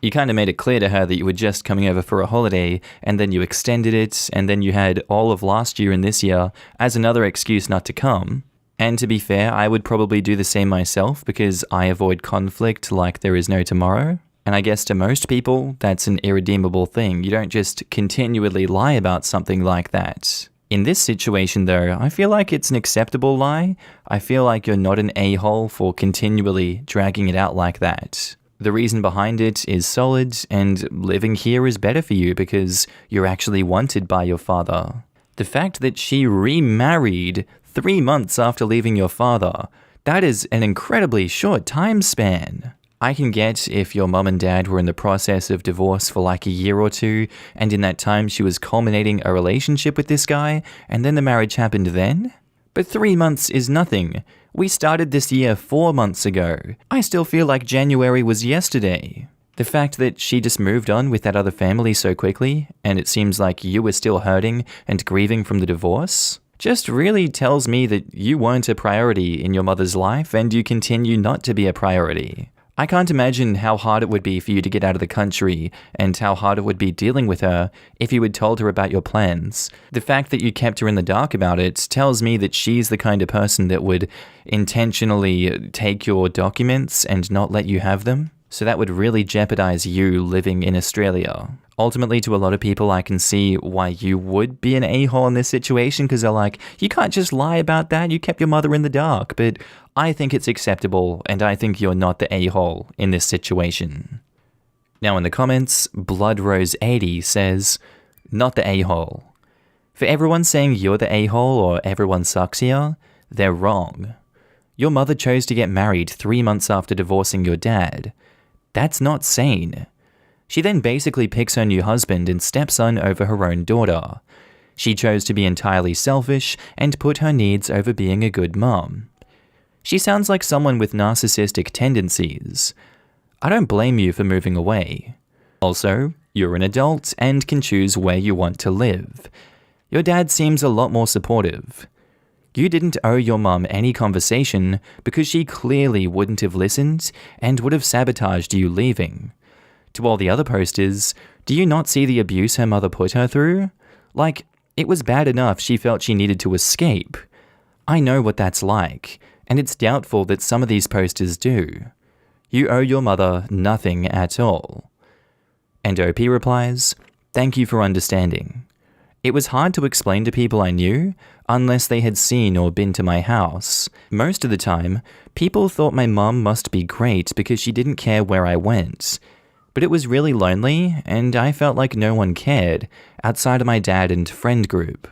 kind of made it clear to her that you were just coming over for a holiday, and then you extended it, and then you had all of last year and this year as another excuse not to come. And to be fair, I would probably do the same myself because I avoid conflict like there is no tomorrow. And I guess to most people, that's an irredeemable thing. You don't just continually lie about something like that. In this situation though, I feel like it's an acceptable lie. I feel like you're not an a-hole for continually dragging it out like that. The reason behind it is solid, and living here is better for you because you're actually wanted by your father. The fact that she remarried 3 months after leaving your father, that is an incredibly short time span. I can get if your mum and dad were in the process of divorce for like a year or two, and in that time she was culminating a relationship with this guy, and then the marriage happened then. But 3 months is nothing. We started this year 4 months ago. I still feel like January was yesterday. The fact that she just moved on with that other family so quickly, and it seems like you were still hurting and grieving from the divorce, just really tells me that you weren't a priority in your mother's life, and you continue not to be a priority. I can't imagine how hard it would be for you to get out of the country, and how hard it would be dealing with her if you had told her about your plans. The fact that you kept her in the dark about it tells me that she's the kind of person that would intentionally take your documents and not let you have them. So that would really jeopardize you living in Australia. Ultimately, to a lot of people, I can see why you would be an a-hole in this situation, because they're like, you can't just lie about that, you kept your mother in the dark. But I think it's acceptable, and I think you're not the a-hole in this situation. Now in the comments, BloodRose80 says, not the a-hole. For everyone saying you're the a-hole or everyone sucks here, they're wrong. Your mother chose to get married 3 months after divorcing your dad. That's not sane. She then basically picks her new husband and stepson over her own daughter. She chose to be entirely selfish and put her needs over being a good mom. She sounds like someone with narcissistic tendencies. I don't blame you for moving away. Also, you're an adult and can choose where you want to live. Your dad seems a lot more supportive. You didn't owe your mum any conversation because she clearly wouldn't have listened and would have sabotaged you leaving. To all the other posters, do you not see the abuse her mother put her through? Like, it was bad enough she felt she needed to escape. I know what that's like, and it's doubtful that some of these posters do. You owe your mother nothing at all. And OP replies, "Thank you for understanding. It was hard to explain to people I knew, unless they had seen or been to my house. Most of the time, people thought my mum must be great because she didn't care where I went. But it was really lonely, and I felt like no one cared, outside of my dad and friend group."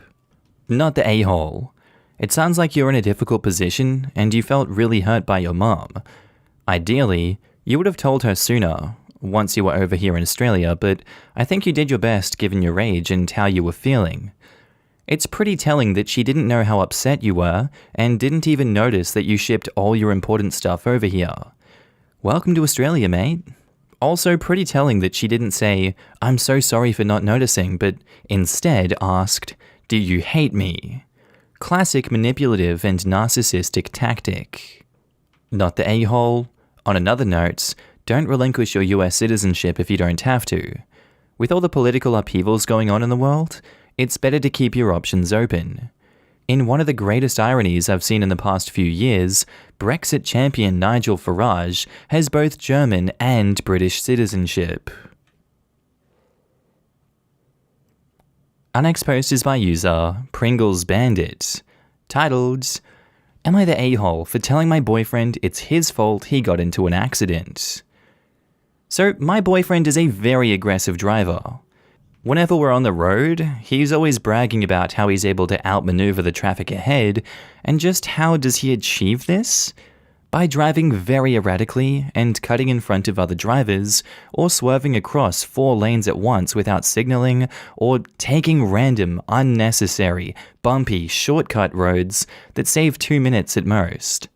Not the a-hole. It sounds like you're in a difficult position, and you felt really hurt by your mum. Ideally, you would have told her sooner, once you were over here in Australia, but I think you did your best given your age and how you were feeling. It's pretty telling that she didn't know how upset you were and didn't even notice that you shipped all your important stuff over here. Welcome to Australia, mate. Also pretty telling that she didn't say, "I'm so sorry for not noticing," but instead asked, "Do you hate me?" Classic manipulative and narcissistic tactic. Not the a-hole. On another note, don't relinquish your US citizenship if you don't have to. With all the political upheavals going on in the world, it's better to keep your options open. In one of the greatest ironies I've seen in the past few years, Brexit champion Nigel Farage has both German and British citizenship. Our next post is by user Pringles Bandit, titled, "Am I the a-hole for telling my boyfriend it's his fault he got into an accident?" So, my boyfriend is a very aggressive driver. Whenever we're on the road, he's always bragging about how he's able to outmaneuver the traffic ahead, and just how does he achieve this? By driving very erratically and cutting in front of other drivers, or swerving across 4 lanes at once without signaling, or taking random, unnecessary, bumpy, shortcut roads that save 2 minutes at most.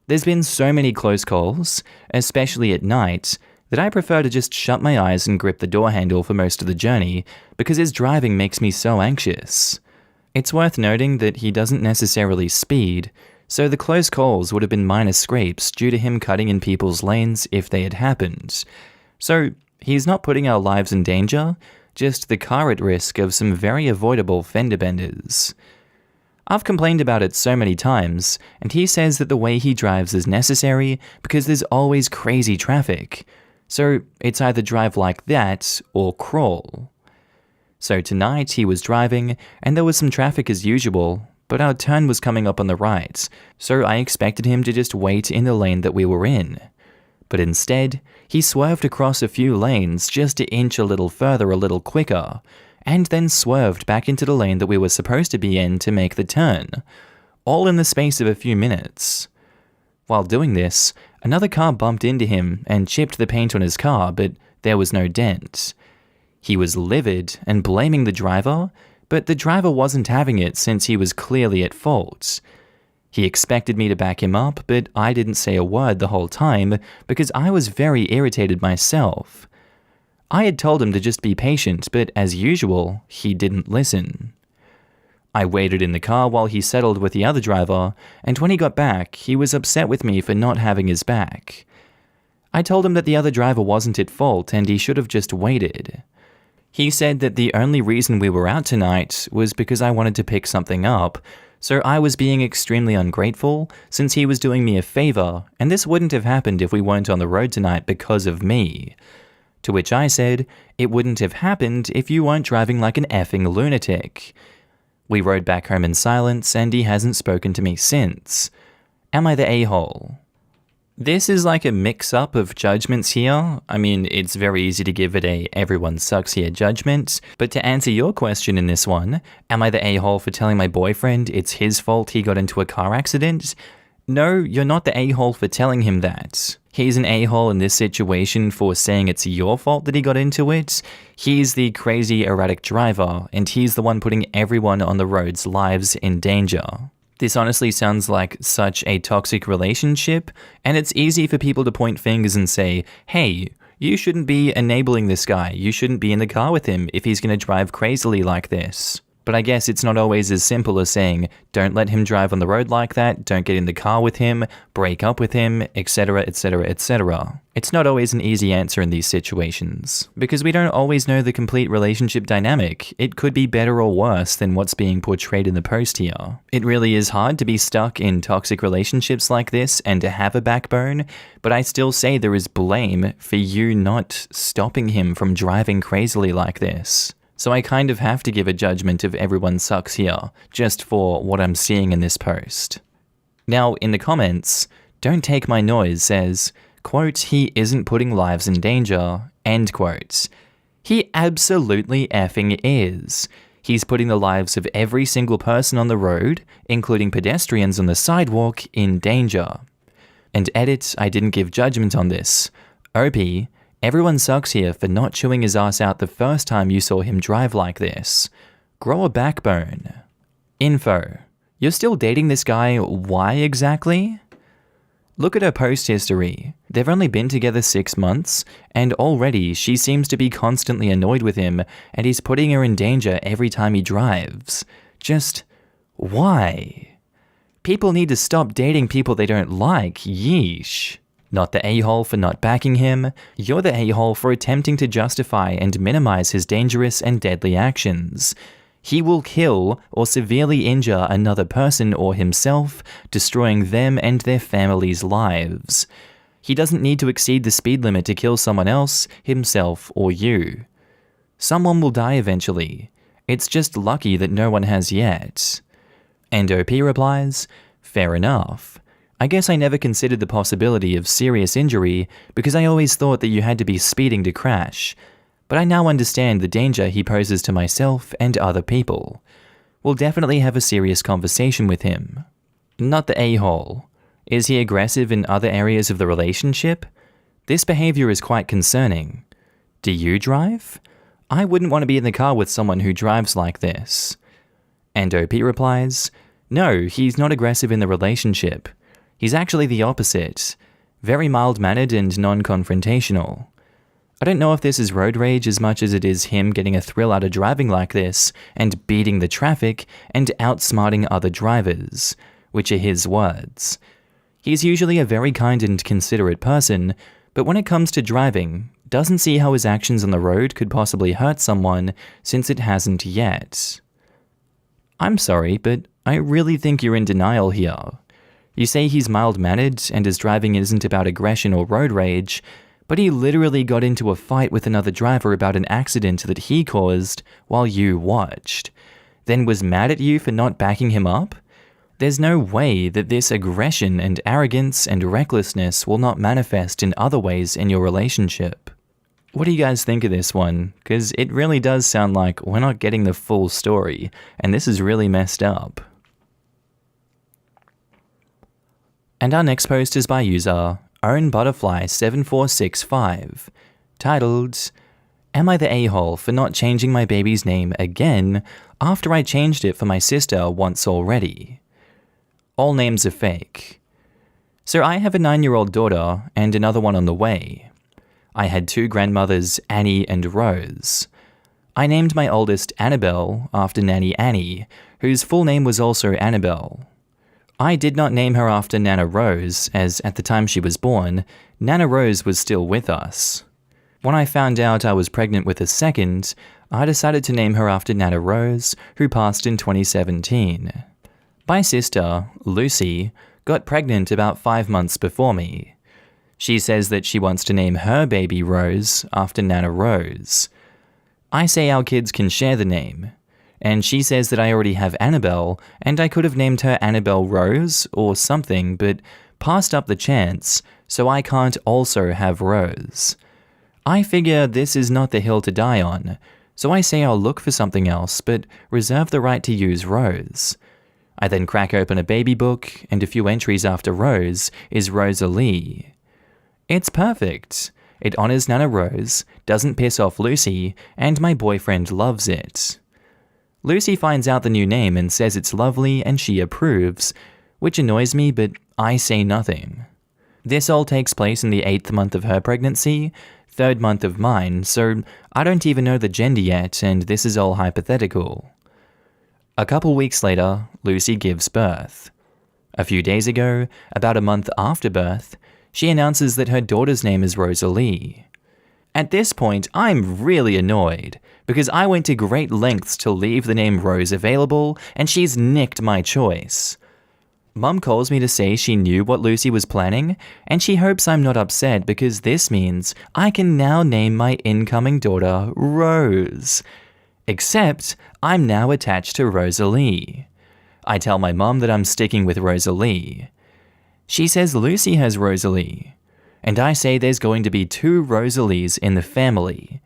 There's been so many close calls, especially at night, that I prefer to just shut my eyes and grip the door handle for most of the journey because his driving makes me so anxious. It's worth noting that he doesn't necessarily speed, so the close calls would have been minor scrapes due to him cutting in people's lanes if they had happened. So he's not putting our lives in danger, just the car at risk of some very avoidable fender benders. I've complained about it so many times, and he says that the way he drives is necessary because there's always crazy traffic. So it's either drive like that or crawl. So tonight he was driving and there was some traffic as usual, but our turn was coming up on the right, so I expected him to just wait in the lane that we were in. But instead, he swerved across a few lanes just to inch a little further a little quicker, and then swerved back into the lane that we were supposed to be in to make the turn, all in the space of a few minutes. While doing this, another car bumped into him and chipped the paint on his car, but there was no dent. He was livid and blaming the driver, but the driver wasn't having it since he was clearly at fault. He expected me to back him up, but I didn't say a word the whole time because I was very irritated myself. I had told him to just be patient, but as usual, he didn't listen. I waited in the car while he settled with the other driver, and when he got back, he was upset with me for not having his back. I told him that the other driver wasn't at fault and he should have just waited. He said that the only reason we were out tonight was because I wanted to pick something up, so I was being extremely ungrateful since he was doing me a favor, and this wouldn't have happened if we weren't on the road tonight because of me. To which I said, it wouldn't have happened if you weren't driving like an effing lunatic. We rode back home in silence, and he hasn't spoken to me since. Am I the a-hole? This is like a mix-up of judgments here. I mean, it's very easy to give it a everyone sucks here judgment, but to answer your question in this one, am I the a-hole for telling my boyfriend it's his fault he got into a car accident? No, you're not the a-hole for telling him that. He's an a-hole in this situation for saying it's your fault that he got into it. He's the crazy erratic driver, and he's the one putting everyone on the road's lives in danger. This honestly sounds like such a toxic relationship, and it's easy for people to point fingers and say, hey, you shouldn't be enabling this guy. You shouldn't be in the car with him if he's going to drive crazily like this. But I guess it's not always as simple as saying, don't let him drive on the road like that, don't get in the car with him, break up with him, etc., etc., etc. It's not always an easy answer in these situations, because we don't always know the complete relationship dynamic. It could be better or worse than what's being portrayed in the post here. It really is hard to be stuck in toxic relationships like this and to have a backbone, but I still say there is blame for you not stopping him from driving crazily like this. So I kind of have to give a judgment of everyone sucks here, just for what I'm seeing in this post. Now, in the comments, Don't Take My Noise says, quote, he isn't putting lives in danger, end quote. He absolutely effing is. He's putting the lives of every single person on the road, including pedestrians on the sidewalk, in danger. And edit, I didn't give judgment on this. OP, everyone sucks here for not chewing his ass out the first time you saw him drive like this. Grow a backbone. Info. You're still dating this guy, why exactly? Look at her post history. They've only been together 6 months, and already she seems to be constantly annoyed with him, and he's putting her in danger every time he drives. Just, why? People need to stop dating people they don't like, yeesh. Not the a-hole for not backing him, you're the a-hole for attempting to justify and minimize his dangerous and deadly actions. He will kill or severely injure another person or himself, destroying them and their families' lives. He doesn't need to exceed the speed limit to kill someone else, himself, or you. Someone will die eventually. It's just lucky that no one has yet. And OP replies, fair enough. I guess I never considered the possibility of serious injury because I always thought that you had to be speeding to crash. But I now understand the danger he poses to myself and other people. We'll definitely have a serious conversation with him. Not the a-hole. Is he aggressive in other areas of the relationship? This behavior is quite concerning. Do you drive? I wouldn't want to be in the car with someone who drives like this. And OP replies, no, he's not aggressive in the relationship. He's actually the opposite. Very mild-mannered and non-confrontational. I don't know if this is road rage as much as it is him getting a thrill out of driving like this and beating the traffic and outsmarting other drivers, which are his words. He's usually a very kind and considerate person, but when it comes to driving, doesn't see how his actions on the road could possibly hurt someone since it hasn't yet. I'm sorry, but I really think you're in denial here. You say he's mild-mannered and his driving isn't about aggression or road rage, but he literally got into a fight with another driver about an accident that he caused while you watched, then was mad at you for not backing him up? There's no way that this aggression and arrogance and recklessness will not manifest in other ways in your relationship. What do you guys think of this one? Because it really does sound like we're not getting the full story, and this is really messed up. And our next post is by user OwnButterfly7465, titled, Am I the a-hole for not changing my baby's name again after I changed it for my sister once already? All names are fake. So I have a 9-year-old daughter and another one on the way. I had 2 grandmothers, Annie and Rose. I named my oldest Annabelle after Nanny Annie, whose full name was also Annabelle. I did not name her after Nana Rose, as at the time she was born, Nana Rose was still with us. When I found out I was pregnant with a second, I decided to name her after Nana Rose, who passed in 2017. My sister, Lucy, got pregnant about 5 months before me. She says that she wants to name her baby Rose after Nana Rose. I say our kids can share the name. And she says that I already have Annabelle, and I could have named her Annabelle Rose or something, but passed up the chance, so I can't also have Rose. I figure this is not the hill to die on, so I say I'll look for something else, but reserve the right to use Rose. I then crack open a baby book, and a few entries after Rose is Rosalie. It's perfect. It honors Nana Rose, doesn't piss off Lucy, and my boyfriend loves it. Lucy finds out the new name and says it's lovely and she approves, which annoys me, but I say nothing. This all takes place in the 8th month of her pregnancy, 3rd month of mine, so I don't even know the gender yet, and this is all hypothetical. A couple weeks later, Lucy gives birth. A few days ago, about a month after birth, she announces that her daughter's name is Rosalie. At this point, I'm really annoyed, because I went to great lengths to leave the name Rose available, and she's nicked my choice. Mum calls me to say she knew what Lucy was planning, and she hopes I'm not upset because this means I can now name my incoming daughter Rose. Except, I'm now attached to Rosalie. I tell my mum that I'm sticking with Rosalie. She says Lucy has Rosalie, and I say there's going to be 2 Rosalies in the family.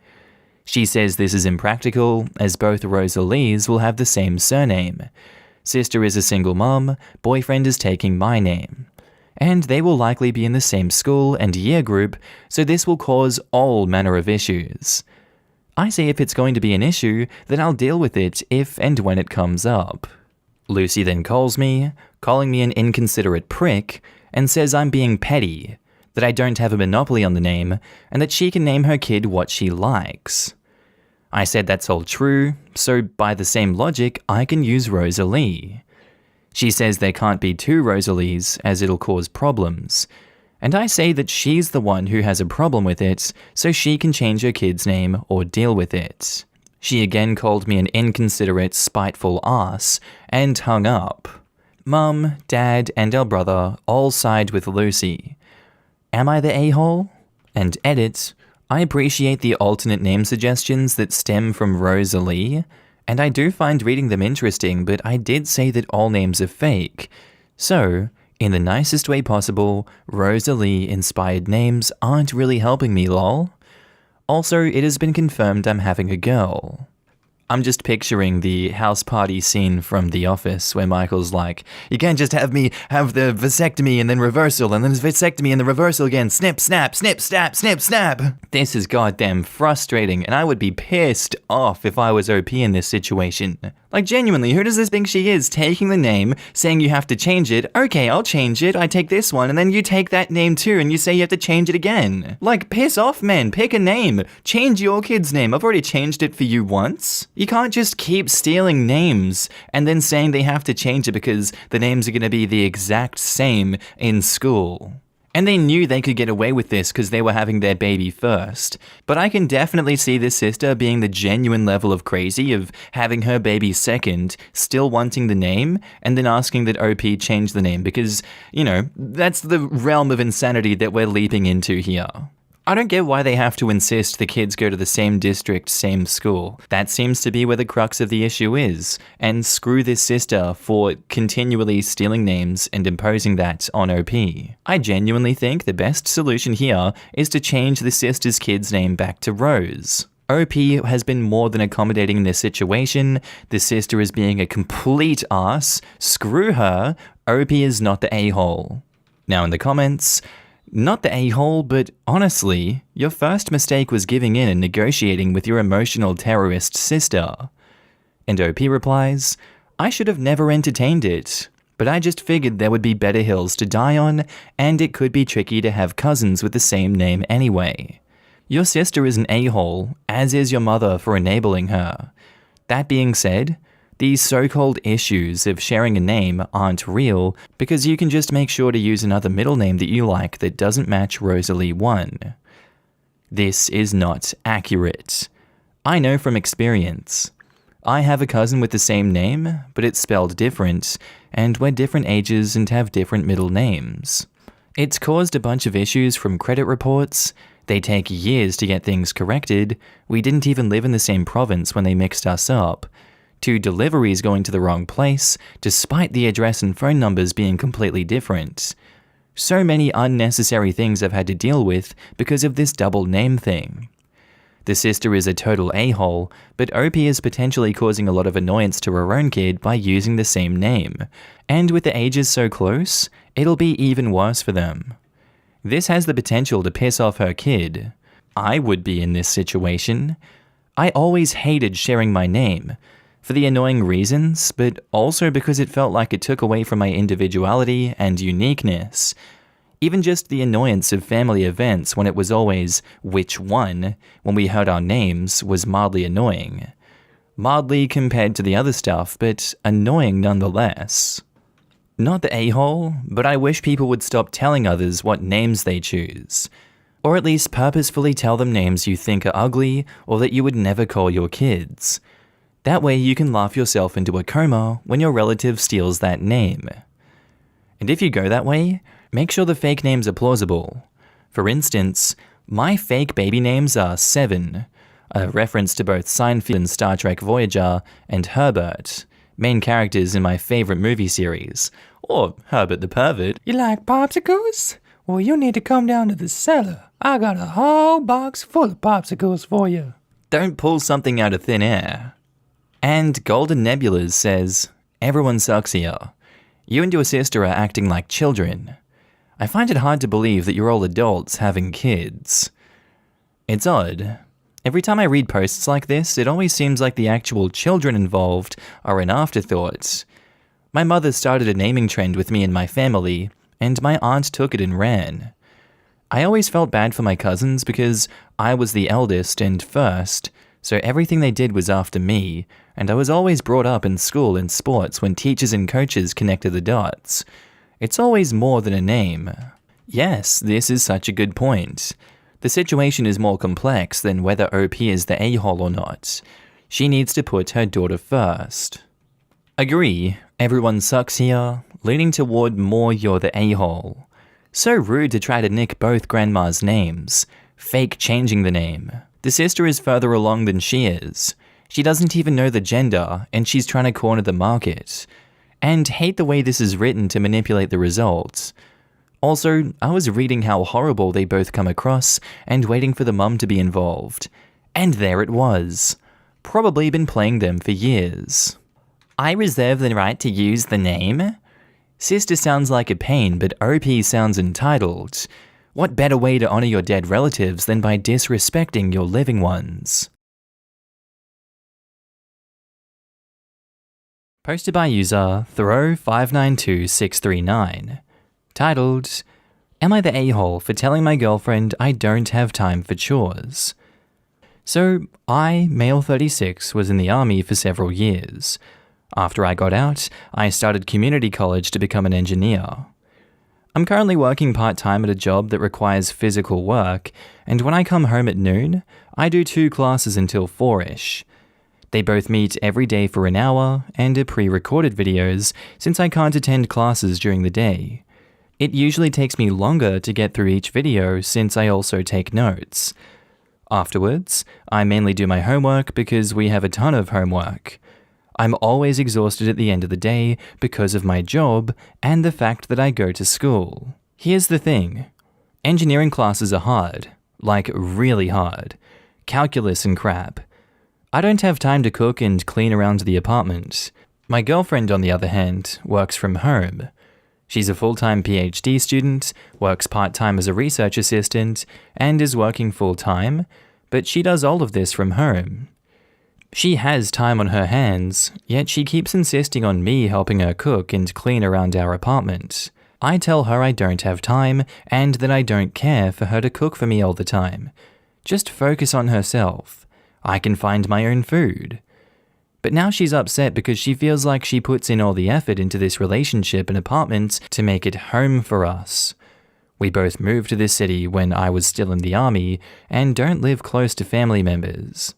She says this is impractical, as both Rosalies will have the same surname. Sister is a single mum, boyfriend is taking my name. And they will likely be in the same school and year group, so this will cause all manner of issues. I say if it's going to be an issue, then I'll deal with it if and when it comes up. Lucy then calls me, calling me an inconsiderate prick, and says I'm being petty, that I don't have a monopoly on the name, and that she can name her kid what she likes. I said that's all true, so by the same logic, I can use Rosalie. She says there can't be 2 Rosalies as it'll cause problems, and I say that she's the one who has a problem with it, so she can change her kid's name or deal with it. She again called me an inconsiderate, spiteful ass, and hung up. Mum, Dad, and our brother all side with Lucy. Am I the a-hole? And edit, I appreciate the alternate name suggestions that stem from Rosalie, and I do find reading them interesting, but I did say that all names are fake. So, in the nicest way possible, Rosalie-inspired names aren't really helping me, lol. Also, it has been confirmed I'm having a girl. I'm just picturing the house party scene from The Office where Michael's like, you can't just have me have the vasectomy and then reversal and then vasectomy and the reversal again. Snip, snap, snip, snap, snip, snap. This is goddamn frustrating, and I would be pissed off if I was OP in this situation. Like, genuinely, who does this think she is? Taking the name, saying you have to change it. Okay, I'll change it. I take this one, and then you take that name too, and you say you have to change it again. Like, piss off, man. Pick a name. Change your kid's name. I've already changed it for you once. You can't just keep stealing names and then saying they have to change it because the names are going to be the exact same in school. And they knew they could get away with this because they were having their baby first. But I can definitely see this sister being the genuine level of crazy of having her baby second, still wanting the name, and then asking that OP change the name because, you know, that's the realm of insanity that we're leaping into here. I don't get why they have to insist the kids go to the same district, same school. That seems to be where the crux of the issue is. And screw this sister for continually stealing names and imposing that on OP. I genuinely think the best solution here is to change the sister's kid's name back to Rose. OP has been more than accommodating in this situation. The sister is being a complete ass. Screw her. OP is not the a-hole. Now in the comments, not the a-hole, but honestly, your first mistake was giving in and negotiating with your emotional terrorist sister. And OP replies, I should have never entertained it, but I just figured there would be better hills to die on, and it could be tricky to have cousins with the same name anyway. Your sister is an a-hole, as is your mother for enabling her. That being said, these so-called issues of sharing a name aren't real because you can just make sure to use another middle name that you like that doesn't match Rosalie 1. This is not accurate. I know from experience. I have a cousin with the same name, but it's spelled different, and we're different ages and have different middle names. It's caused a bunch of issues from credit reports. They take years to get things corrected. We didn't even live in the same province when they mixed us up. To deliveries going to the wrong place, despite the address and phone numbers being completely different. So many unnecessary things I've had to deal with because of this double name thing. The sister is a total a-hole, but OP is potentially causing a lot of annoyance to her own kid by using the same name. And with the ages so close, it'll be even worse for them. This has the potential to piss off her kid. I would be in this situation. I always hated sharing my name. For the annoying reasons, but also because it felt like it took away from my individuality and uniqueness. Even just the annoyance of family events when it was always which one when we heard our names was mildly annoying. Mildly compared to the other stuff, but annoying nonetheless. Not the a-hole, but I wish people would stop telling others what names they choose. Or at least purposefully tell them names you think are ugly or that you would never call your kids. That way you can laugh yourself into a coma when your relative steals that name. And if you go that way, make sure the fake names are plausible. For instance, my fake baby names are Seven, a reference to both Seinfeld and Star Trek Voyager, and Herbert, main characters in my favorite movie series, or Herbert the Pervert. You like popsicles? Well, you need to come down to the cellar. I got a whole box full of popsicles for you. Don't pull something out of thin air. And Golden Nebulas says, everyone sucks here. You and your sister are acting like children. I find it hard to believe that you're all adults having kids. It's odd. Every time I read posts like this, it always seems like the actual children involved are an afterthought. My mother started a naming trend with me and my family, and my aunt took it and ran. I always felt bad for my cousins because I was the eldest and first, so everything they did was after me, and I was always brought up in school and sports when teachers and coaches connected the dots. It's always more than a name. Yes, this is such a good point. The situation is more complex than whether OP is the a-hole or not. She needs to put her daughter first. Agree, everyone sucks here, leaning toward more you're the a-hole. So rude to try to nick both grandma's names, fake changing the name. The sister is further along than she is. She doesn't even know the gender, and she's trying to corner the market. And hate the way this is written to manipulate the results. Also, I was reading how horrible they both come across and waiting for the mum to be involved. And there it was. Probably been playing them for years. I reserve the right to use the name? Sister sounds like a pain, but OP sounds entitled. What better way to honor your dead relatives than by disrespecting your living ones? Posted by user Throw592639. Titled, Am I the a-hole for telling my girlfriend I don't have time for chores? So, I, male 36, was in the army for several years. After I got out, I started community college to become an engineer. I'm currently working part-time at a job that requires physical work, and when I come home at noon, I do 2 classes until 4-ish. They both meet every day for an hour and are pre-recorded videos since I can't attend classes during the day. It usually takes me longer to get through each video since I also take notes. Afterwards, I mainly do my homework because we have a ton of homework. I'm always exhausted at the end of the day because of my job and the fact that I go to school. Here's the thing. Engineering classes are hard. Like, really hard. Calculus and crap. I don't have time to cook and clean around the apartment. My girlfriend, on the other hand, works from home. She's a full-time PhD student, works part-time as a research assistant, and is working full-time, but she does all of this from home. She has time on her hands, yet she keeps insisting on me helping her cook and clean around our apartment. I tell her I don't have time, and that I don't care for her to cook for me all the time. Just focus on herself. I can find my own food. But now she's upset because she feels like she puts in all the effort into this relationship and apartment to make it home for us. We both moved to this city when I was still in the army and don't live close to family members.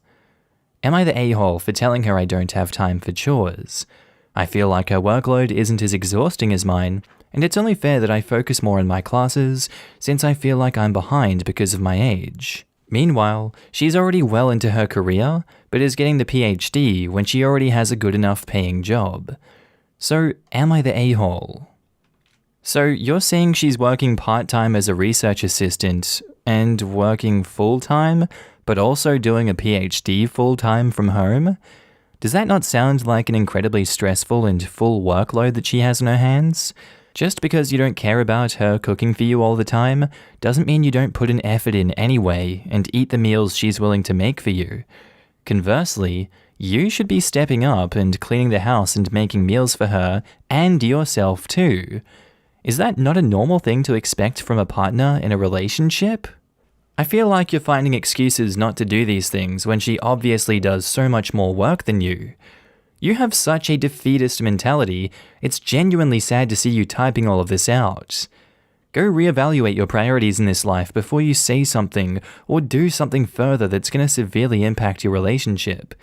Am I the a-hole for telling her I don't have time for chores? I feel like her workload isn't as exhausting as mine, and it's only fair that I focus more on my classes since I feel like I'm behind because of my age. Meanwhile, she's already well into her career, but is getting the PhD when she already has a good enough paying job. So, am I the a-hole? So, you're saying she's working part-time as a research assistant and working full-time, but also doing a PhD full-time from home? Does that not sound like an incredibly stressful and full workload that she has in her hands? Just because you don't care about her cooking for you all the time doesn't mean you don't put an effort in anyway and eat the meals she's willing to make for you. Conversely, You should be stepping up and cleaning the house and making meals for her and yourself too. Is that not a normal thing to expect from a partner in a relationship? I feel like you're finding excuses not to do these things when she obviously does so much more work than you. You have such a defeatist mentality, it's genuinely sad to see you typing all of this out. Go reevaluate your priorities in this life before you say something or do something further that's going to severely impact your relationship.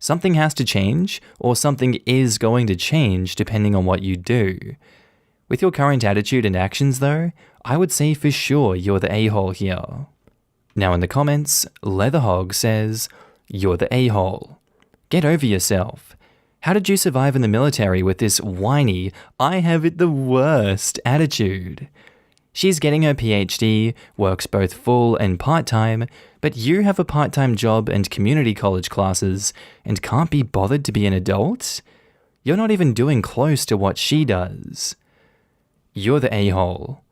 Something has to change, or something is going to change depending on what you do. With your current attitude and actions though, I would say for sure you're the a-hole here. Now in the comments, Leatherhog says, "You're the a-hole. Get over yourself. How did you survive in the military with this whiny, I have it the worst attitude? She's getting her PhD, works both full and part-time, but you have a part-time job and community college classes and can't be bothered to be an adult? You're not even doing close to what she does. You're the a-hole.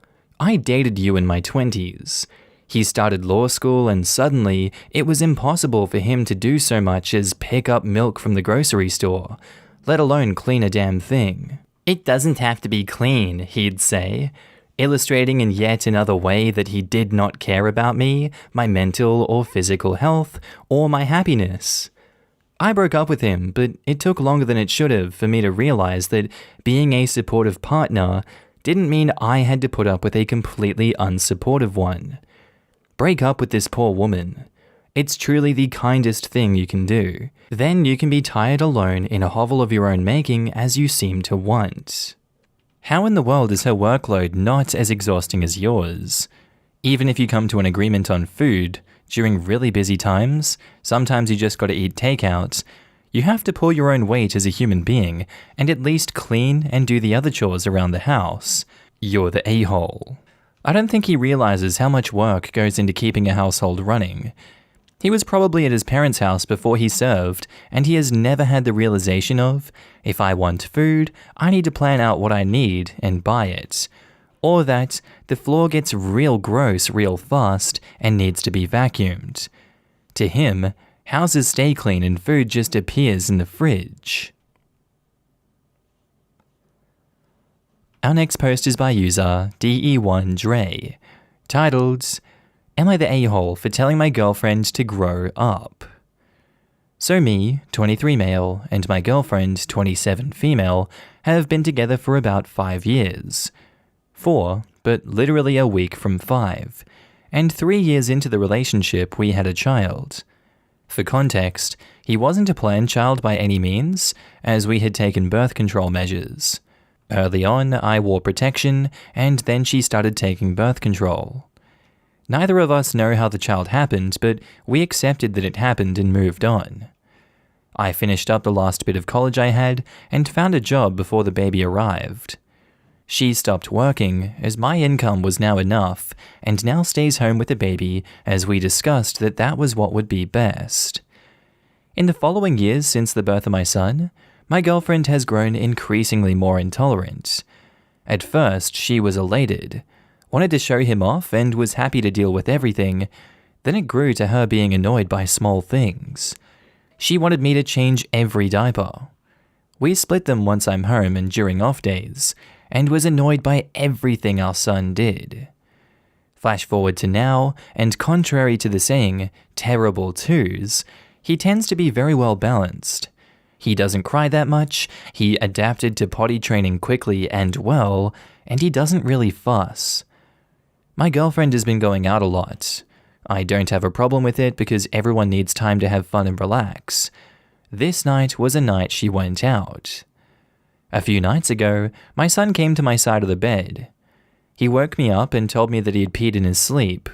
I dated you in my 20s. He started law school and suddenly it was impossible for him to do so much as pick up milk from the grocery store, let alone clean a damn thing. It doesn't have to be clean, he'd say, illustrating in yet another way that he did not care about me, my mental or physical health, or my happiness. I broke up with him, but it took longer than it should have for me to realize that being a supportive partner didn't mean I had to put up with a completely unsupportive one. Break up with this poor woman. It's truly the kindest thing you can do. Then you can be tired alone in a hovel of your own making as you seem to want. How in the world is her workload not as exhausting as yours? Even if you come to an agreement on food, during really busy times, sometimes you just gotta eat takeout, you have to pull your own weight as a human being and at least clean and do the other chores around the house. You're the a-hole. I don't think he realizes how much work goes into keeping a household running. He was probably at his parents' house before he served, and he has never had the realization of, if I want food, I need to plan out what I need and buy it. Or that the floor gets real gross real fast and needs to be vacuumed. To him, houses stay clean and food just appears in the fridge. Our next post is by user DE1Dre, titled, "Am I the a-hole for telling my girlfriend to grow up?" So me, 23 male, and my girlfriend, 27 female, have been together for about 5 years. 4, but literally a week from 5. And 3 years into the relationship, we had a child. For context, he wasn't a planned child by any means, as we had taken birth control measures. Early on, I wore protection, and then she started taking birth control. Neither of us know how the child happened, but we accepted that it happened and moved on. I finished up the last bit of college I had, and found a job before the baby arrived. She stopped working, as my income was now enough, and now stays home with the baby, as we discussed that that was what would be best. In the following years since the birth of my son, my girlfriend has grown increasingly more intolerant. At first, she was elated, wanted to show him off, and was happy to deal with everything. Then it grew to her being annoyed by small things. She wanted me to change every diaper. We split them once I'm home and during off days, and was annoyed by everything our son did. Flash forward to now, and contrary to the saying, terrible twos, he tends to be very well balanced. He doesn't cry that much, he adapted to potty training quickly and well, and he doesn't really fuss. My girlfriend has been going out a lot. I don't have a problem with it because everyone needs time to have fun and relax. This night was a night she went out. A few nights ago, my son came to my side of the bed. He woke me up and told me that he had peed in his sleep.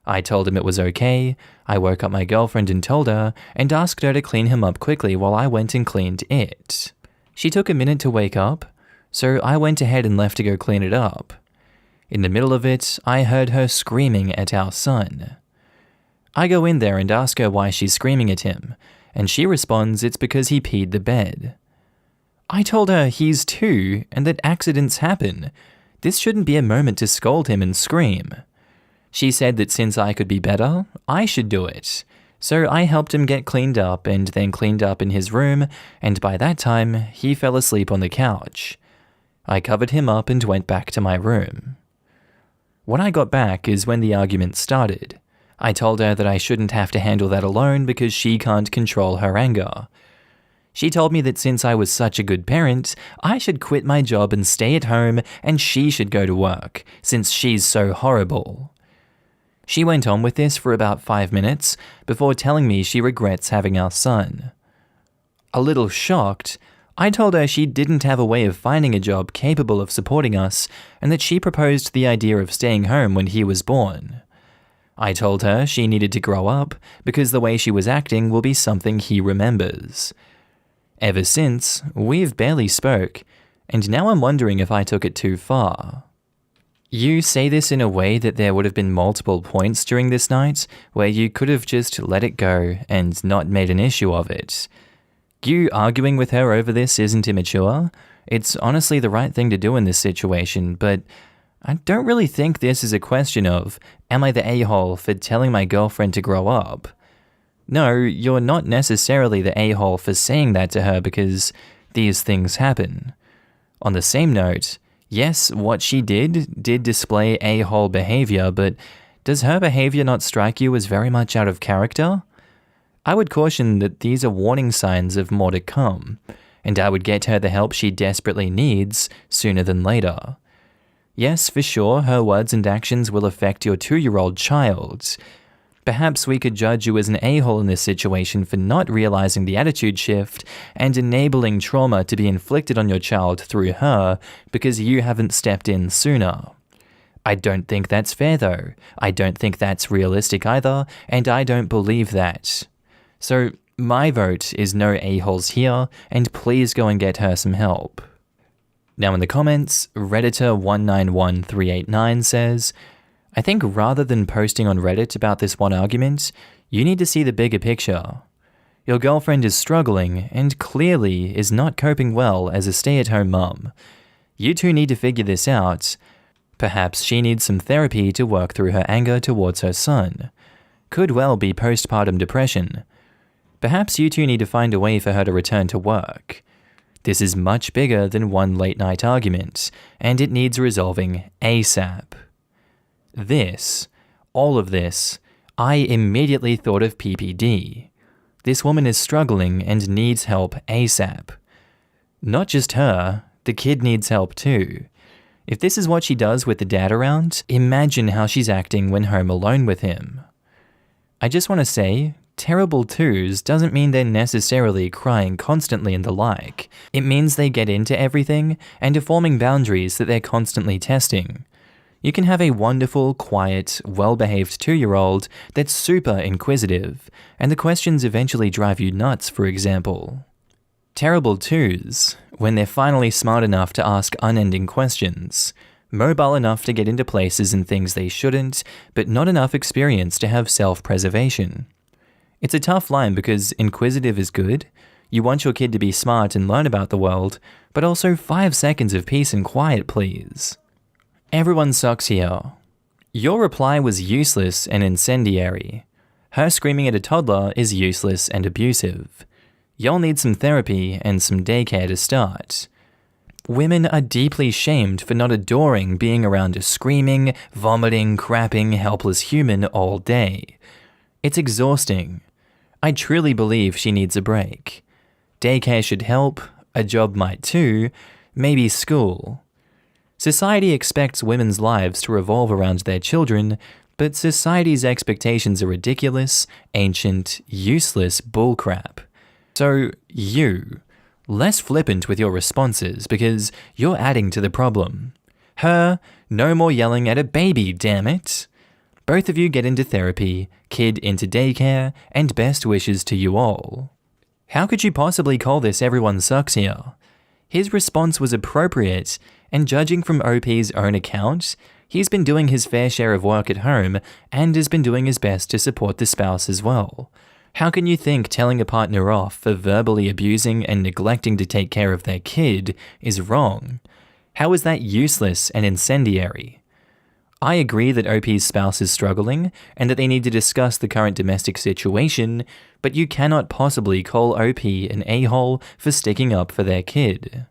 I told him it was okay. I woke up my girlfriend and told her, and asked her to clean him up quickly while I went and cleaned it. She took a minute to wake up, so I went ahead and left to go clean it up. In the middle of it, I heard her screaming at our son. I go in there and ask her why she's screaming at him, and she responds it's because he peed the bed. I told her he's 2 and that accidents happen. This shouldn't be a moment to scold him and scream. She said that since I could be better, I should do it. So I helped him get cleaned up and then cleaned up in his room, and by that time, he fell asleep on the couch. I covered him up and went back to my room. When I got back is when the argument started. I told her that I shouldn't have to handle that alone because she can't control her anger. She told me that since I was such a good parent, I should quit my job and stay at home, and she should go to work, since she's so horrible. She went on with this for about 5 minutes before telling me she regrets having our son. A little shocked, I told her she didn't have a way of finding a job capable of supporting us and that she proposed the idea of staying home when he was born. I told her she needed to grow up because the way she was acting will be something he remembers. Ever since, we've barely spoke, and now I'm wondering if I took it too far. You say this in a way that there would have been multiple points during this night where you could have just let it go and not made an issue of it. You arguing with her over this isn't immature. It's honestly the right thing to do in this situation, but I don't really think this is a question of, am I the a-hole for telling my girlfriend to grow up? No, you're not necessarily the a-hole for saying that to her because these things happen. On the same note, yes, what she did display a-hole behavior, but does her behavior not strike you as very much out of character? I would caution that these are warning signs of more to come, and I would get her the help she desperately needs sooner than later. Yes, for sure, her words and actions will affect your 2-year-old child. Perhaps we could judge you as an a-hole in this situation for not realizing the attitude shift and enabling trauma to be inflicted on your child through her because you haven't stepped in sooner. I don't think that's fair though. I don't think that's realistic either, and I don't believe that. So my vote is no a-holes here, and please go and get her some help. Now in the comments, Redditor191389 says, I think rather than posting on Reddit about this one argument, you need to see the bigger picture. Your girlfriend is struggling and clearly is not coping well as a stay-at-home mum. You two need to figure this out. Perhaps she needs some therapy to work through her anger towards her son. Could well be postpartum depression. Perhaps you two need to find a way for her to return to work. This is much bigger than one late-night argument, and it needs resolving ASAP. All of this, I immediately thought of PPD. This woman is struggling and needs help ASAP. Not just her, the kid needs help too. If this is what she does with the dad around, imagine how she's acting when home alone with him. I just want to say, terrible twos doesn't mean they're necessarily crying constantly and the like. It means they get into everything and are forming boundaries that they're constantly testing. You can have a wonderful, quiet, well-behaved 2-year-old that's super inquisitive, and the questions eventually drive you nuts, for example. Terrible twos, when they're finally smart enough to ask unending questions, mobile enough to get into places and things they shouldn't, but not enough experience to have self-preservation. It's a tough line because inquisitive is good. You want your kid to be smart and learn about the world, but also 5 seconds of peace and quiet, please. Everyone sucks here. Your reply was useless and incendiary. Her screaming at a toddler is useless and abusive. You'll need some therapy and some daycare to start. Women are deeply shamed for not adoring being around a screaming, vomiting, crapping, helpless human all day. It's exhausting. I truly believe she needs a break. Daycare should help, a job might too, maybe school. Society expects women's lives to revolve around their children, but society's expectations are ridiculous, ancient, useless bullcrap. So less flippant with your responses because you're adding to the problem. Her, no more yelling at a baby, damn it. Both of you get into therapy, kid into daycare, and best wishes to you all. How could you possibly call this everyone sucks here? His response was appropriate, and judging from OP's own account, he's been doing his fair share of work at home and has been doing his best to support the spouse as well. How can you think telling a partner off for verbally abusing and neglecting to take care of their kid is wrong? How is that useless and incendiary? I agree that OP's spouse is struggling and that they need to discuss the current domestic situation, but you cannot possibly call OP an a-hole for sticking up for their kid.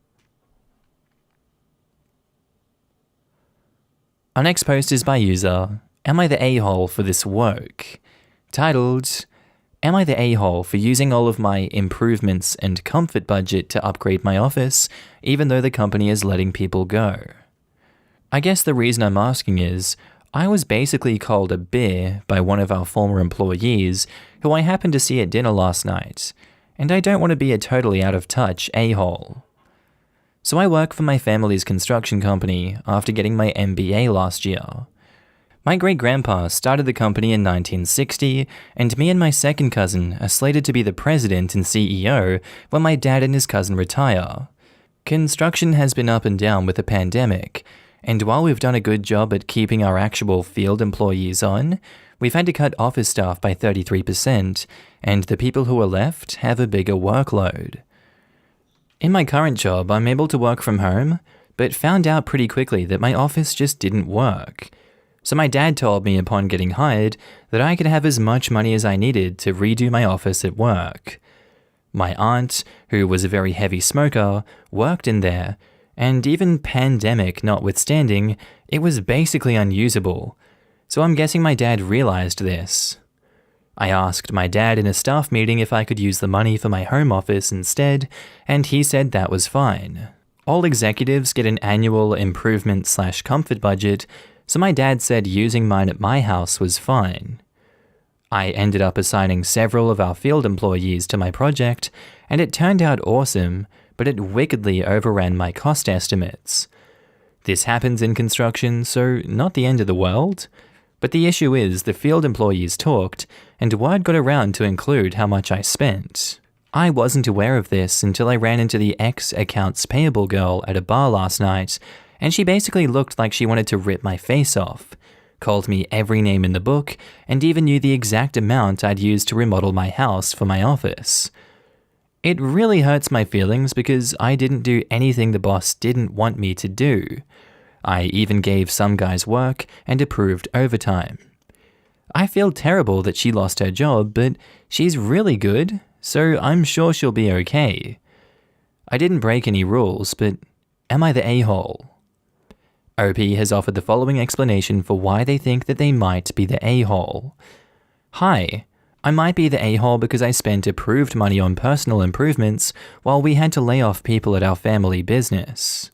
Our next post is by user Am I the a-hole for this work? Titled, Am I the a-hole for using all of my improvements and comfort budget to upgrade my office, even though the company is letting people go? I guess the reason I'm asking is, I was basically called a bear by one of our former employees, who I happened to see at dinner last night, and I don't want to be a totally out of touch a-hole. So I work for my family's construction company after getting my MBA last year. My great-grandpa started the company in 1960, and me and my second cousin are slated to be the president and CEO when my dad and his cousin retire. Construction has been up and down with the pandemic, and while we've done a good job at keeping our actual field employees on, we've had to cut office staff by 33%, and the people who are left have a bigger workload. In my current job, I'm able to work from home, but found out pretty quickly that my office just didn't work. So my dad told me upon getting hired that I could have as much money as I needed to redo my office at work. My aunt, who was a very heavy smoker, worked in there, and even pandemic notwithstanding, it was basically unusable. So I'm guessing my dad realized this. I asked my dad in a staff meeting if I could use the money for my home office instead, and he said that was fine. All executives get an annual improvement/comfort budget, so my dad said using mine at my house was fine. I ended up assigning several of our field employees to my project, and it turned out awesome, but it wickedly overran my cost estimates. This happens in construction, so not the end of the world. But the issue is the field employees talked, and word got around to include how much I spent. I wasn't aware of this until I ran into the ex-accounts payable girl at a bar last night, and she basically looked like she wanted to rip my face off, called me every name in the book, and even knew the exact amount I'd used to remodel my house for my office. It really hurts my feelings because I didn't do anything the boss didn't want me to do. I even gave some guys work and approved overtime. I feel terrible that she lost her job, but she's really good, so I'm sure she'll be okay. I didn't break any rules, but am I the a-hole? OP has offered the following explanation for why they think that they might be the a-hole. Hi, I might be the a-hole because I spent approved money on personal improvements while we had to lay off people at our family business.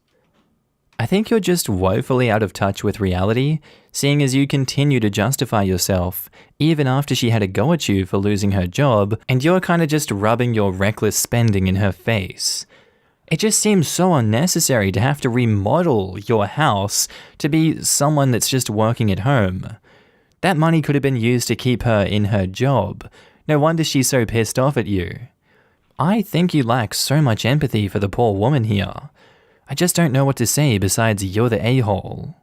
I think you're just woefully out of touch with reality, seeing as you continue to justify yourself, even after she had a go at you for losing her job, and you're kinda just rubbing your reckless spending in her face. It just seems so unnecessary to have to remodel your house to be someone that's just working at home. That money could have been used to keep her in her job. No wonder she's so pissed off at you. I think you lack so much empathy for the poor woman here. I just don't know what to say besides you're the a-hole.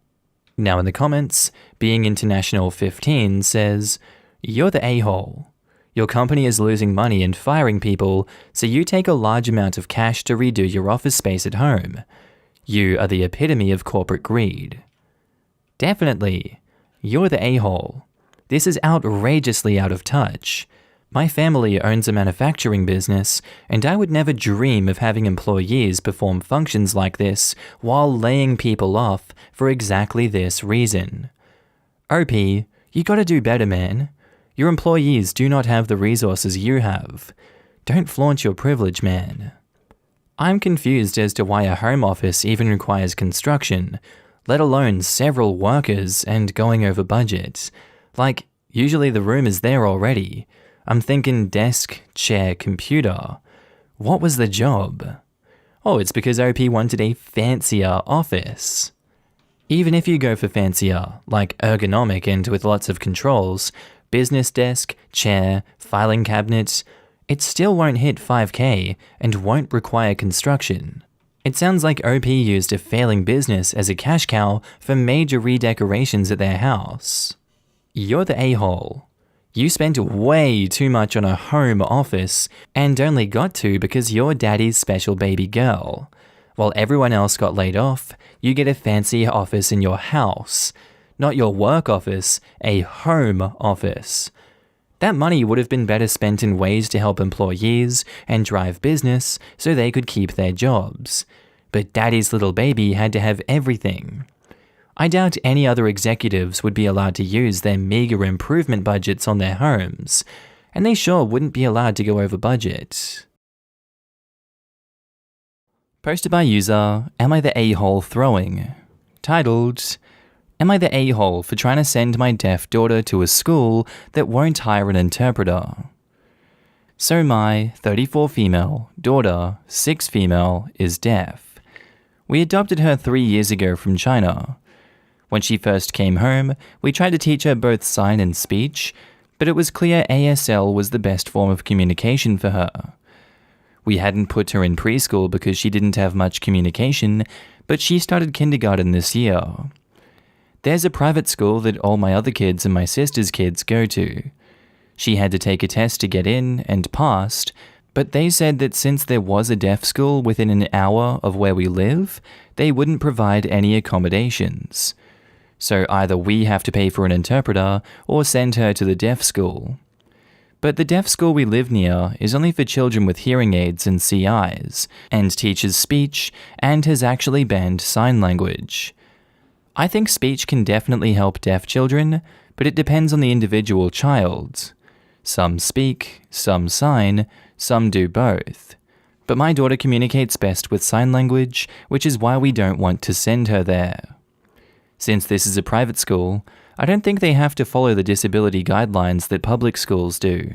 Now in the comments, Being International 15 says, you're the a-hole. Your company is losing money and firing people, so you take a large amount of cash to redo your office space at home. You are the epitome of corporate greed. Definitely. You're the a-hole. This is outrageously out of touch. My family owns a manufacturing business, and I would never dream of having employees perform functions like this while laying people off for exactly this reason. OP, you gotta do better, man. Your employees do not have the resources you have. Don't flaunt your privilege, man. I'm confused as to why a home office even requires construction, let alone several workers and going over budget. Like, usually the room is there already. I'm thinking desk, chair, computer. What was the job? Oh, it's because OP wanted a fancier office. Even if you go for fancier, like ergonomic and with lots of controls, business desk, chair, filing cabinets, it still won't hit 5K and won't require construction. It sounds like OP used a failing business as a cash cow for major redecorations at their house. You're the a-hole. You spent way too much on a home office and only got to because you're daddy's special baby girl. While everyone else got laid off, you get a fancy office in your house. Not your work office, a home office. That money would have been better spent in ways to help employees and drive business so they could keep their jobs. But daddy's little baby had to have everything. I doubt any other executives would be allowed to use their meager improvement budgets on their homes, and they sure wouldn't be allowed to go over budget. Posted by user Am I the A-hole throwing? Titled, Am I the a-hole for trying to send my deaf daughter to a school that won't hire an interpreter? So my 34 female daughter, 6 female, is deaf. We adopted her 3 years ago from China. When she first came home, we tried to teach her both sign and speech, but it was clear ASL was the best form of communication for her. We hadn't put her in preschool because she didn't have much communication, but she started kindergarten this year. There's a private school that all my other kids and my sister's kids go to. She had to take a test to get in and passed, but they said that since there was a deaf school within an hour of where we live, they wouldn't provide any accommodations. So either we have to pay for an interpreter or send her to the deaf school. But the deaf school we live near is only for children with hearing aids and CIs, and teaches speech and has actually banned sign language. I think speech can definitely help deaf children, but it depends on the individual child. Some speak, some sign, some do both. But my daughter communicates best with sign language, which is why we don't want to send her there. Since this is a private school, I don't think they have to follow the disability guidelines that public schools do.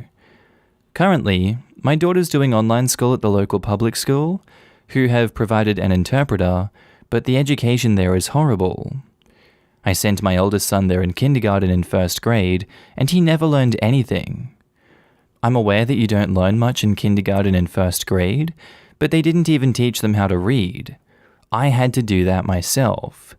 Currently, my daughter's doing online school at the local public school, who have provided an interpreter, but the education there is horrible. I sent my oldest son there in kindergarten in first grade, and he never learned anything. I'm aware that you don't learn much in kindergarten and first grade, but they didn't even teach them how to read. I had to do that myself.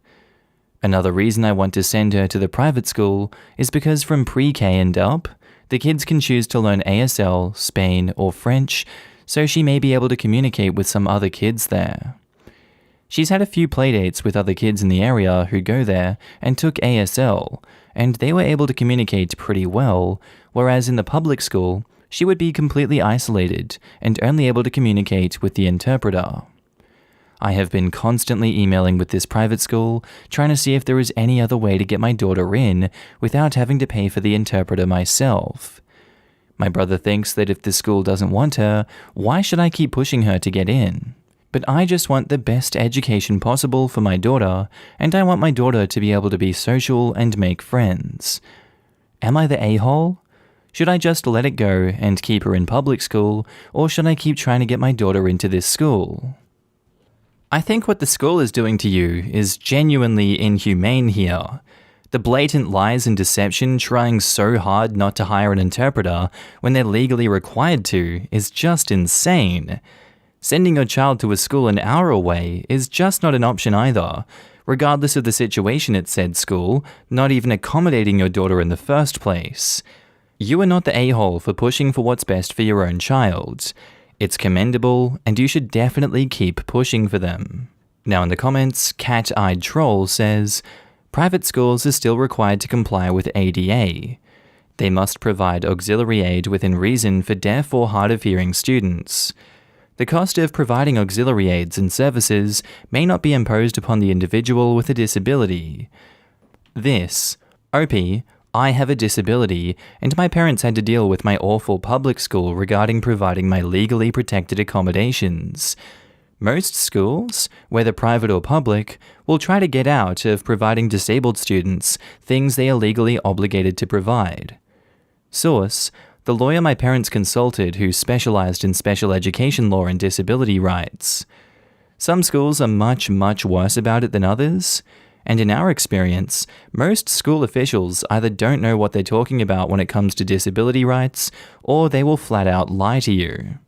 Another reason I want to send her to the private school is because from pre-K and up, the kids can choose to learn ASL, Spain, or French, so she may be able to communicate with some other kids there. She's had a few playdates with other kids in the area who go there and took ASL, and they were able to communicate pretty well, whereas in the public school, she would be completely isolated and only able to communicate with the interpreter. I have been constantly emailing with this private school, trying to see if there is any other way to get my daughter in without having to pay for the interpreter myself. My brother thinks that if the school doesn't want her, why should I keep pushing her to get in? But I just want the best education possible for my daughter, and I want my daughter to be able to be social and make friends. Am I the a-hole? Should I just let it go and keep her in public school, or should I keep trying to get my daughter into this school? I think what the school is doing to you is genuinely inhumane here. The blatant lies and deception trying so hard not to hire an interpreter when they're legally required to is just insane. Sending your child to a school an hour away is just not an option either, regardless of the situation at said school, not even accommodating your daughter in the first place. You are not the a-hole for pushing for what's best for your own child. It's commendable, and you should definitely keep pushing for them. Now in the comments, Cat-Eyed Troll says, private schools are still required to comply with AITA. They must provide auxiliary aid within reason for deaf or hard of hearing students. The cost of providing auxiliary aids and services may not be imposed upon the individual with a disability. This, OP, I have a disability, and my parents had to deal with my awful public school regarding providing my legally protected accommodations. Most schools, whether private or public, will try to get out of providing disabled students things they are legally obligated to provide. Source: the lawyer my parents consulted who specialized in special education law and disability rights. Some schools are much worse about it than others. And in our experience, most school officials either don't know what they're talking about when it comes to disability rights, or they will flat out lie to you.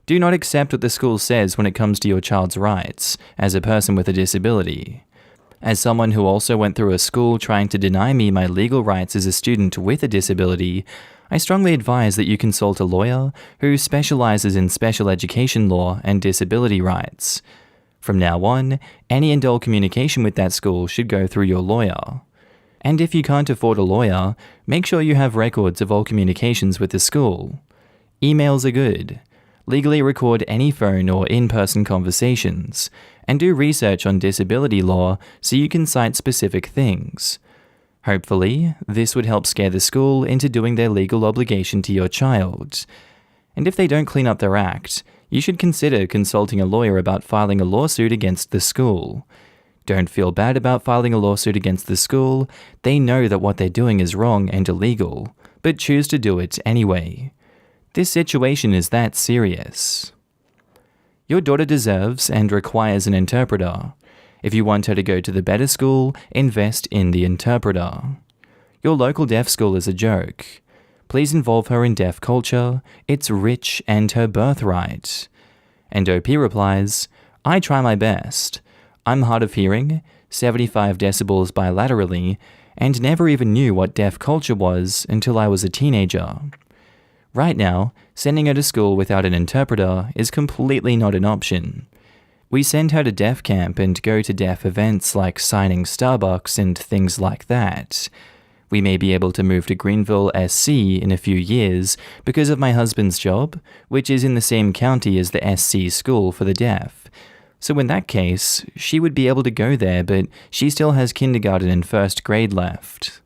Do not accept what the school says when it comes to your child's rights, as a person with a disability. As someone who also went through a school trying to deny me my legal rights as a student with a disability, I strongly advise that you consult a lawyer who specializes in special education law and disability rights. From now on, any and all communication with that school should go through your lawyer. And if you can't afford a lawyer, make sure you have records of all communications with the school. Emails are good. Legally record any phone or in-person conversations, and do research on disability law so you can cite specific things. Hopefully, this would help scare the school into doing their legal obligation to your child. And if they don't clean up their act, you should consider consulting a lawyer about filing a lawsuit against the school. Don't feel bad about filing a lawsuit against the school. They know that what they're doing is wrong and illegal, but choose to do it anyway. This situation is that serious. Your daughter deserves and requires an interpreter. If you want her to go to the better school, invest in the interpreter. Your local deaf school is a joke. Please involve her in deaf culture. It's rich and her birthright. And OP replies, I try my best. I'm hard of hearing, 75 decibels bilaterally, and never even knew what deaf culture was until I was a teenager. Right now, sending her to school without an interpreter is completely not an option. We send her to deaf camp and go to deaf events like signing Starbucks and things like that. We may be able to move to Greenville, SC in a few years because of my husband's job, which is in the same county as the SC school for the deaf. So in that case, she would be able to go there, but she still has kindergarten and first grade left.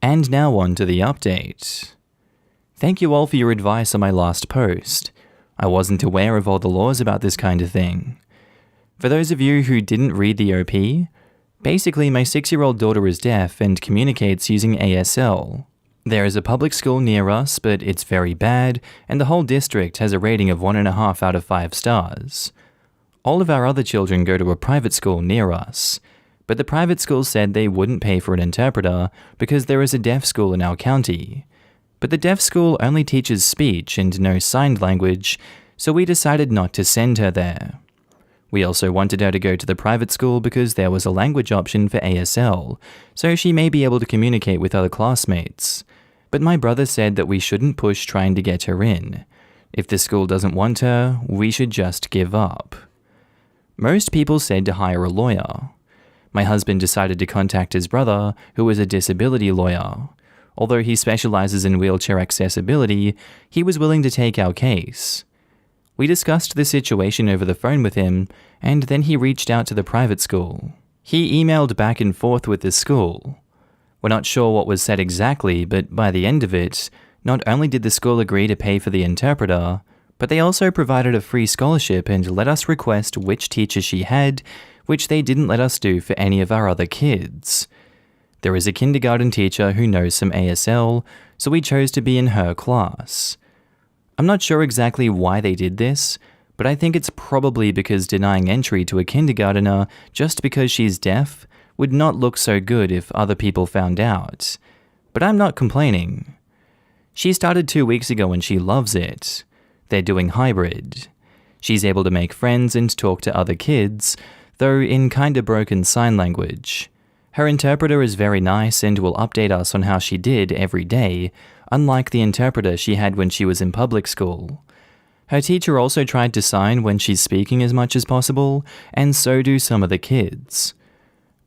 And now on to the update. Thank you all for your advice on my last post. I wasn't aware of all the laws about this kind of thing. For those of you who didn't read the OP, basically my 6-year-old daughter is deaf and communicates using ASL. There is a public school near us, but it's very bad, and the whole district has a rating of 1.5 out of 5 stars. All of our other children go to a private school near us, but the private school said they wouldn't pay for an interpreter because there is a deaf school in our county. But the deaf school only teaches speech and no signed language, so we decided not to send her there. We also wanted her to go to the private school because there was a language option for ASL, so she may be able to communicate with other classmates. But my brother said that we shouldn't push trying to get her in. If the school doesn't want her, we should just give up. Most people said to hire a lawyer. My husband decided to contact his brother, who is a disability lawyer. Although he specializes in wheelchair accessibility, he was willing to take our case. We discussed the situation over the phone with him, and then he reached out to the private school. He emailed back and forth with the school. We're not sure what was said exactly, but by the end of it, not only did the school agree to pay for the interpreter, but they also provided a free scholarship and let us request which teacher she had, which they didn't let us do for any of our other kids. There is a kindergarten teacher who knows some ASL, so we chose to be in her class. I'm not sure exactly why they did this, but I think it's probably because denying entry to a kindergartner just because she's deaf would not look so good if other people found out. But I'm not complaining. She started 2 weeks ago and she loves it. They're doing hybrid. She's able to make friends and talk to other kids, though in kinda broken sign language. Her interpreter is very nice and will update us on how she did every day, unlike the interpreter she had when she was in public school. Her teacher also tried to sign when she's speaking as much as possible, and so do some of the kids.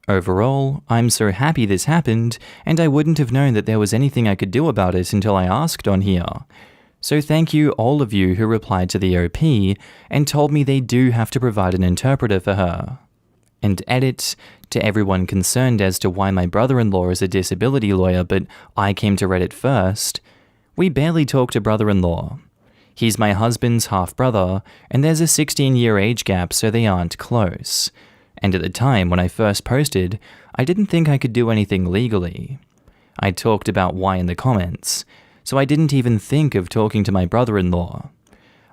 Overall, I'm so happy this happened, and I wouldn't have known that there was anything I could do about it until I asked on here. So thank you all of you who replied to the OP and told me they do have to provide an interpreter for her. And edit, to everyone concerned as to why my brother-in-law is a disability lawyer but I came to Reddit first, we barely talk to brother-in-law. He's my husband's half-brother, and there's a 16-year age gap so they aren't close. And at the time when I first posted, I didn't think I could do anything legally. I talked about why in the comments, so I didn't even think of talking to my brother-in-law.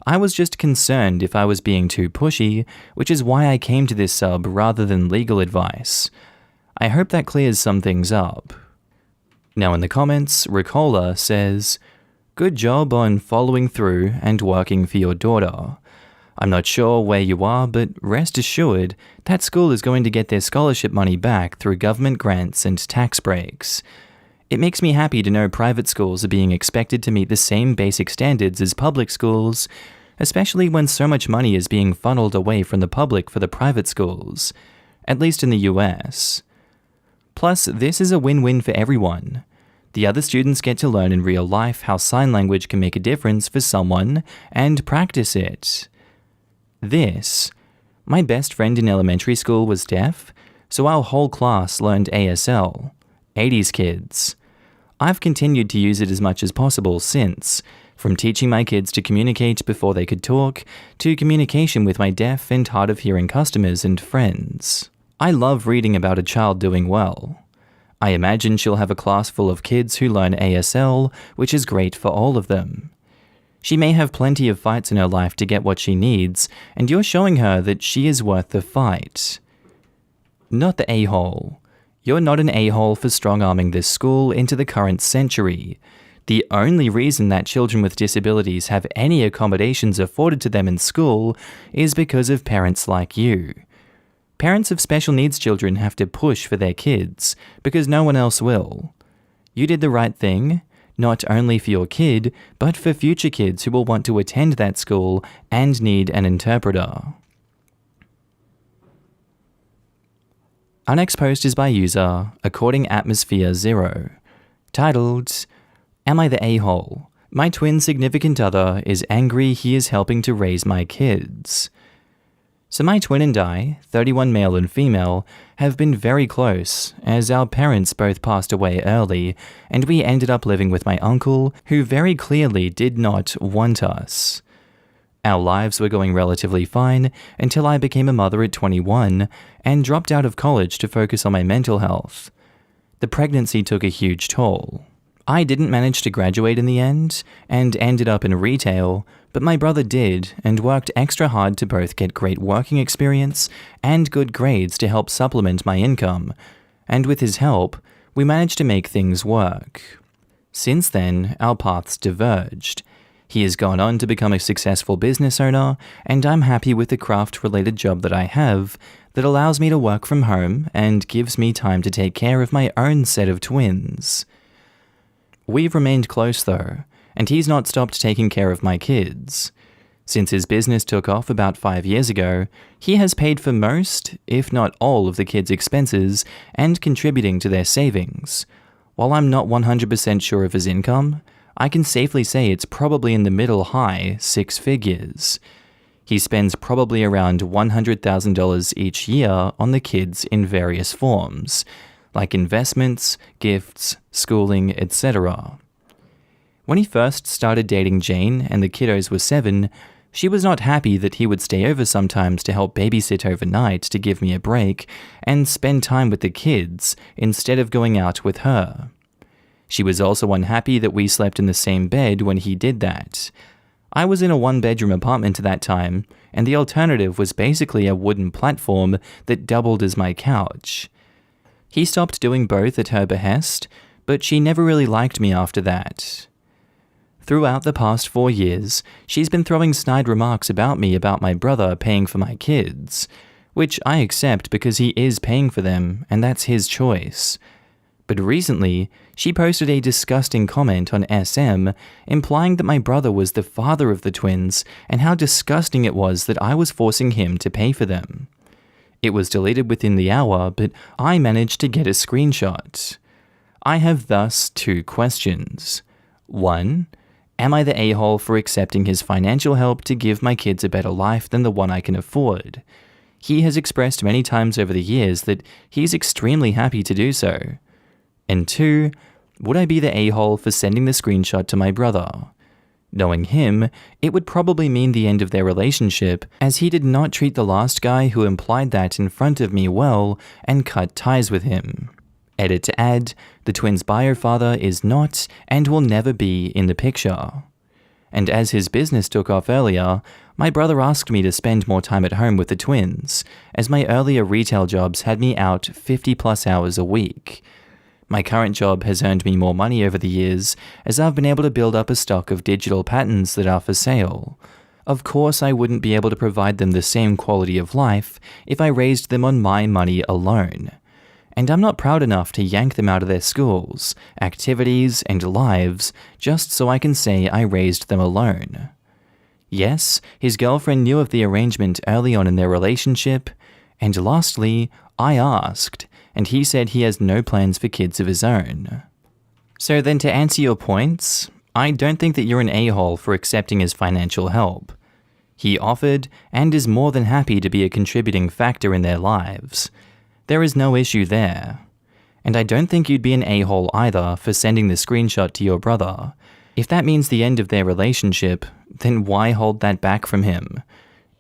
I was just concerned if I was being too pushy, which is why I came to this sub rather than legal advice. I hope that clears some things up. Now in the comments, Ricola says, "Good job on following through and working for your daughter. I'm not sure where you are, but rest assured, that school is going to get their scholarship money back through government grants and tax breaks. It makes me happy to know private schools are being expected to meet the same basic standards as public schools, especially when so much money is being funneled away from the public for the private schools. at least in the US. Plus, this is a win-win for everyone. The other students get to learn in real life how sign language can make a difference for someone and practice it. My best friend in elementary school was deaf, so our whole class learned ASL, 80s kids. I've continued to use it as much as possible since, from teaching my kids to communicate before they could talk, to communication with my deaf and hard of hearing customers and friends. I love reading about a child doing well. I imagine she'll have a class full of kids who learn ASL, which is great for all of them. She may have plenty of fights in her life to get what she needs, and you're showing her that she is worth the fight. Not the a-hole. You're not an a-hole for strong-arming this school into the current century. The only reason that children with disabilities have any accommodations afforded to them in school is because of parents like you. Parents of special needs children have to push for their kids, because no one else will. You did the right thing, not only for your kid, but for future kids who will want to attend that school and need an interpreter. Our next post is by user AmITheA0, titled, Am I the a-hole? My twin significant other is angry he is helping to raise my kids. So my twin and I, 31 male and female, have been very close, as our parents both passed away early, and we ended up living with my uncle, who very clearly did not want us. Our lives were going relatively fine until I became a mother at 21 and dropped out of college to focus on my mental health. The pregnancy took a huge toll. I didn't manage to graduate in the end, and ended up in retail, but my brother did and worked extra hard to both get great working experience and good grades to help supplement my income, and with his help, we managed to make things work. Since then, our paths diverged. He has gone on to become a successful business owner, and I'm happy with the craft-related job that I have that allows me to work from home and gives me time to take care of my own set of twins. We've remained close though, and he's not stopped taking care of my kids. Since his business took off about 5 years ago, he has paid for most, if not all, of the kids' expenses and contributing to their savings. While I'm not 100% sure of his income, I can safely say it's probably in the middle-high 6 figures. He spends probably around $100,000 each year on the kids in various forms, like investments, gifts, schooling, etc. When he first started dating Jane and the kiddos were 7, she was not happy that he would stay over sometimes to help babysit overnight to give me a break and spend time with the kids instead of going out with her. She was also unhappy that we slept in the same bed when he did that. I was in a 1-bedroom apartment at that time, and the alternative was basically a wooden platform that doubled as my couch. He stopped doing both at her behest, but she never really liked me after that. Throughout the past 4 years, she's been throwing snide remarks about me about my brother paying for my kids, which I accept because he is paying for them, and that's his choice. But recently, she posted a disgusting comment on SM, implying that my brother was the father of the twins and how disgusting it was that I was forcing him to pay for them. It was deleted within the hour, but I managed to get a screenshot. I have thus 2 questions. 1. Am I the a-hole for accepting his financial help to give my kids a better life than the one I can afford? He has expressed many times over the years that he's extremely happy to do so. And 2, would I be the a-hole for sending the screenshot to my brother? Knowing him, it would probably mean the end of their relationship, as he did not treat the last guy who implied that in front of me well and cut ties with him. Edit to add, the twins' bio father is not and will never be in the picture. And as his business took off earlier, my brother asked me to spend more time at home with the twins, as my earlier retail jobs had me out 50+ hours a week. My current job has earned me more money over the years, as I've been able to build up a stock of digital patents that are for sale. Of course, I wouldn't be able to provide them the same quality of life if I raised them on my money alone. And I'm not proud enough to yank them out of their schools, activities, and lives just so I can say I raised them alone. Yes, his girlfriend knew of the arrangement early on in their relationship, And lastly, I asked, and he said he has no plans for kids of his own. So then to answer your points, I don't think that you're an a-hole for accepting his financial help. He offered and is more than happy to be a contributing factor in their lives. There is no issue there. And I don't think you'd be an a-hole either for sending the screenshot to your brother. If that means the end of their relationship, then why hold that back from him?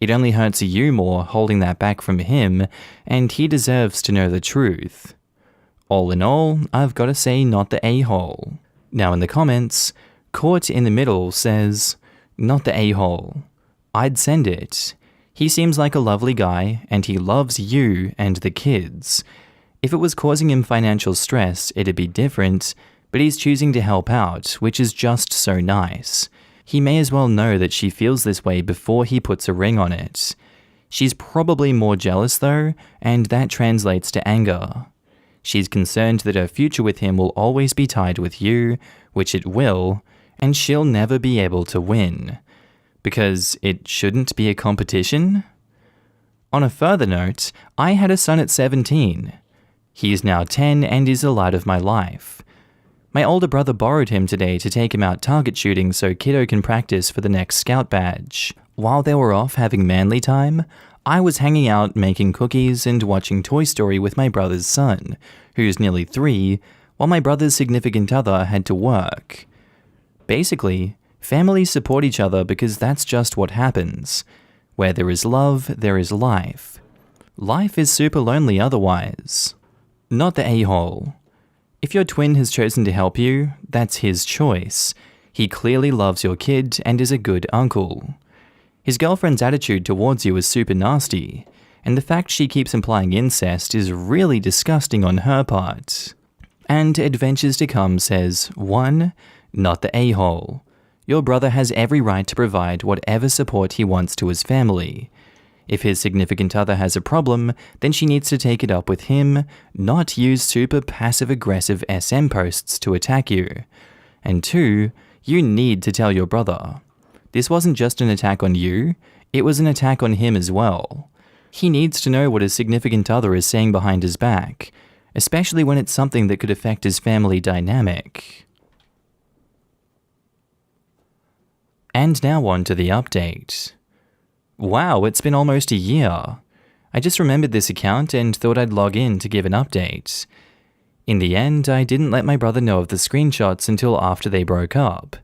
It only hurts you more holding that back from him, and he deserves to know the truth. All in all, I've got to say not the a-hole. Now in the comments, Caught in the Middle says, not the a-hole. I'd send it. He seems like a lovely guy, and he loves you and the kids. If it was causing him financial stress, it'd be different, but he's choosing to help out, which is just so nice. He may as well know that she feels this way before he puts a ring on it. She's probably more jealous though, and that translates to anger. She's concerned that her future with him will always be tied with you, which it will, and she'll never be able to win. Because it shouldn't be a competition? On a further note, I had a son at 17. He is now 10 and is the light of my life. My older brother borrowed him today to take him out target shooting so kiddo can practice for the next scout badge. While they were off having manly time, I was hanging out making cookies and watching Toy Story with my brother's son, who's nearly 3, while my brother's significant other had to work. Basically, families support each other because that's just what happens. Where there is love, there is life. Life is super lonely otherwise. Not the a-hole. If your twin has chosen to help you, that's his choice. He clearly loves your kid and is a good uncle. His girlfriend's attitude towards you is super nasty, and the fact she keeps implying incest is really disgusting on her part. And Adventures to Come says, 1. Not the a-hole. Your brother has every right to provide whatever support he wants to his family. If his significant other has a problem, then she needs to take it up with him, not use super passive-aggressive SM posts to attack you. And 2, you need to tell your brother. This wasn't just an attack on you, it was an attack on him as well. He needs to know what his significant other is saying behind his back, especially when it's something that could affect his family dynamic. And now on to the update. Wow, it's been almost a year. I just remembered this account and thought I'd log in to give an update. In the end, I didn't let my brother know of the screenshots until after they broke up.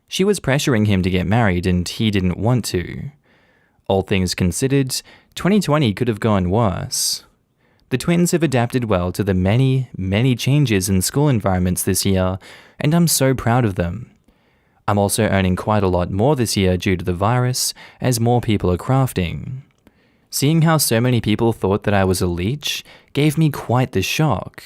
She was pressuring him to get married and he didn't want to. All things considered, 2020 could have gone worse. The twins have adapted well to the many, many changes in school environments this year, and I'm so proud of them. I'm also earning quite a lot more this year due to the virus, as more people are crafting. Seeing how so many people thought that I was a leech gave me quite the shock.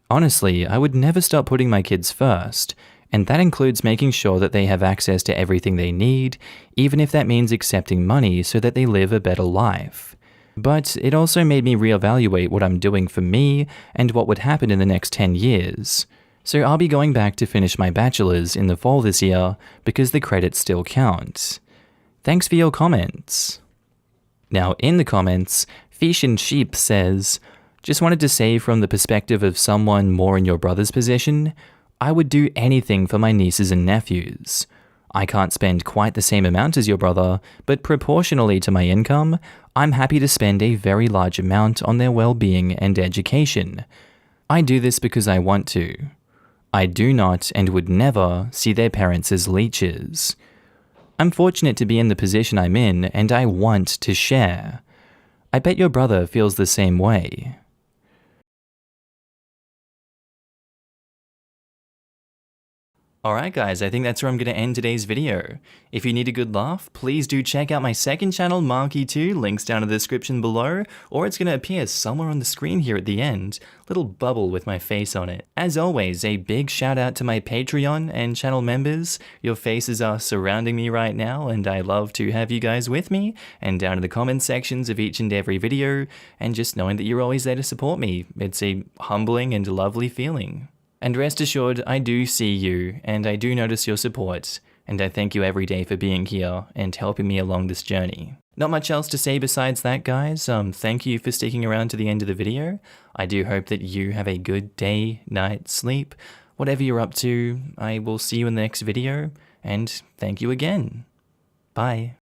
Honestly, I would never stop putting my kids first, and that includes making sure that they have access to everything they need, even if that means accepting money so that they live a better life. But it also made me reevaluate what I'm doing for me and what would happen in the next 10 years. So I'll be going back to finish my bachelor's in the fall this year because the credits still count. Thanks for your comments. Now in the comments, Fish and Sheep says, just wanted to say from the perspective of someone more in your brother's position, I would do anything for my nieces and nephews. I can't spend quite the same amount as your brother, but proportionally to my income, I'm happy to spend a very large amount on their well-being and education. I do this because I want to. I do not and would never see their parents as leeches. I'm fortunate to be in the position I'm in, and I want to share. I bet your brother feels the same way. Alright guys, I think that's where I'm going to end today's video. If you need a good laugh, please do check out my second channel, Markee 2, links down in the description below, or it's going to appear somewhere on the screen here at the end, little bubble with my face on it. As always, a big shout out to my Patreon and channel members. Your faces are surrounding me right now, and I love to have you guys with me, and down in the comment sections of each and every video, and just knowing that you're always there to support me. It's a humbling and lovely feeling. And rest assured, I do see you, and I do notice your support, and I thank you every day for being here and helping me along this journey. Not much else to say besides that, guys. Thank you for sticking around to the end of the video. I do hope that you have a good day, night, sleep. Whatever you're up to, I will see you in the next video, and thank you again. Bye.